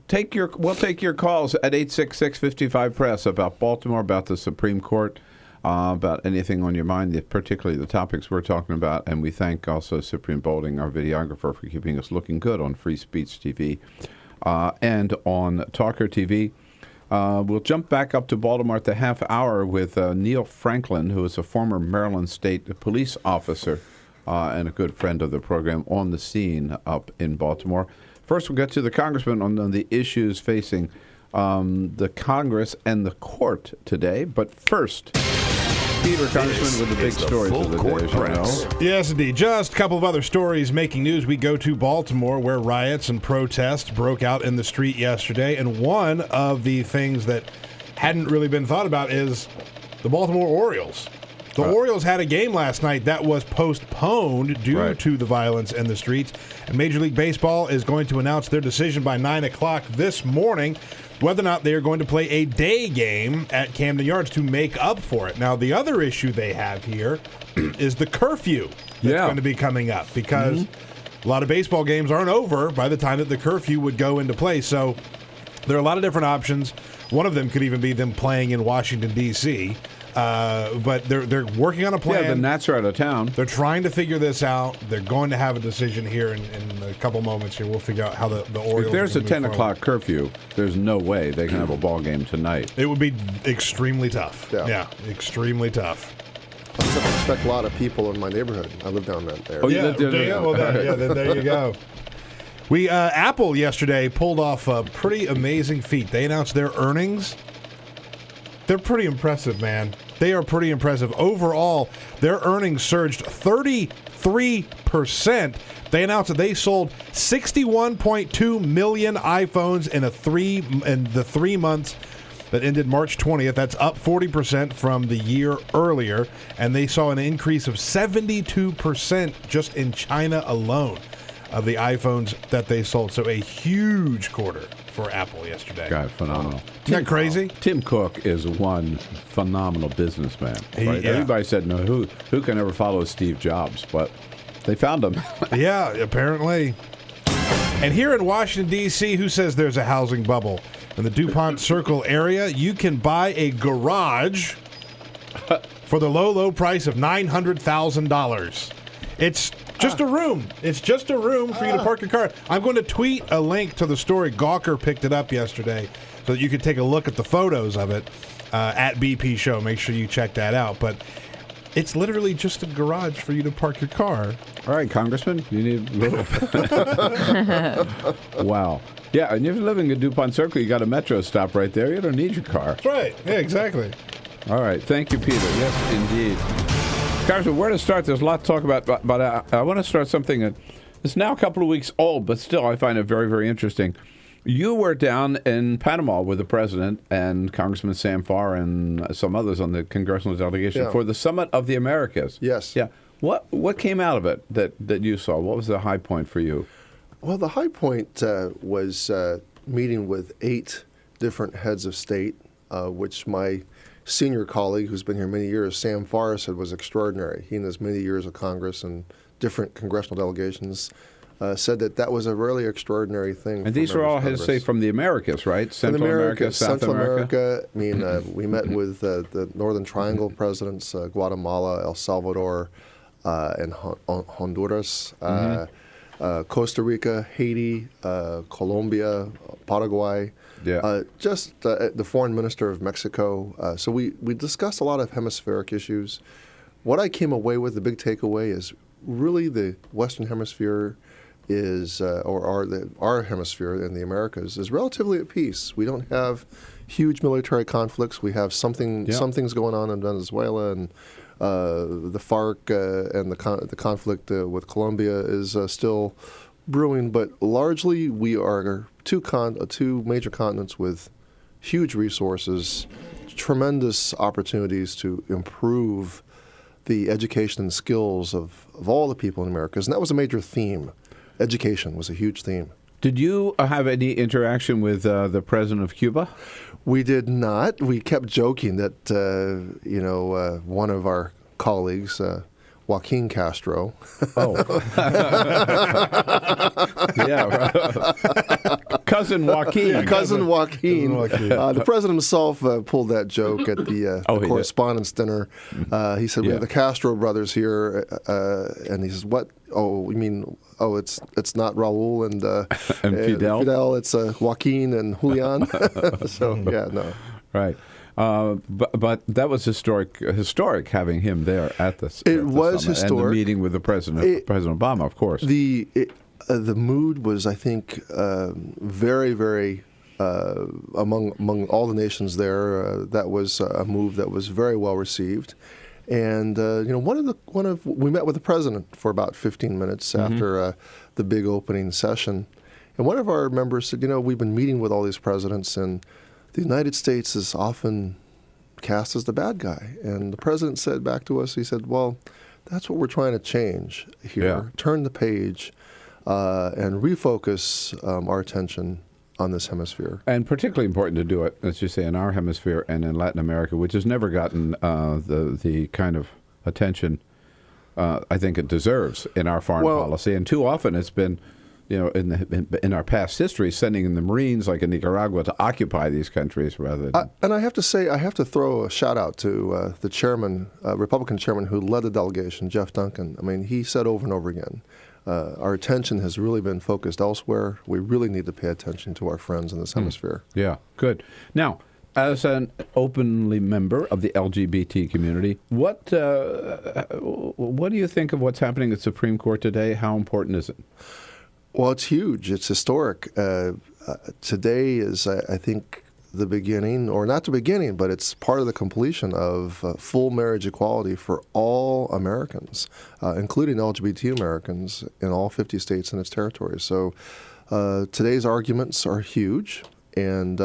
We'll take your calls at 866-55-PRESS about Baltimore, about the Supreme Court, about anything on your mind, particularly the topics we're talking about. And we thank also Cyprian Bolding, our videographer, for keeping us looking good on Free Speech TV and on TawkrTV. We'll jump back up to Baltimore at the half hour with Neil Franklin, who is a former Maryland State police officer and a good friend of the program, on the scene up in Baltimore. First, we'll get to the Congressman on the issues facing the Congress and the court today. But first, Peter, Congressman, with the big stories of the day, as you know. Yes, indeed. Just a couple of other stories making news. We go to Baltimore, where riots and protests broke out in the street yesterday. And one of the things that hadn't really been thought about is the Baltimore Orioles. The Orioles had a game last night that was postponed due to the violence in the streets. And Major League Baseball is going to announce their decision by 9 o'clock this morning whether or not they are going to play a day game at Camden Yards to make up for it. Now, the other issue they have here is the curfew that's going to be coming up, because a lot of baseball games aren't over by the time that the curfew would go into place. So there are a lot of different options. One of them could even be them playing in Washington, D.C., but they're working on a plan. Yeah, the Nats are out of town. They're trying to figure this out. They're going to have a decision here in a couple moments here. We'll figure out how the Orioles. If there's a 10 o'clock curfew, there's no way they can have a ball game tonight. It would be extremely tough. Yeah, extremely tough. I expect a lot of people in my neighborhood. I live down there. Oh, yeah, then there you go. Apple yesterday pulled off a pretty amazing feat. They announced their earnings. They're pretty impressive, man. They are pretty impressive. Overall, their earnings surged 33%. They announced that they sold 61.2 million iPhones in the 3 months that ended March 20th. That's up 40% from the year earlier. And they saw an increase of 72% just in China alone of the iPhones that they sold. So a huge quarter for Apple yesterday. God, phenomenal. Isn't that crazy? Tim Cook is one phenomenal businessman. Right? Everybody said, no, who can ever follow Steve Jobs? But they found him. Yeah, apparently. And here in Washington, D.C., who says there's a housing bubble? In the DuPont Circle area, you can buy a garage for the low, low price of $900,000. It's just a room. It's just a room for you to park your car. I'm going to tweet a link to the story. Gawker picked it up yesterday so that you can take a look at the photos of it at BP Show. Make sure you check that out. But it's literally just a garage for you to park your car. All right, Congressman, you need a little. Wow. Yeah, and if you're living in DuPont Circle, you got a metro stop right there. You don't need your car. That's right. Yeah, exactly. All right. Thank you, Peter. Yes, indeed. Congressman, where to start? There's a lot to talk about, but I want to start something that is now a couple of weeks old, but still I find it very, very interesting. You were down in Panama with the president and Congressman Sam Farr and some others on the congressional delegation for the Summit of the Americas. Yes. Yeah. What came out of it that you saw? What was the high point for you? Well, the high point was meeting with 8 different heads of state, which my senior colleague, who's been here many years, Sam Farr, said was extraordinary. He, in his many years of Congress and different congressional delegations, said that was a really extraordinary thing. And these were all, heads say, from the Americas, right? Central America, South America. I mean, we met with the Northern Triangle presidents, Guatemala, El Salvador, and Honduras, Costa Rica, Haiti, Colombia, Paraguay. Yeah. Just the foreign minister of Mexico. So we discussed a lot of hemispheric issues. What I came away with, the big takeaway, is really the Western Hemisphere is, our hemisphere in the Americas is relatively at peace. We don't have huge military conflicts. We have something's going on in Venezuela, and the FARC and the conflict with Colombia is still brewing. But largely, we are two major continents with huge resources, tremendous opportunities to improve the education and skills of all the people in America. And that was a major theme. Education was a huge theme. Did you have any interaction with the president of Cuba? We did not. We kept joking that, one of our colleagues, Joaquin Castro. Oh. Yeah, right. Cousin Joaquin. Yeah, Cousin Joaquin. The president himself pulled that joke at the Correspondent's dinner. He said, we have the Castro brothers here. And he says, what? Oh, you mean, it's not Raul and Fidel? Fidel, it's Joaquin and Julian. So, yeah, no. Right. But that was historic having him there at the It was summit, historic. And the meeting with the President Obama, of course. The mood was, I think, very, very among all the nations there. That was a move that was very well received. And we met with the president for about 15 minutes after the big opening session, and one of our members said, we've been meeting with all these presidents, and the United States is often cast as the bad guy. And the president said back to us, he said, well, that's what we're trying to change here. Yeah. Turn the page and refocus our attention on this hemisphere. And particularly important to do it, as you say, in our hemisphere and in Latin America, which has never gotten the kind of attention I think it deserves in our foreign policy. And too often it's been, in our past history, sending in the Marines, like in Nicaragua, to occupy these countries rather than... And I have to say, I have to throw a shout out to the chairman, Republican chairman who led the delegation, Jeff Duncan. I mean, he said over and over again, our attention has really been focused elsewhere. We really need to pay attention to our friends in this hemisphere. Yeah, good. Now, as an openly member of the LGBT community, what do you think of what's happening at Supreme Court today? How important is it? Well, it's huge. It's historic. Today is, I think, the beginning, or not the beginning, but it's part of the completion of full marriage equality for all Americans, including LGBT Americans in all 50 states and its territories. So today's arguments are huge, and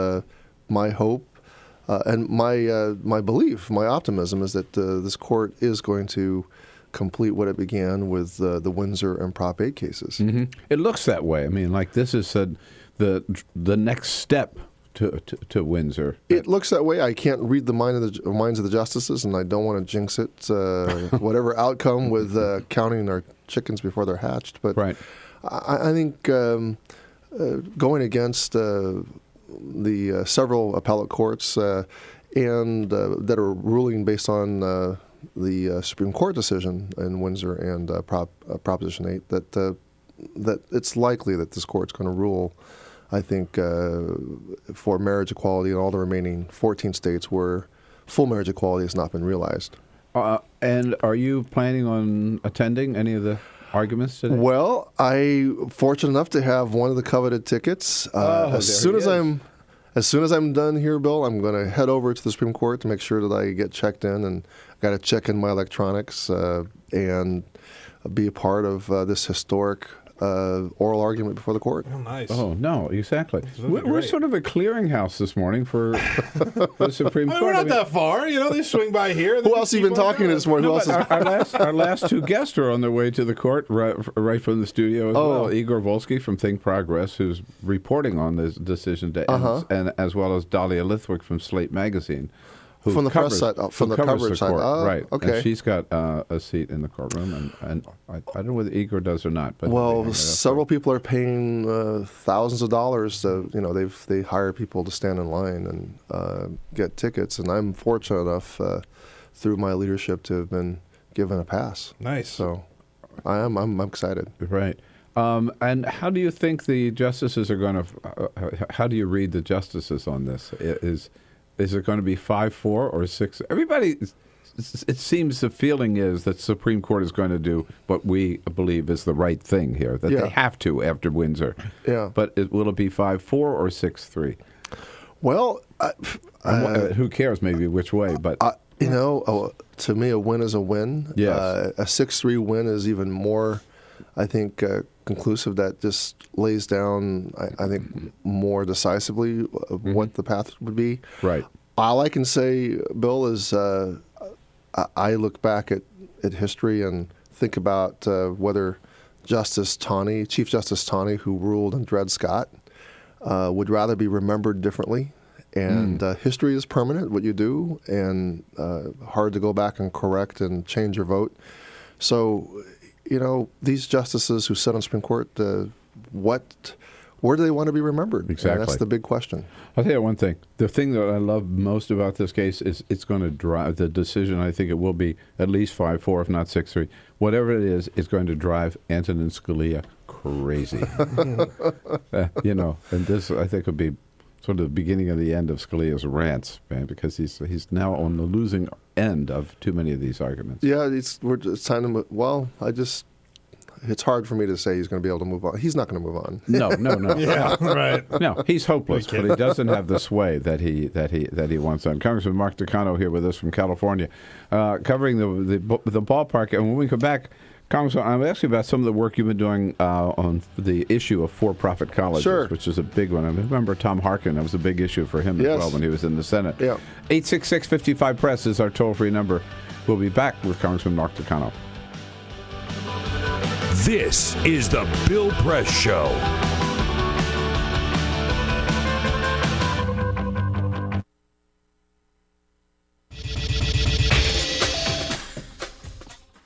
my hope and my belief, my optimism is that this court is going to complete what it began with the Windsor and Prop 8 cases. Mm-hmm. It looks that way. I mean, like this is the next step to Windsor. It looks that way. I can't read the minds of the justices, and I don't want to jinx it. Whatever outcome with counting our chickens before they're hatched, but right. I think going against the several appellate courts and that are ruling based on the Supreme Court decision in Windsor and Proposition 8, that it's likely that this court's going to rule, I think, for marriage equality in all the remaining 14 states where full marriage equality has not been realized. And are you planning on attending any of the arguments today? Well, I'm fortunate enough to have one of the coveted tickets. As soon as I'm done here, Bill, I'm going to head over to the Supreme Court to make sure that I get checked in, and I got to check in my electronics and be a part of this historic oral argument before the court. Oh, nice. Oh, no, exactly. We're sort of a clearinghouse this morning for the Supreme Court. We're not that far. You know, they swing by here. Who else have you been talking to this morning? No, our last two guests are on their way to the court right from the studio as well. Igor Volsky from Think Progress, who's reporting on this decision to end, and as well as Dahlia Lithwick from Slate Magazine. From the press side, from the coverage side. Right. Okay. And she's got a seat in the courtroom, and I don't know whether Igor does or not. But several people are paying thousands of dollars to, they hire people to stand in line and get tickets, and I'm fortunate enough through my leadership to have been given a pass. Nice. So I'm excited. Right. And how do you think the justices are going to? How do you read the justices on this? Is it going to be 5-4 or 6? Everybody, it seems the feeling is that the Supreme Court is going to do what we believe is the right thing here, that they have to after Windsor. Yeah. But will it be 5-4 or 6-3? Well, who cares maybe which way, but... to me, a win is a win. Yes. A 6-3 win is even more, I think, conclusive. That just lays down, I think, more decisively what the path would be. Right. All I can say, Bill, is I look back at history and think about whether Chief Justice Taney, who ruled in Dred Scott, would rather be remembered differently. And history is permanent, what you do, and hard to go back and correct and change your vote. So, these justices who sit on Supreme Court, where do they want to be remembered? Exactly. And that's the big question. I'll tell you one thing. The thing that I love most about this case is it's going to drive the decision. I think it will be at least 5-4, if not 6-3. Whatever it is, it's going to drive Antonin Scalia crazy. And this, I think, would be sort of the beginning of the end of Scalia's rants, man, because he's now on the losing end of too many of these arguments. Yeah, it's time to move. Well, it's hard for me to say he's going to be able to move on. He's not going to move on. No. Yeah, right. No, he's hopeless, but he doesn't have the sway that he wants on. Congressman Mark Takano here with us from California, covering the ballpark. And when we come back, Congressman, I'm asking about some of the work you've been doing on the issue of for-profit colleges, which is a big one. I remember Tom Harkin. That was a big issue for him as well when he was in the Senate. Yeah. 866-55-PRESS is our toll-free number. We'll be back with Congressman Mark Takano. This is the Bill Press Show.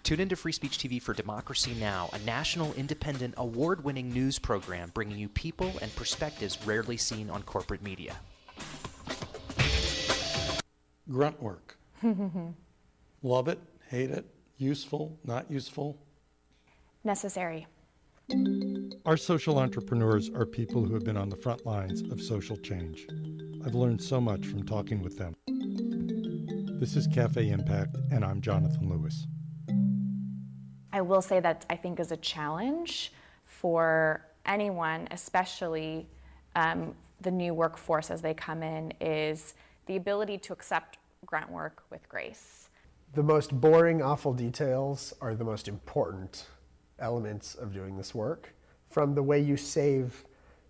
Tune into Free Speech TV for Democracy Now!, a national, independent, award-winning news program bringing you people and perspectives rarely seen on corporate media. Grunt work. Love it, hate it, useful, not useful. Necessary. Our social entrepreneurs are people who have been on the front lines of social change. I've learned so much from talking with them. This is Cafe Impact, and I'm Jonathan Lewis. I will say that I think is a challenge for anyone, especially the new workforce as they come in, is the ability to accept grunt work with grace. The most boring, awful details are the most important elements of doing this work. From the way you save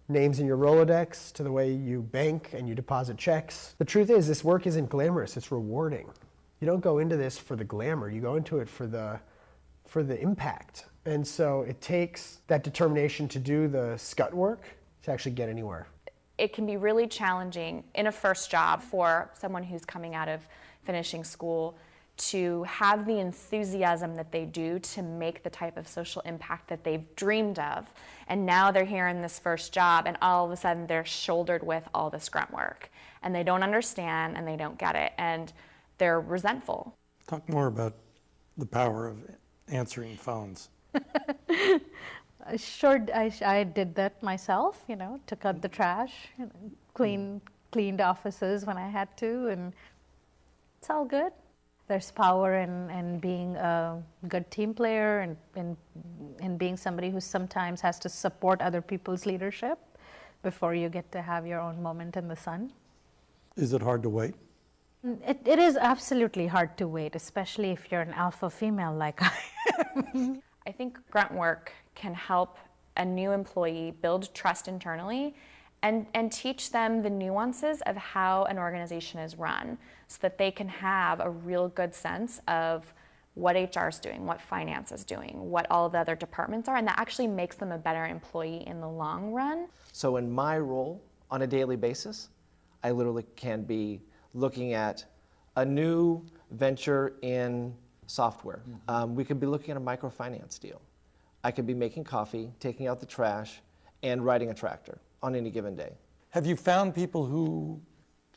names in your Rolodex to the way you bank and you deposit checks. The truth is, this work isn't glamorous, it's rewarding. You don't go into this for the glamour, you go into it for the impact. And so it takes that determination to do the scut work to actually get anywhere. It can be really challenging in a first job for someone who's coming out of finishing school to have the enthusiasm that they do to make the type of social impact that they've dreamed of. And now they're here in this first job, and all of a sudden they're shouldered with all this grunt work. And they don't understand, and they don't get it, and they're resentful. Talk more about the power of answering phones. Sure, I did that myself, took out the trash, cleaned offices when I had to, and it's all good. There's power in being a good team player and in being somebody who sometimes has to support other people's leadership before you get to have your own moment in the sun. Is it hard to wait? It is absolutely hard to wait, especially if you're an alpha female like I am. I think grunt work can help a new employee build trust internally and teach them the nuances of how an organization is run so that they can have a real good sense of what HR is doing, what finance is doing, what all of the other departments are, and that actually makes them a better employee in the long run. So in my role on a daily basis, I literally can be looking at a new venture in software. We could be looking at a microfinance deal. I could be making coffee, taking out the trash, and riding a tractor on any given day. Have you found people who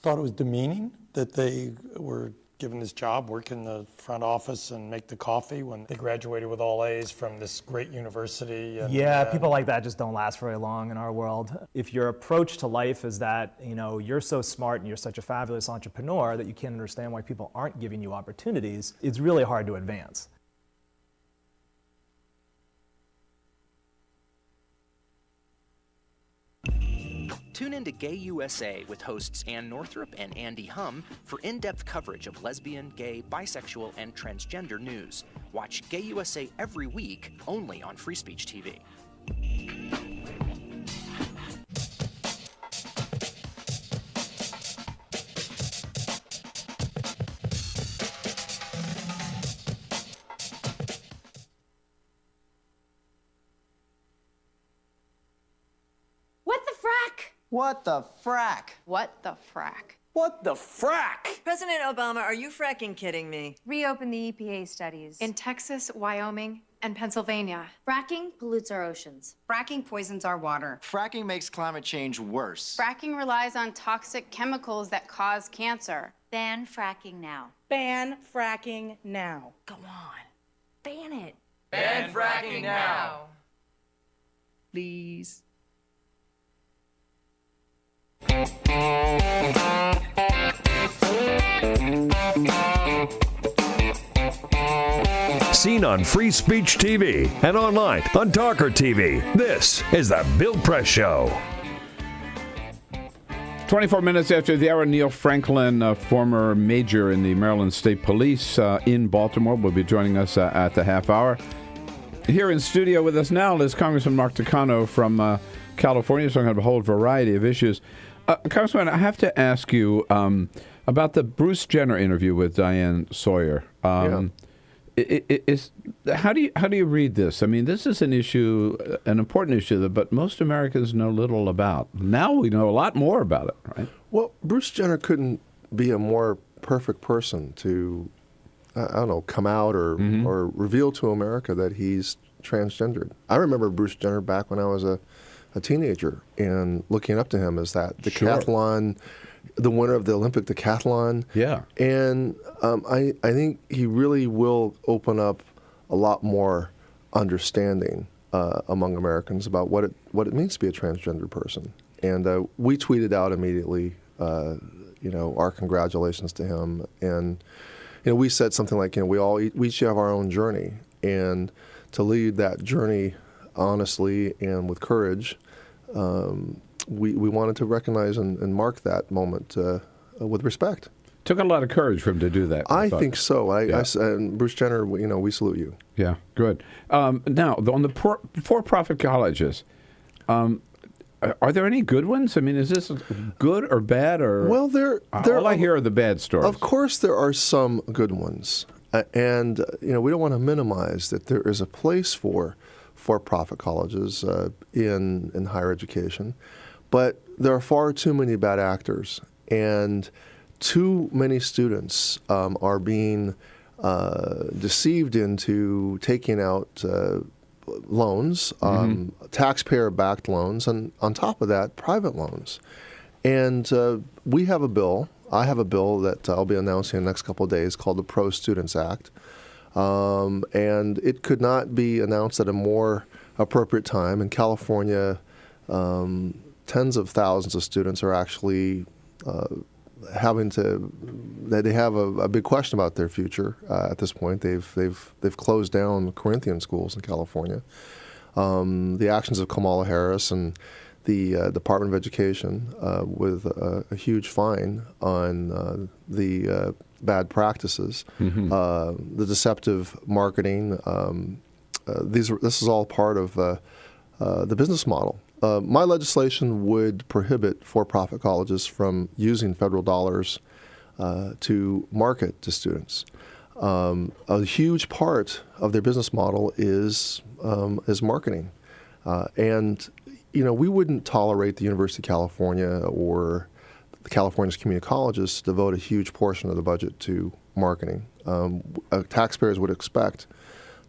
thought it was demeaning that they were given this job, work in the front office and make the coffee when they graduated with all A's from this great university? Yeah, people like that just don't last very long in our world. If your approach to life is that, you're so smart and you're such a fabulous entrepreneur that you can't understand why people aren't giving you opportunities, it's really hard to advance. Tune in to Gay USA with hosts Ann Northrup and Andy Hum for in-depth coverage of lesbian, gay, bisexual, and transgender news. Watch Gay USA every week, only on Free Speech TV. What the frack? What the frack? What the frack? President Obama, are you fracking kidding me? Reopen the EPA studies. In Texas, Wyoming, and Pennsylvania. Fracking pollutes our oceans. Fracking poisons our water. Fracking makes climate change worse. Fracking relies on toxic chemicals that cause cancer. Ban fracking now. Ban fracking now. Go on. Ban it. Ban fracking now. Please. Seen on Free Speech TV and online on TawkrTV. This is the Bill Press Show. 24 minutes after the hour, Neil Franklin, former major in the Maryland State Police in Baltimore, will be joining us at the half hour. Here in studio with us now is Congressman Mark Takano from California, talking about a whole variety of issues. Congressman, I have to ask you about the Bruce Jenner interview with Diane Sawyer. How do you read this? I mean, this is an issue, an important issue, but most Americans know little about. Now we know a lot more about it, right? Well, Bruce Jenner couldn't be a more perfect person to, come out or reveal to America that he's transgendered. I remember Bruce Jenner back when I was a teenager and looking up to him as that decathlon, the winner of the Olympic decathlon. Yeah. And I think he really will open up a lot more understanding among Americans about what it means to be a transgender person. And we tweeted out immediately, our congratulations to him. And we said something like, we each have our own journey, and to lead that journey honestly and with courage, we wanted to recognize and mark that moment with respect. Took a lot of courage for him to do that. I think so. And Bruce Jenner, we salute you. Yeah, good. Now, on the for-profit colleges, are there any good ones? I mean, is this good or bad? Or well, all I hear are the bad stories. Of course, there are some good ones, and we don't want to minimize that there is a place for-profit colleges in higher education, but there are far too many bad actors, and too many students are being deceived into taking out loans, taxpayer-backed loans, and on top of that, private loans. And we have a bill. I have a bill that I'll be announcing in the next couple of days called the Pro Students Act. And it could not be announced at a more appropriate time. In California, tens of thousands of students are actually they have a big question about their future at this point. They've closed down Corinthian schools in California. The actions of Kamala Harris and the Department of Education with a huge fine on the bad practices, the deceptive marketing. This is all part of the business model. My legislation would prohibit for-profit colleges from using federal dollars to market to students. A huge part of their business model is marketing, and we wouldn't tolerate the University of California or California's community colleges to devote a huge portion of the budget to marketing. Taxpayers would expect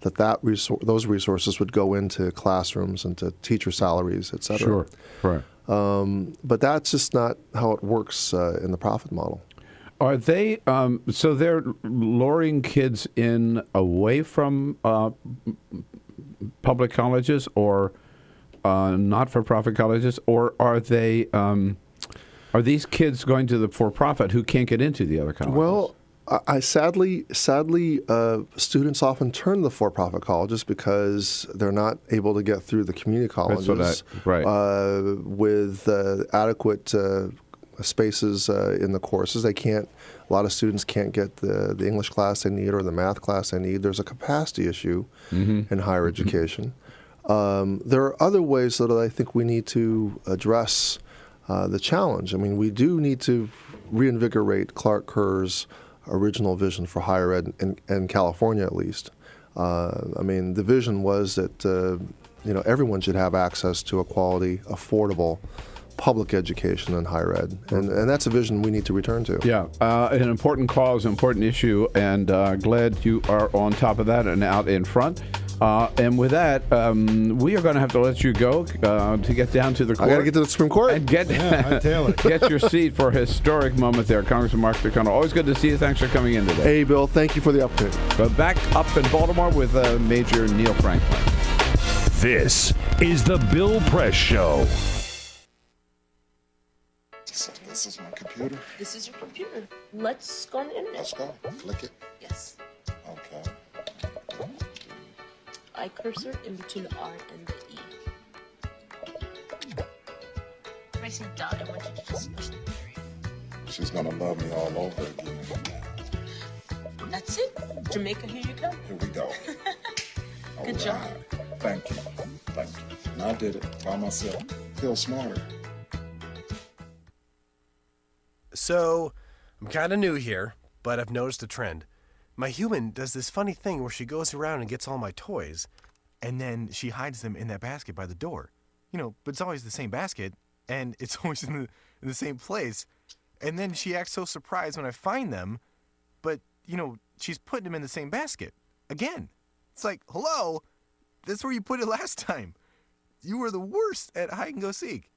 those resources would go into classrooms and to teacher salaries, et cetera. Sure, right. But that's just not how it works in the profit model. Are they, so they're luring kids in away from public colleges or not-for-profit colleges, or are they, are these kids going to the for-profit who can't get into the other colleges? Well, sadly, students often turn to the for-profit colleges because they're not able to get through the community colleges with adequate spaces in the courses. A lot of students can't get the English class they need or the math class they need. There's a capacity issue in higher education. There are other ways that I think we need to address the challenge. I mean, we do need to reinvigorate Clark Kerr's original vision for higher ed in California, at least. I mean, the vision was that everyone should have access to a quality, affordable public education in higher ed, and that's a vision we need to return to. Yeah, an important cause, an important issue, and glad you are on top of that and out in front. And with that, we are going to have to let you go to get down to the court. I got to get to the Supreme Court. And get your seat for a historic moment there, Congressman Mark Takano. Always good to see you. Thanks for coming in today. Hey, Bill. Thank you for the update. But back up in Baltimore with Major Neil Franklin. This is the Bill Press Show. This is my computer. This is your computer. Let's go on the internet. Let's go. Click it. Yes. Okay. I cursor in between the R and the E. Pressing down, I want you to just push the period. She's gonna love me all over again. That's it. Jamaica, here you go. Here we go. Good job. Thank you. Thank you. And I did it by myself. Feel smarter. So, I'm kind of new here, but I've noticed a trend. My human does this funny thing where she goes around and gets all my toys, and then she hides them in that basket by the door. But it's always the same basket, and it's always in the same place. And then she acts so surprised when I find them, but, she's putting them in the same basket. Again. It's like, hello? That's where you put it last time. You were the worst at hide and go seek.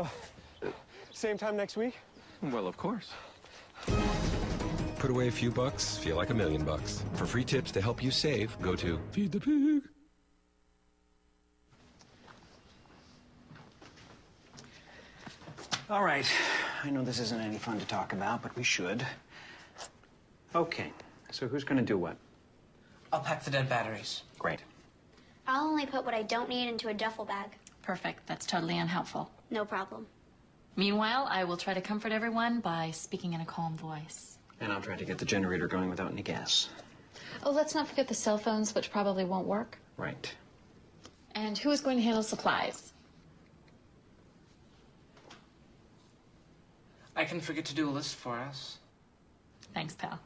So, same time next week? Well, of course. Put away a few bucks, feel like $1 million. For free tips to help you save, go to Feed the Pig. All right. I know this isn't any fun to talk about, but we should. Okay. So who's going to do what? I'll pack the dead batteries. Great. I'll only put what I don't need into a duffel bag. Perfect. That's totally unhelpful. No problem. Meanwhile, I will try to comfort everyone by speaking in a calm voice. And I'll try to get the generator going without any gas. Oh, let's not forget the cell phones, which probably won't work. Right. And who is going to handle supplies? I can forget to do a list for us. Thanks, pal.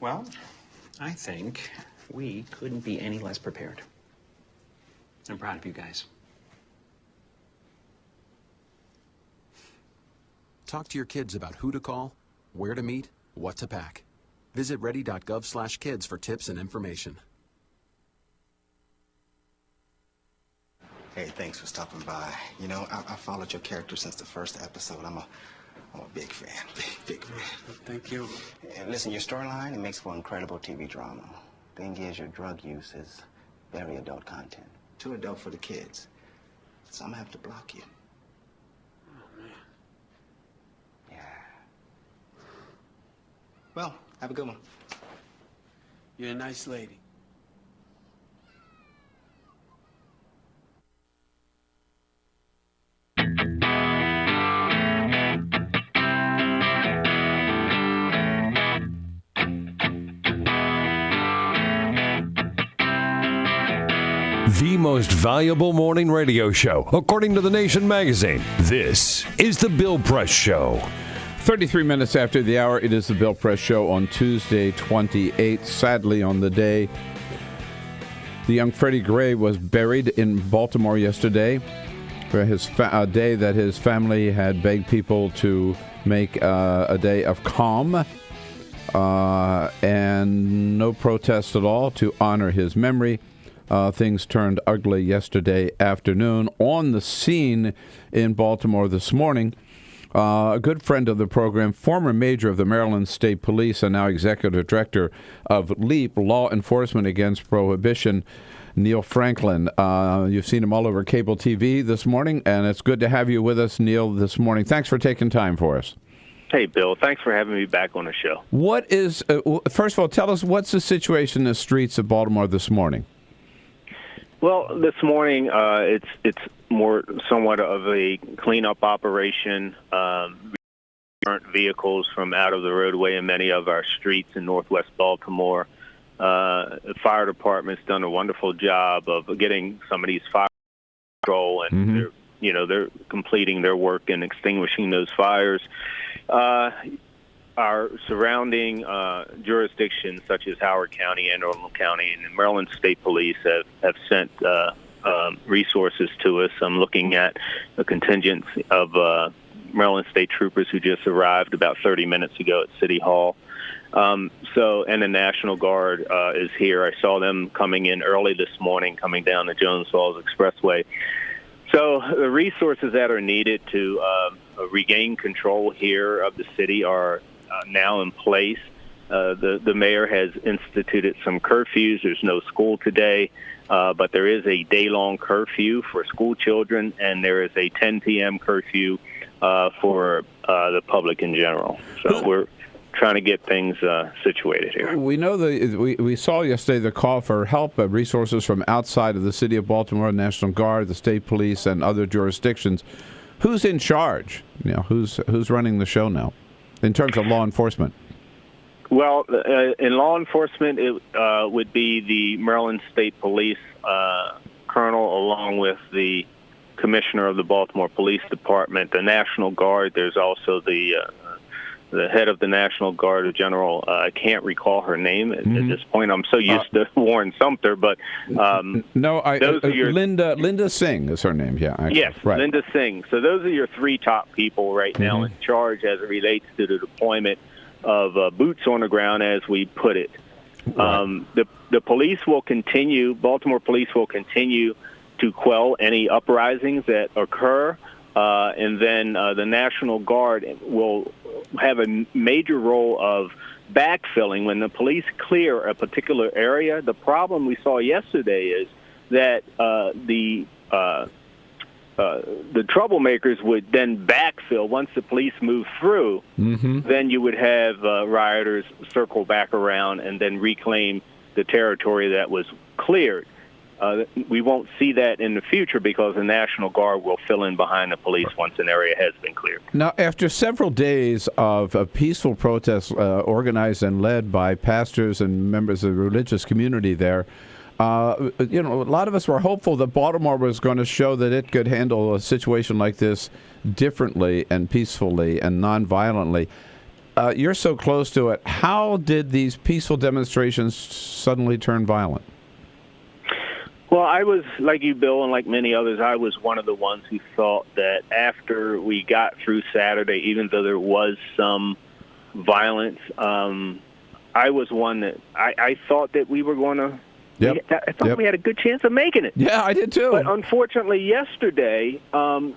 Well, I think we couldn't be any less prepared. I'm proud of you guys. Talk to your kids about who to call, where to meet, what to pack. Visit ready.gov/kids for tips and information. Hey, thanks for stopping by. You know, I followed your character since the first episode. I'm a big fan. Big fan. Thank you. And listen, your storyline, it makes for incredible TV drama. Thing is, your drug use is very adult content. Too adult for the kids. So I'm gonna have to block you. Oh, man. Yeah. Well, have a good one. You're a nice lady. The most valuable morning radio show, according to The Nation magazine. This is The Bill Press Show. 33 minutes after the hour, it is The Bill Press Show on Tuesday, 28th. Sadly, on the day, the young Freddie Gray was buried in Baltimore yesterday, for his a day that his family had begged people to make a day of calm and no protest at all to honor his memory. Things turned ugly yesterday afternoon. On the scene in Baltimore this morning, a good friend of the program, former major of the Maryland State Police and now executive director of LEAP, Law Enforcement Against Prohibition, Neil Franklin. You've seen him all over cable TV this morning, and it's good to have you with us, Neil, this morning. Thanks for taking time for us. Hey, Bill. Thanks for having me back on the show. What is, first of all, tell us what's the situation in the streets of Baltimore this morning? Well, this morning, it's more somewhat of a cleanup operation. Burnt vehicles from out of the roadway in many of our streets in Northwest Baltimore. The fire department's done a wonderful job of getting some of these fire control, and they're completing their work in extinguishing those fires. Our surrounding jurisdictions, such as Howard County, Anne Arundel County, and the Maryland State Police have sent resources to us. I'm looking at a contingent of Maryland State troopers who just arrived about 30 minutes ago at City Hall. And the National Guard is here. I saw them coming in early this morning, coming down the Jones Falls Expressway. So the resources that are needed to regain control here of the city are now in place. The mayor has instituted some curfews. There's no school today, but there is a day-long curfew for school children, and there is a 10 p.m. curfew for the public in general. So we're trying to get things situated here. We know we saw yesterday the call for help, resources from outside of the city of Baltimore, National Guard, the state police, and other jurisdictions. Who's in charge? Who's running the show now in terms of law enforcement? Well, in law enforcement, it would be the Maryland State Police colonel, along with the commissioner of the Baltimore Police Department. The National Guard, there's also the head of the National Guard, a general. I can't recall her name at this point. I'm so used to Warren Sumter, but Linda Singh is her name. Yeah. Actually. Yes, right. Linda Singh. So those are your three top people right now in charge as it relates to the deployment of boots on the ground, as we put it. Right. The police will continue. Baltimore police will continue to quell any uprisings that occur. And then the National Guard will have a major role of backfilling when the police clear a particular area. The problem we saw yesterday is that the troublemakers would then backfill once the police move through. Then you would have rioters circle back around and then reclaim the territory that was cleared. We won't see that in the future because the National Guard will fill in behind the police once an area has been cleared. Now, after several days of peaceful protests organized and led by pastors and members of the religious community there, a lot of us were hopeful that Baltimore was going to show that it could handle a situation like this differently and peacefully and nonviolently. You're so close to it. How did these peaceful demonstrations suddenly turn violent? Well, I was, like you, Bill, and like many others, I was one of the ones who thought that after we got through Saturday, even though there was some violence, I was one that I thought that we were going to I thought we had a good chance of making it. Yeah, I did too. But unfortunately, yesterday, a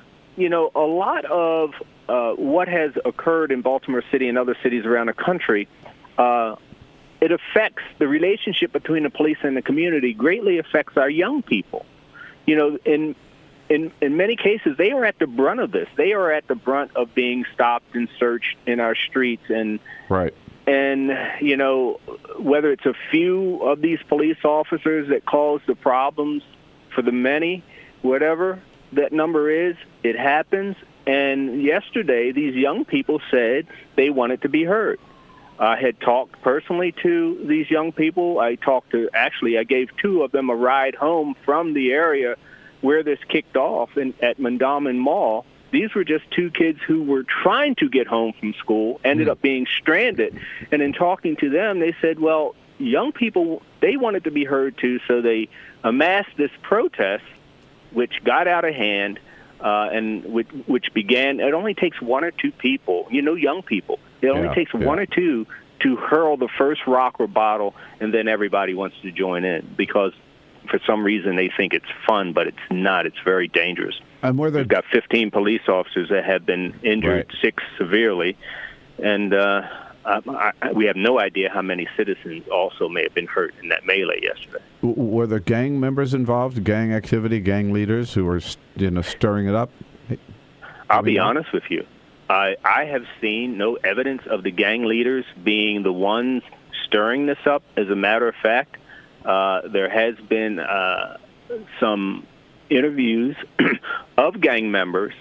lot of what has occurred in Baltimore City and other cities around the country, it affects the relationship between the police and the community, greatly affects our young people. In many cases, they are at the brunt of this. They are at the brunt of being stopped and searched in our streets. And right. And, whether it's a few of these police officers that cause the problems for the many, whatever that number is, it happens. And yesterday, these young people said they wanted to be heard. I had talked personally to these young people. I gave two of them a ride home from the area where this kicked off at Mondawmin Mall. These were just two kids who were trying to get home from school, ended up being stranded. And in talking to them, they said, well, young people, they wanted to be heard too, so they amassed this protest, which got out of hand, and which began, it only takes one or two people, young people. It only takes one or two to hurl the first rock or bottle, and then everybody wants to join in because for some reason they think it's fun, but it's not. It's very dangerous. And we've got 15 police officers that have been injured, 6 severely, and we have no idea how many citizens also may have been hurt in that melee yesterday. Were there gang members involved, gang activity, gang leaders who were stirring it up? I'll be honest with you. I have seen no evidence of the gang leaders being the ones stirring this up. As a matter of fact, there has been some interviews of gang members.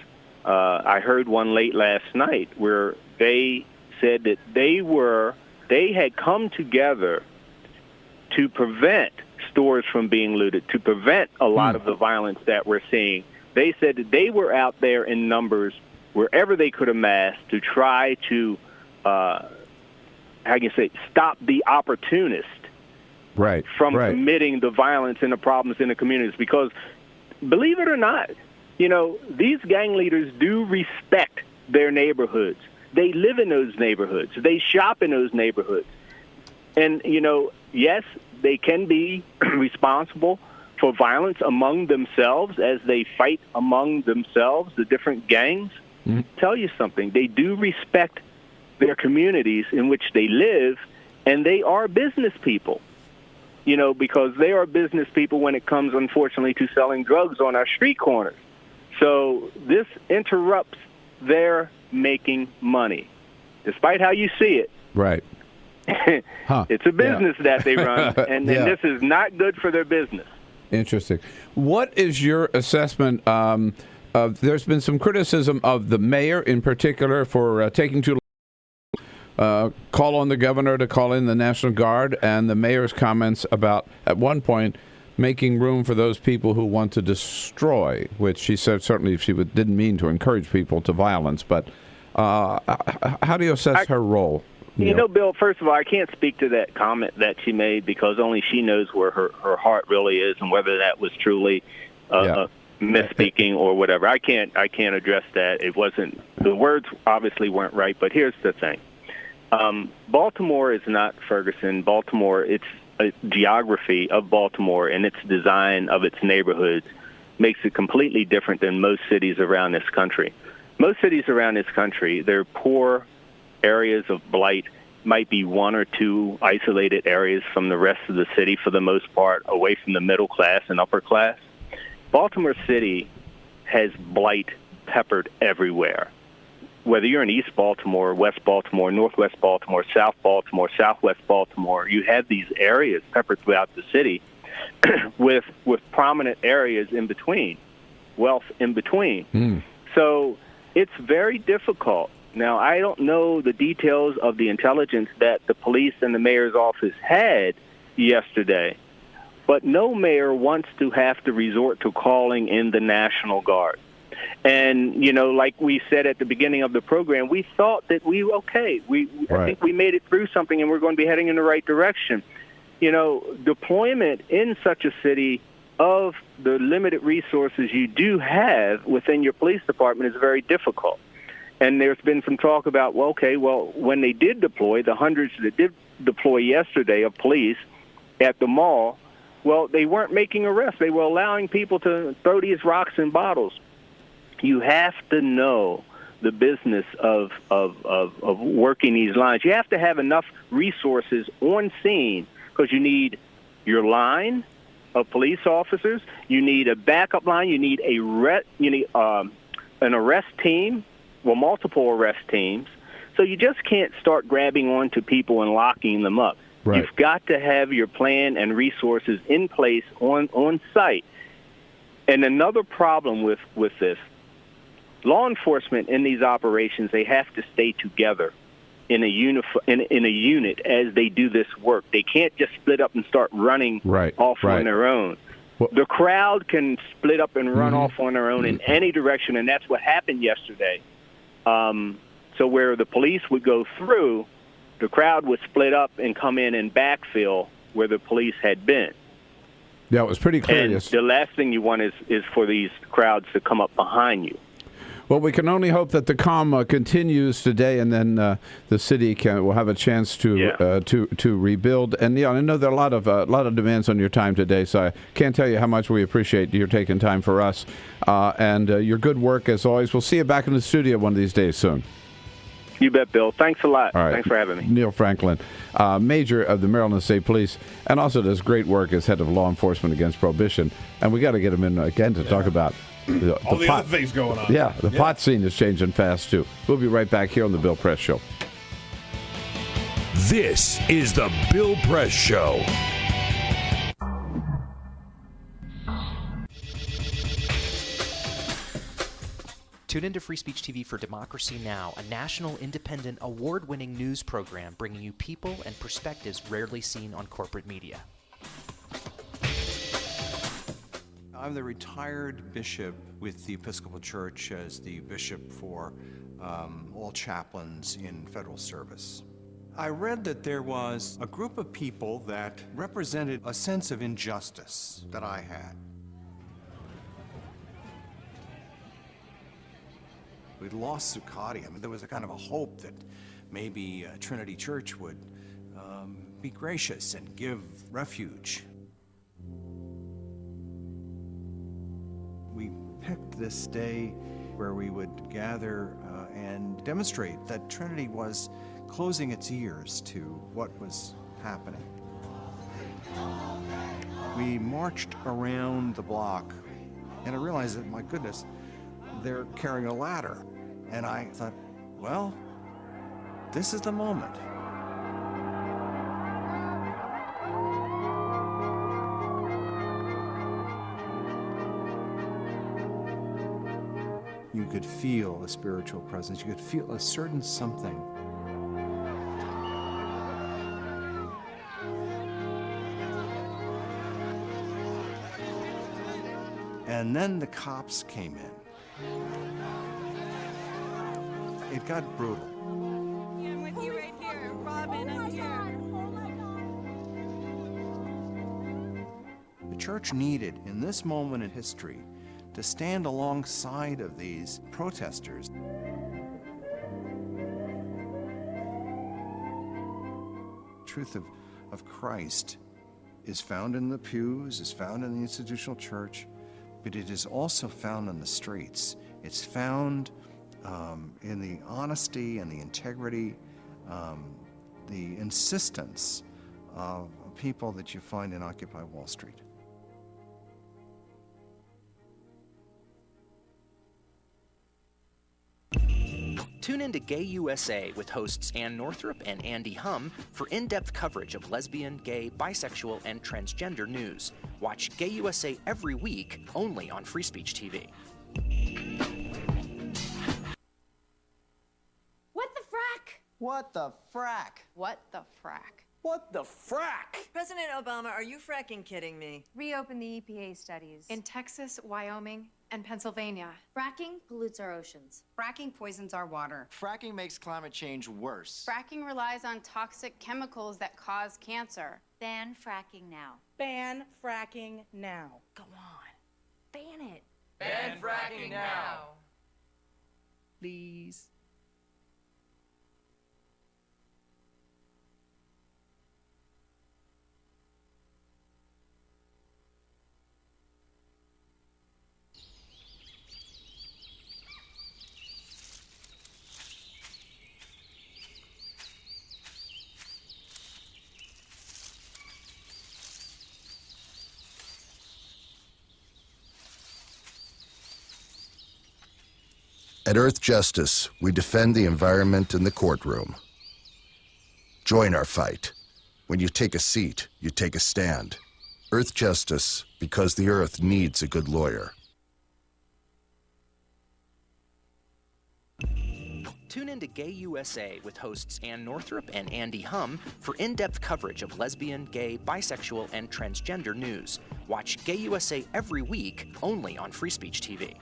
I heard one late last night where they said that they had come together to prevent stores from being looted, to prevent a lot of the violence that we're seeing. They said that they were out there in numbers wherever they could amass to try to, stop the opportunist from committing the violence and the problems in the communities. Because, believe it or not, these gang leaders do respect their neighborhoods. They live in those neighborhoods. They shop in those neighborhoods. And, yes, they can be responsible for violence among themselves as they fight among themselves, the different gangs. Tell you something, they do respect their communities in which they live, and they are business people, because they are business people when it comes, unfortunately, to selling drugs on our street corners. So this interrupts their making money, despite how you see it. Right. It's a business that they run, and this is not good for their business. Interesting. What is your assessment? There's been some criticism of the mayor in particular for taking too long. Call on the governor to call in the National Guard, and the mayor's comments about, at one point, making room for those people who want to destroy, which she said certainly didn't mean to encourage people to violence. But how do you assess her role? Bill, first of all, I can't speak to that comment that she made because only she knows where her heart really is and whether that was truly misspeaking or whatever. I can't address that. It wasn't, the words obviously weren't right, but here's the thing. Baltimore is not Ferguson. Baltimore, it's a geography of Baltimore and its design of its neighborhoods makes it completely different than most cities around this country. Most cities around this country, they're poor areas of blight, might be one or two isolated areas from the rest of the city for the most part, away from the middle class and upper class. Baltimore City has blight peppered everywhere. Whether you're in East Baltimore, West Baltimore, Northwest Baltimore, Southwest Baltimore, you have these areas peppered throughout the city with prominent areas in between, wealth in between. So it's very difficult. Now, I don't know the details of the intelligence that the police and the mayor's office had yesterday, but no mayor wants to have to resort to calling in the National Guard. And, you know, like we said at the beginning of the program, we thought that I think we made it through something and we're going to be heading in the right direction. You know, deployment in such a city of the limited resources you do have within your police department is very difficult. And there's been some talk about, when they did deploy, the hundreds that did deploy yesterday of police at the mall, well, they weren't making arrests. They were allowing people to throw these rocks and bottles. You have to know the business of working these lines. You have to have enough resources on scene because you need your line of police officers. You need a backup line. You need an arrest team, multiple arrest teams. So you just can't start grabbing onto people and locking them up. Right. You've got to have your plan and resources in place on site. And another problem with this, law enforcement in these operations, they have to stay together in a unit as they do this work. They can't just split up and start running off on their own. Well, the crowd can split up and run off on their own in any direction, and that's what happened yesterday. So where the police would go through, the crowd would split up and come in and backfill where the police had been. Yeah, it was pretty clear. And the last thing you want is for these crowds to come up behind you. Well, we can only hope that the calm continues today, and then the city will have a chance to rebuild. And I know there are a lot of demands on your time today, so I can't tell you how much we appreciate you taking time for us and your good work as always. We'll see you back in the studio one of these days soon. You bet, Bill. Thanks a lot. All right. Thanks for having me. Neil Franklin, Major of the Maryland State Police, and also does great work as head of law enforcement against prohibition. And we got to get him in again to talk about all the other things going on. Yeah, the pot scene is changing fast, too. We'll be right back here on The Bill Press Show. This is The Bill Press Show. Tune into Free Speech TV for Democracy Now!, a national, independent, award-winning news program bringing you people and perspectives rarely seen on corporate media. I'm the retired bishop with the Episcopal Church as the bishop for all chaplains in federal service. I read that there was a group of people that represented a sense of injustice that I had. We'd lost Zuccotti. I mean, there was a kind of a hope that maybe Trinity Church would be gracious and give refuge. We picked this day where we would gather and demonstrate that Trinity was closing its ears to what was happening. We marched around the block, and I realized that, my goodness, they're carrying a ladder. And I thought, well, this is the moment. You could feel a spiritual presence. You could feel a certain something. And then the cops came in. It got brutal. I'm with you right here. Robin, I'm here. The church needed, in this moment in history, to stand alongside of these protesters. The truth of Christ is found in the pews, is found in the institutional church, but it is also found on the streets. It's found in the honesty and the integrity, the insistence of people that you find in Occupy Wall Street. Tune in to Gay USA with hosts Ann Northrup and Andy Hum for in-depth coverage of lesbian, gay, bisexual, and transgender news. Watch Gay USA every week, only on Free Speech TV. What the frack? What the frack? What the frack? What the frack? President Obama, are you fracking kidding me? Reopen the EPA studies. In Texas, Wyoming, and Pennsylvania. Fracking pollutes our oceans. Fracking poisons our water. Fracking makes climate change worse. Fracking relies on toxic chemicals that cause cancer. Ban fracking now. Ban fracking now. Go on. Ban it. Ban fracking now. Please. At Earth Justice, we defend the environment in the courtroom. Join our fight. When you take a seat, you take a stand. Earth Justice, because the Earth needs a good lawyer. Tune in to Gay USA with hosts Ann Northrup and Andy Hum for in-depth coverage of lesbian, gay, bisexual, and transgender news. Watch Gay USA every week, only on Free Speech TV.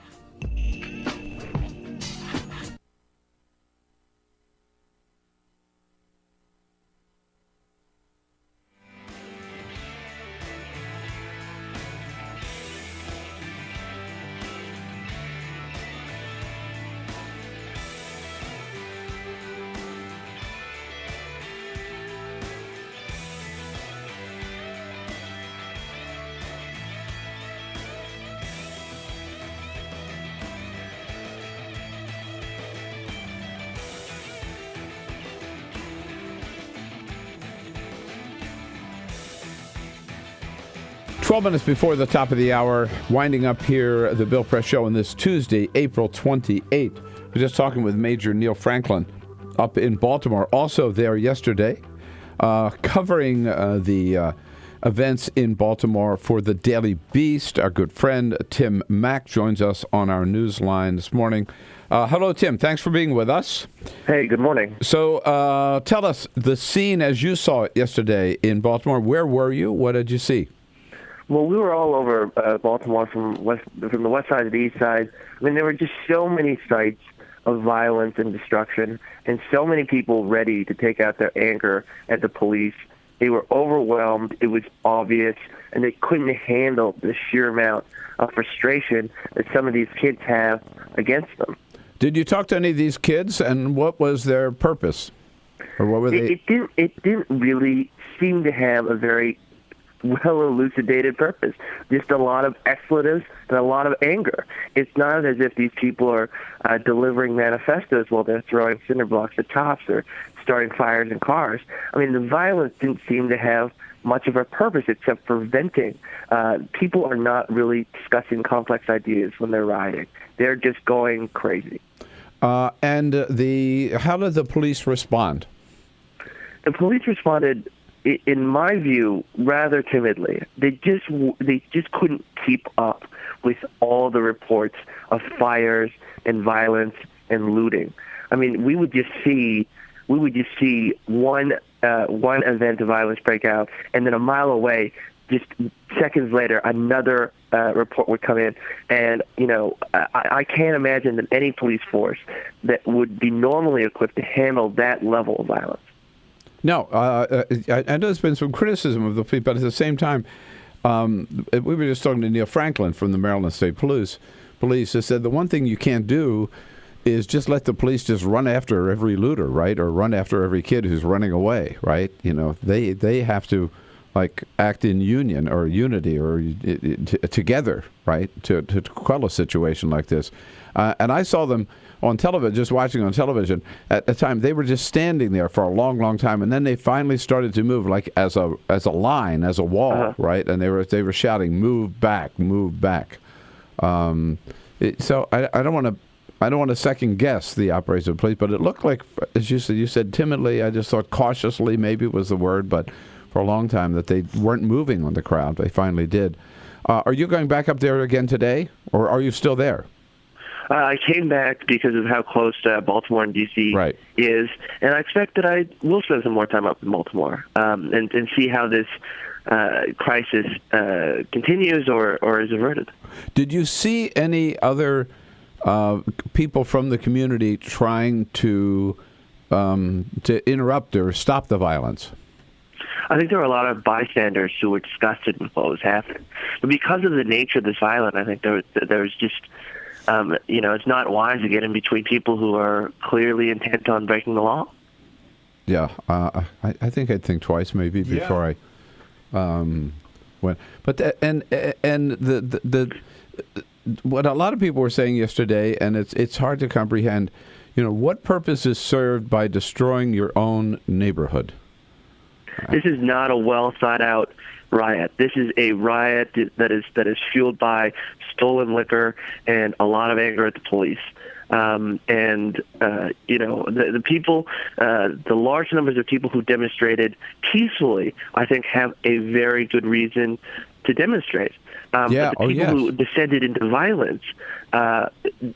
Twelve minutes before the top of the hour, winding up here the Bill Press Show on this Tuesday, April 28th. We're just talking with Major Neil Franklin up in Baltimore, also there yesterday, covering the events in Baltimore for the Daily Beast. Our good friend Tim Mack joins us on our news line this morning. Hello, Tim. Thanks for being with us. Hey, good morning. So tell us the scene as you saw it yesterday in Baltimore. Where were you? What did you see? Well, we were all over Baltimore from the west side to the east side. I mean, there were just so many sites of violence and destruction, and so many people ready to take out their anger at the police. They were overwhelmed. It was obvious, and they couldn't handle the sheer amount of frustration that some of these kids have against them. Did you talk to any of these kids, and what was their purpose? Or what were they? It didn't really seem to have a very well-elucidated purpose. Just a lot of expletives and a lot of anger. It's not as if these people are delivering manifestos while they're throwing cinder blocks at cops or starting fires in cars. I mean, the violence didn't seem to have much of a purpose except for venting. People are not really discussing complex ideas when they're rioting. They're just going crazy. How did the police respond? The police responded, in my view, rather timidly. They just couldn't keep up with all the reports of fires and violence and looting. I mean, we would just see one event of violence break out, and then a mile away, just seconds later, another report would come in. And I can't imagine that any police force that would be normally equipped to handle that level of violence. No, I know there's been some criticism of the police, but at the same time, we were just talking to Neil Franklin from the Maryland State Police who said the one thing you can't do is just let the police just run after every looter, right, or run after every kid who's running away, right? They have to act in union or unity or together, right, to quell a situation like this. And I saw them on television, just watching on television. At the time, they were just standing there for a long, long time, and then they finally started to move, like as a line, as a wall, right? And they were shouting, "Move back, move back." So I don't want to second guess the operation of the police, but it looked like, as you said timidly. I just thought cautiously, maybe was the word, but for a long time that they weren't moving on the crowd. They finally did. Are you going back up there again today, or are you still there? I came back because of how close Baltimore and D.C. is, and I expect that I will spend some more time up in Baltimore and see how this crisis continues or is averted. Did you see any other people from the community trying to interrupt or stop the violence? I think there were a lot of bystanders who were disgusted with what was happening. But because of the nature of this violence, I think there was just, it's not wise to get in between people who are clearly intent on breaking the law. Yeah, I think I'd think twice maybe before I went. But the what a lot of people were saying yesterday, and it's hard to comprehend, what purpose is served by destroying your own neighborhood? This is not a well thought out riot. This is a riot that is fueled by stolen liquor and a lot of anger at the police. The people, the large numbers of people who demonstrated peacefully, I think, have a very good reason to demonstrate. But the people who descended into violence,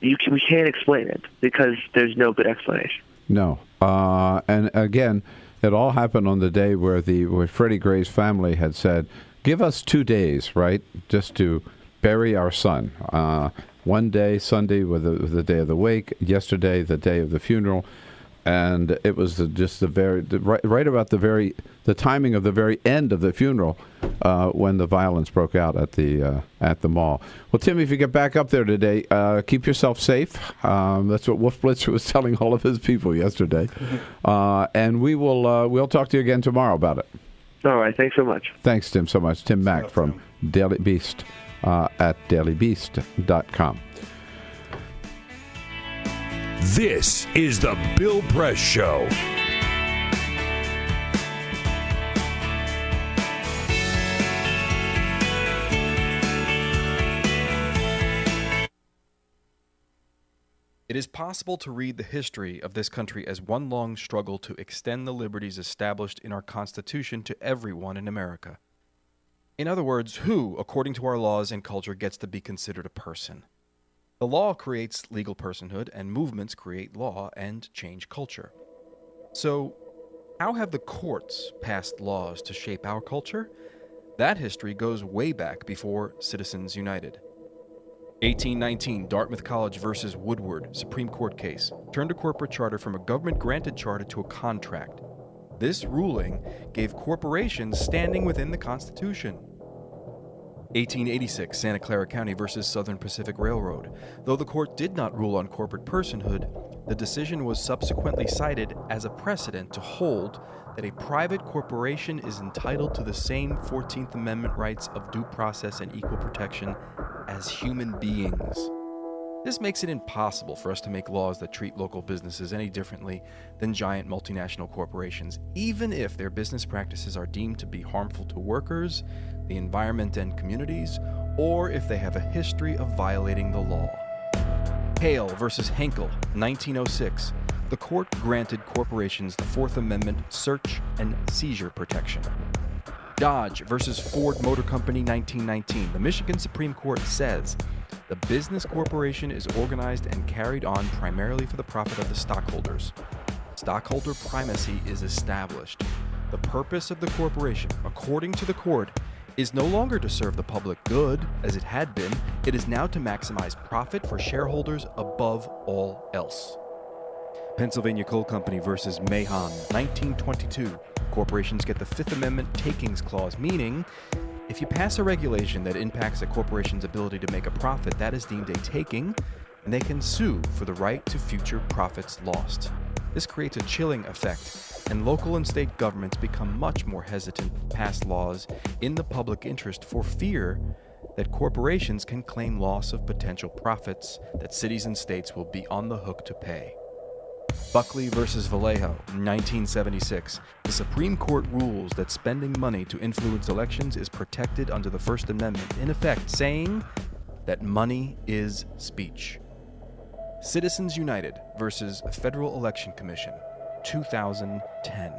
we can't explain it because there's no good explanation. No. And again, it all happened on the day where Freddie Gray's family had said, give us 2 days, right, just to bury our son. One day, Sunday, was the day of the wake. Yesterday, the day of the funeral. And it was right about the timing of the very end of the funeral when the violence broke out at the mall. Well, Tim, if you get back up there today, keep yourself safe. That's what Wolf Blitzer was telling all of his people yesterday. And we'll talk to you again tomorrow about it. All right. Thanks so much. Thanks, Tim, so much. Tim Mack from Daily Beast at dailybeast.com. This is the Bill Press Show. It is possible to read the history of this country as one long struggle to extend the liberties established in our Constitution to everyone in America. In other words, who, according to our laws and culture, gets to be considered a person? The law creates legal personhood, and movements create law and change culture. So, how have the courts passed laws to shape our culture? That history goes way back before Citizens United. 1819, Dartmouth College versus Woodward, Supreme Court case, turned a corporate charter from a government-granted charter to a contract. This ruling gave corporations standing within the Constitution. 1886, Santa Clara County versus Southern Pacific Railroad. Though the court did not rule on corporate personhood, the decision was subsequently cited as a precedent to hold that a private corporation is entitled to the same 14th Amendment rights of due process and equal protection as human beings. This makes it impossible for us to make laws that treat local businesses any differently than giant multinational corporations, even if their business practices are deemed to be harmful to workers, the environment and communities, or if they have a history of violating the law. Hale versus Henkel, 1906. The court granted corporations the Fourth Amendment search and seizure protection. Dodge versus Ford Motor Company, 1919. The Michigan Supreme Court says the business corporation is organized and carried on primarily for the profit of the stockholders. Stockholder primacy is established. The purpose of the corporation, according to the court, is no longer to serve the public good, as it had been. It is now to maximize profit for shareholders above all else. Pennsylvania Coal Company versus Mahon, 1922. Corporations get the Fifth Amendment takings clause, meaning if you pass a regulation that impacts a corporation's ability to make a profit, that is deemed a taking, and they can sue for the right to future profits lost. This creates a chilling effect, and local and state governments become much more hesitant to pass laws in the public interest for fear that corporations can claim loss of potential profits that cities and states will be on the hook to pay. Buckley versus Vallejo, 1976. The Supreme Court rules that spending money to influence elections is protected under the First Amendment, in effect saying that money is speech. Citizens United versus Federal Election Commission, 2010.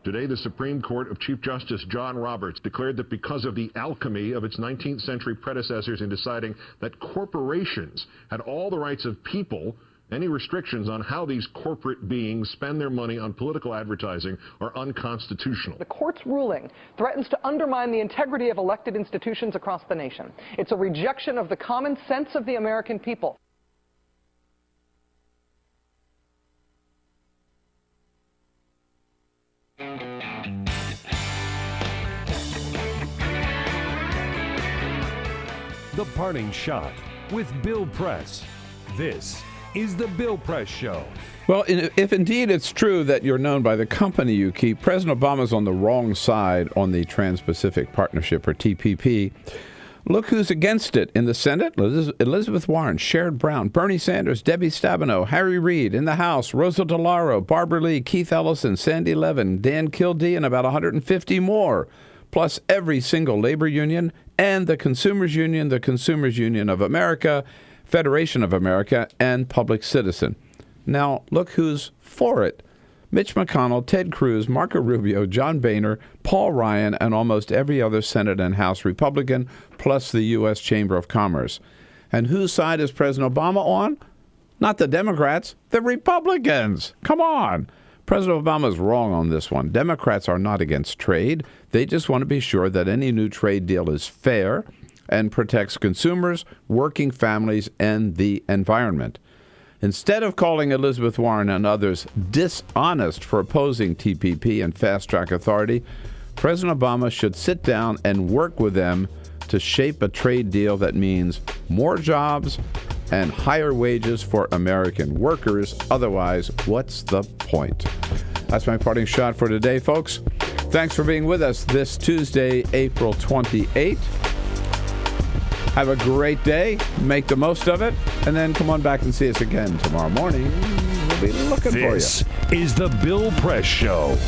Today, the Supreme Court of Chief Justice John Roberts declared that because of the alchemy of its 19th century predecessors in deciding that corporations had all the rights of people, any restrictions on how these corporate beings spend their money on political advertising are unconstitutional. The court's ruling threatens to undermine the integrity of elected institutions across the nation. It's a rejection of the common sense of the American people. The Parting Shot with Bill Press. This is the Bill Press Show. Well, if indeed it's true that you're known by the company you keep, President Obama's on the wrong side on the Trans-Pacific Partnership, or TPP. Look who's against it in the Senate: Elizabeth Warren, Sherrod Brown, Bernie Sanders, Debbie Stabenow, Harry Reid. In the House: Rosa DeLauro, Barbara Lee, Keith Ellison, Sandy Levin, Dan Kildee, and about 150 more. Plus every single labor union and the Consumers Union of America, Federation of America, and Public Citizen. Now, look who's for it: Mitch McConnell, Ted Cruz, Marco Rubio, John Boehner, Paul Ryan, and almost every other Senate and House Republican, plus the U.S. Chamber of Commerce. And whose side is President Obama on? Not the Democrats, the Republicans. Come on. President Obama's wrong on this one. Democrats are not against trade. They just want to be sure that any new trade deal is fair and protects consumers, working families, and the environment. Instead of calling Elizabeth Warren and others dishonest for opposing TPP and fast-track authority, President Obama should sit down and work with them to shape a trade deal that means more jobs and higher wages for American workers. Otherwise, what's the point? That's my parting shot for today, folks. Thanks for being with us this Tuesday, April 28th. Have a great day. Make the most of it. And then come on back and see us again tomorrow morning. We'll be looking for you. This is the Bill Press Show.